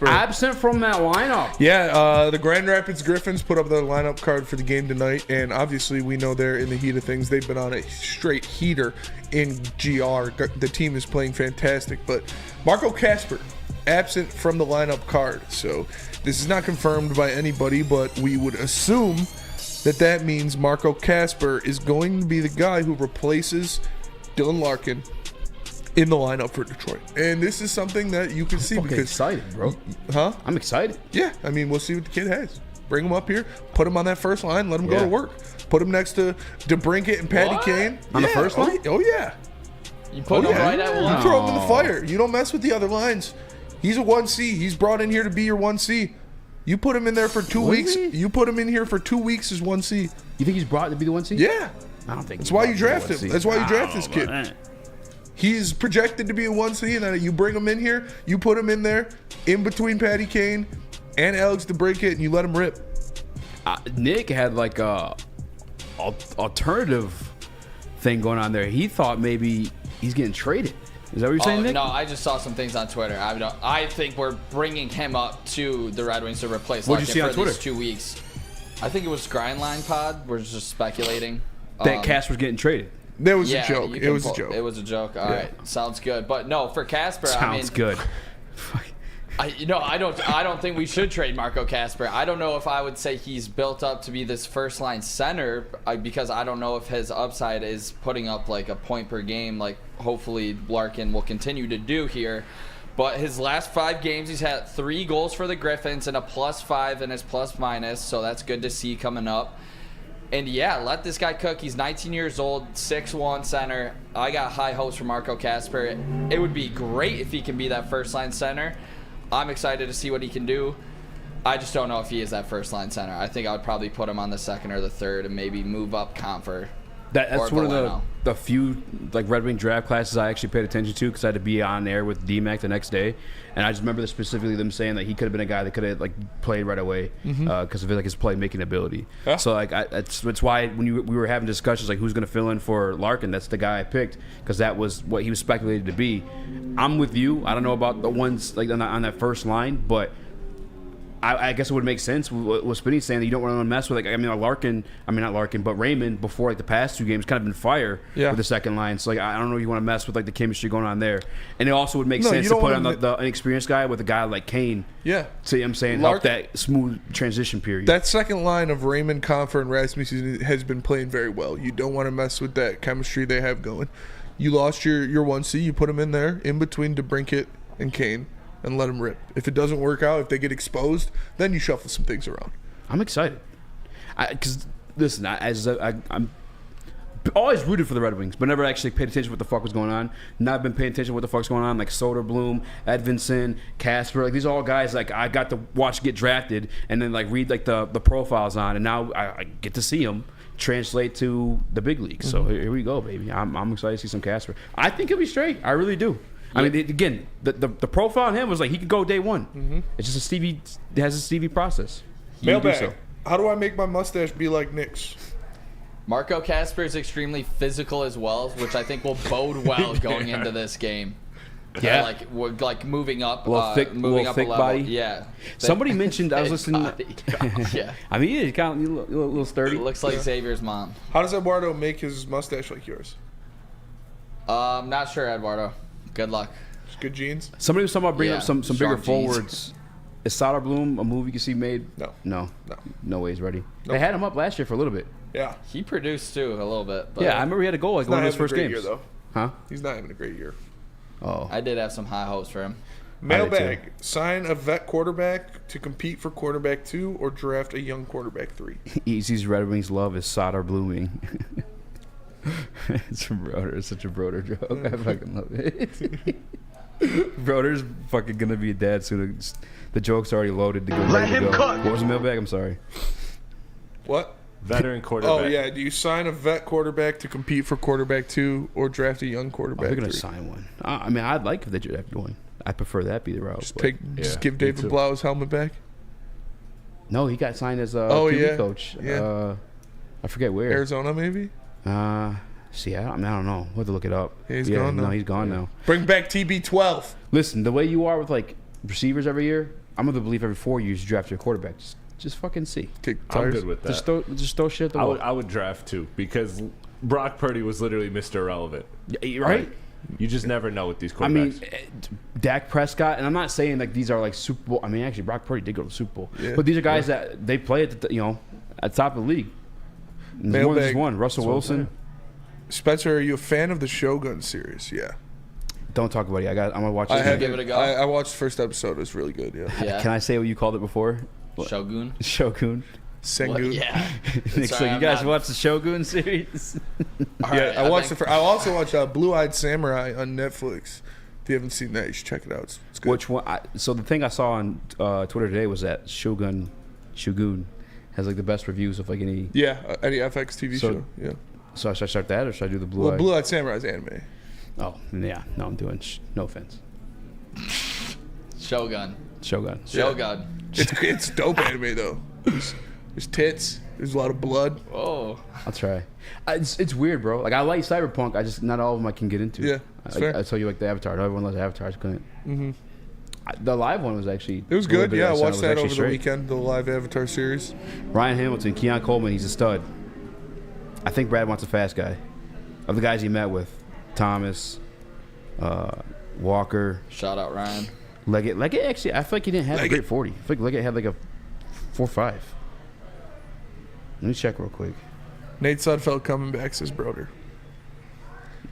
Absent from that lineup. Yeah, the Grand Rapids Griffins put up the lineup card for the game tonight, and obviously we know they're in the heat of things. They've been on a straight heater in GR. The team is playing fantastic, but Marco Kasper absent from the lineup card. So this is not confirmed by anybody, but we would assume that means Marco Kasper is going to be the guy who replaces Dylan Larkin in the lineup for Detroit. And this is something that you can see because excited, bro. Huh? I'm excited. Yeah, I mean, we'll see what the kid has. Bring him up here, put him on that first line, let him go to work. Put him next to DeBrincat and Patty Kane. On the first line? Oh, yeah. You put him right at one. You throw him in the fire. You don't mess with the other lines. He's a 1C. He's brought in here to be your 1C. You put him in there for 2 weeks. You put him in here for 2 weeks as 1C. You think he's brought to be the 1C? Yeah. I don't think that's why you draft him. That's why you draft this kid. He's projected to be a 1C, and then you bring him in here, you put him in there, in between Patty Kane and Alex DeBrincat, and you let him rip. Nick had like a alternative thing going on there. He thought maybe he's getting traded. Is that what you're saying, Nick? No, I just saw some things on Twitter. I think we're bringing him up to the Red Wings to replace Larkin for these 2 weeks. I think it was Grindline Pod. We're just speculating. That Kasper's getting traded. That was a joke. It was a joke. It was a joke. All right, sounds good. But no, for Kasper, sounds good. I don't think we should trade Marco Kasper. I don't know if I would say he's built up to be this first line center because I don't know if his upside is putting up like a point per game, like hopefully Larkin will continue to do here. But his last 5 games, he's had 3 goals for the Griffins and a +5 in his plus-minus, so that's good to see coming up. And yeah, let this guy cook. He's 19 years old, 6'1" center. I got high hopes for Marco Kasper. It would be great if he can be that first-line center. I'm excited to see what he can do. I just don't know if he is that first-line center. I think I would probably put him on the second or the third and maybe move up Comfer. That's one of the few like Red Wing draft classes I actually paid attention to because I had to be on air with DMAC the next day, and I just remember specifically them saying that he could have been a guy that could have like played right away because of like his playmaking ability. Yeah. So like it's why when we were having discussions like who's going to fill in for Larkin, that's the guy I picked because that was what he was speculated to be. I'm with you. I don't know about the ones like on that first line, but I guess it would make sense with Spinny saying that you don't want to mess with not Larkin, but Raymond before like the past 2 games kind of been fire with the second line. So like I don't know if you want to mess with like the chemistry going on there. And it also would make sense to put on the inexperienced guy with a guy like Kane. Yeah. See what I'm saying? Help that smooth transition period. That second line of Raymond, Comfer, and Rasmussen has been playing very well. You don't want to mess with that chemistry they have going. You lost your 1C. You put him in there, in between DeBrincat and Kane, and let him rip. If it doesn't work out, if they get exposed, then you shuffle some things around. I'm excited. Because, listen, I'm always rooted for the Red Wings, but never actually paid attention to what the fuck was going on. Not been paying attention to what the fuck's going on, like Soderblom, Edvinson, Casper. Like, these are all guys like I got to watch get drafted and then like read like the profiles on, and now I get to see them translate to the big leagues. So here we go, baby. I'm excited to see some Casper. I think he'll be straight. I really do. I mean, again, the profile on him was like he could go day one. It's just it has a Stevie process. Mailbag. How do I make my mustache be like Nick's? Marco Casper is extremely physical as well, which I think will bode well going into this game. Yeah, like moving up, moving up thick a level. Body. Yeah. Somebody mentioned I was listening. Yeah. I mean, he's kind of a little sturdy. It looks like Xavier's mom. How does Eduardo make his mustache like yours? I'm not sure, Eduardo. Good luck. Just good genes. Somebody was talking about bringing up some bigger jeans. forwards. Is Soderblom a movie you can see made? No way he's ready. They had him up last year for a little bit. Yeah. He produced too a little bit. But Yeah, I remember he had a goal like one of his first games. Year, though. Huh? He's not having a great year. Oh. I did have some high hopes for him. Mailbag. Sign a vet quarterback to compete for quarterback 2 or draft a young quarterback 3. Easy's Red Wings love is Soderbloming. It's from Broder. It's such a Broder joke. I fucking love it. Broder's fucking gonna be a dad soon. The joke's already loaded to go. Let him cook. What was the mailbag? I'm sorry. What? Veteran quarterback. Oh, yeah. Do you sign a vet quarterback to compete for quarterback 2 or draft a young quarterback 3? They're going to sign one. I mean, I'd like if they draft one. I prefer that be the route. Just give David Blau his helmet back? No, he got signed as a QB coach. Yeah. I forget where. Arizona, maybe? Seattle? I mean, I don't know. We'll have to look it up. Yeah, he's gone now. No, he's gone now. Bring back TB12. Listen, the way you are with, like, receivers every year, I'm of the belief every 4 years you draft your quarterback. Just fucking see. I'm good with that. Just throw shit at the wall. I would draft 2 because Brock Purdy was literally Mr. Irrelevant. Right? You just never know with these quarterbacks. I mean, Dak Prescott, and I'm not saying like these are like Super Bowl. I mean, actually, Brock Purdy did go to the Super Bowl, but these are guys that they play at the, at top of the league. There's more than just one. Russell Wilson. Spencer, are you a fan of the Shogun series? Yeah. Don't talk about it. I'm gonna watch it. Give it a go. I watched the first episode. It was really good. Yeah. Can I say what you called it before? Shogun. Sengun. Yeah. Nick, so you guys watch the Shogun series? I watched I also watched Blue Eyed Samurai on Netflix. If you haven't seen that, you should check it out. It's good. Which one? So the thing I saw on Twitter today was that Shogun has like the best reviews of like any. Yeah, any FX TV show. Yeah. So should I start that or should I do the Blue Eyed? Blue Eyed Samurai is anime. Oh yeah, no, I'm doing. No offense. Shogun. It's dope anime though. There's tits. There's a lot of blood. Oh. I'll try. It's weird, bro. Like I like Cyberpunk. I just not all of them I can get into. Yeah. I tell you like the Avatar. Everyone loves Avatar. I just couldn't. Mm-hmm. The live one was actually. It was good. Yeah, I watched that over the weekend. The live Avatar series. Ryan Hamilton, Keon Coleman. He's a stud. I think Brad wants a fast guy. Of the guys he met with, Thomas, Walker. Shout out Ryan. Leggett actually, I feel like he didn't have a great 40. I feel like Leggett had like a 4.5. Let me check real quick. Nate Sudfeld coming back, says Broder.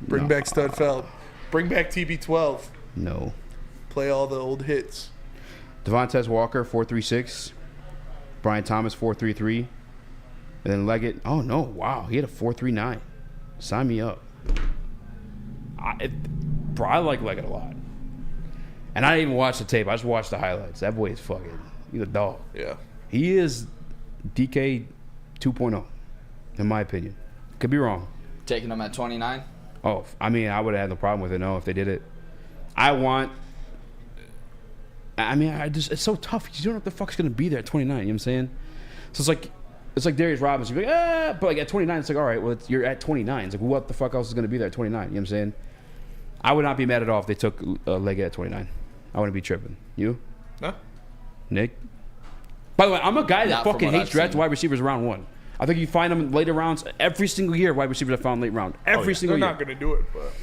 Bring back Studfeld. Bring back TB12. No. Play all the old hits. Devontae Walker, 4.36. Brian Thomas, 4.33. And then Leggett, oh no, wow, he had a 4.39. Sign me up. I like Leggett a lot. And I didn't even watch the tape. I just watched the highlights. That boy is fucking, he's a dog. Yeah. He is DK 2.0, in my opinion. Could be wrong. Taking him at 29? Oh, I mean, I would have had no problem with it, no, if they did it. It's so tough. You don't know what the fuck's going to be there at 29, you know what I'm saying? So it's like Darius Robinson. You're like, but like at 29, it's like, all right, well, you're at 29. It's like, what the fuck else is going to be there at 29? You know what I'm saying? I would not be mad at all if they took Leggett at 29. I wouldn't be tripping. You? Huh? Nick? By the way, I'm a guy that Not fucking from what hates I've draft seen. wide receivers round 1. I think you find them in later rounds every single year. Wide receivers I found late round. Every single They're year. not going to do it, but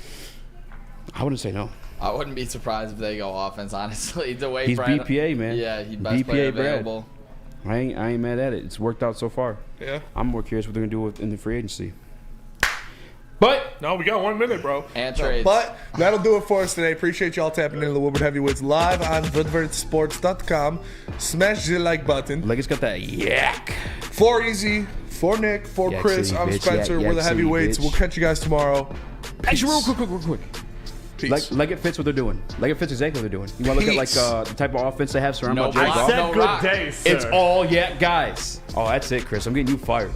I wouldn't say no. I wouldn't be surprised if they go offense, honestly. The way He's Brian, BPA, man. Yeah, he's best player available. I ain't mad at it. It's worked out so far. Yeah. I'm more curious what they're going to do in the free agency. But no, we got 1 minute, bro. And trades. But that'll do it for us today. Appreciate y'all tapping into the Woodward Heavyweights live on woodwardsports.com. Smash the like button. Like it's got that yak. For Eazy, for Nick, for Yak Chris, City, I'm bitch. Spencer. Yak We're the City, Heavyweights. bitch. We'll catch you guys tomorrow. Actually, real quick. Peace. Like it fits what they're doing. Like it fits exactly what they're doing. You want to look at like the type of offense they have surrounded No by Jared block, Goff? I said no good rock. day, sir. It's all yak guys. Oh, that's it, Chris. I'm getting you fired.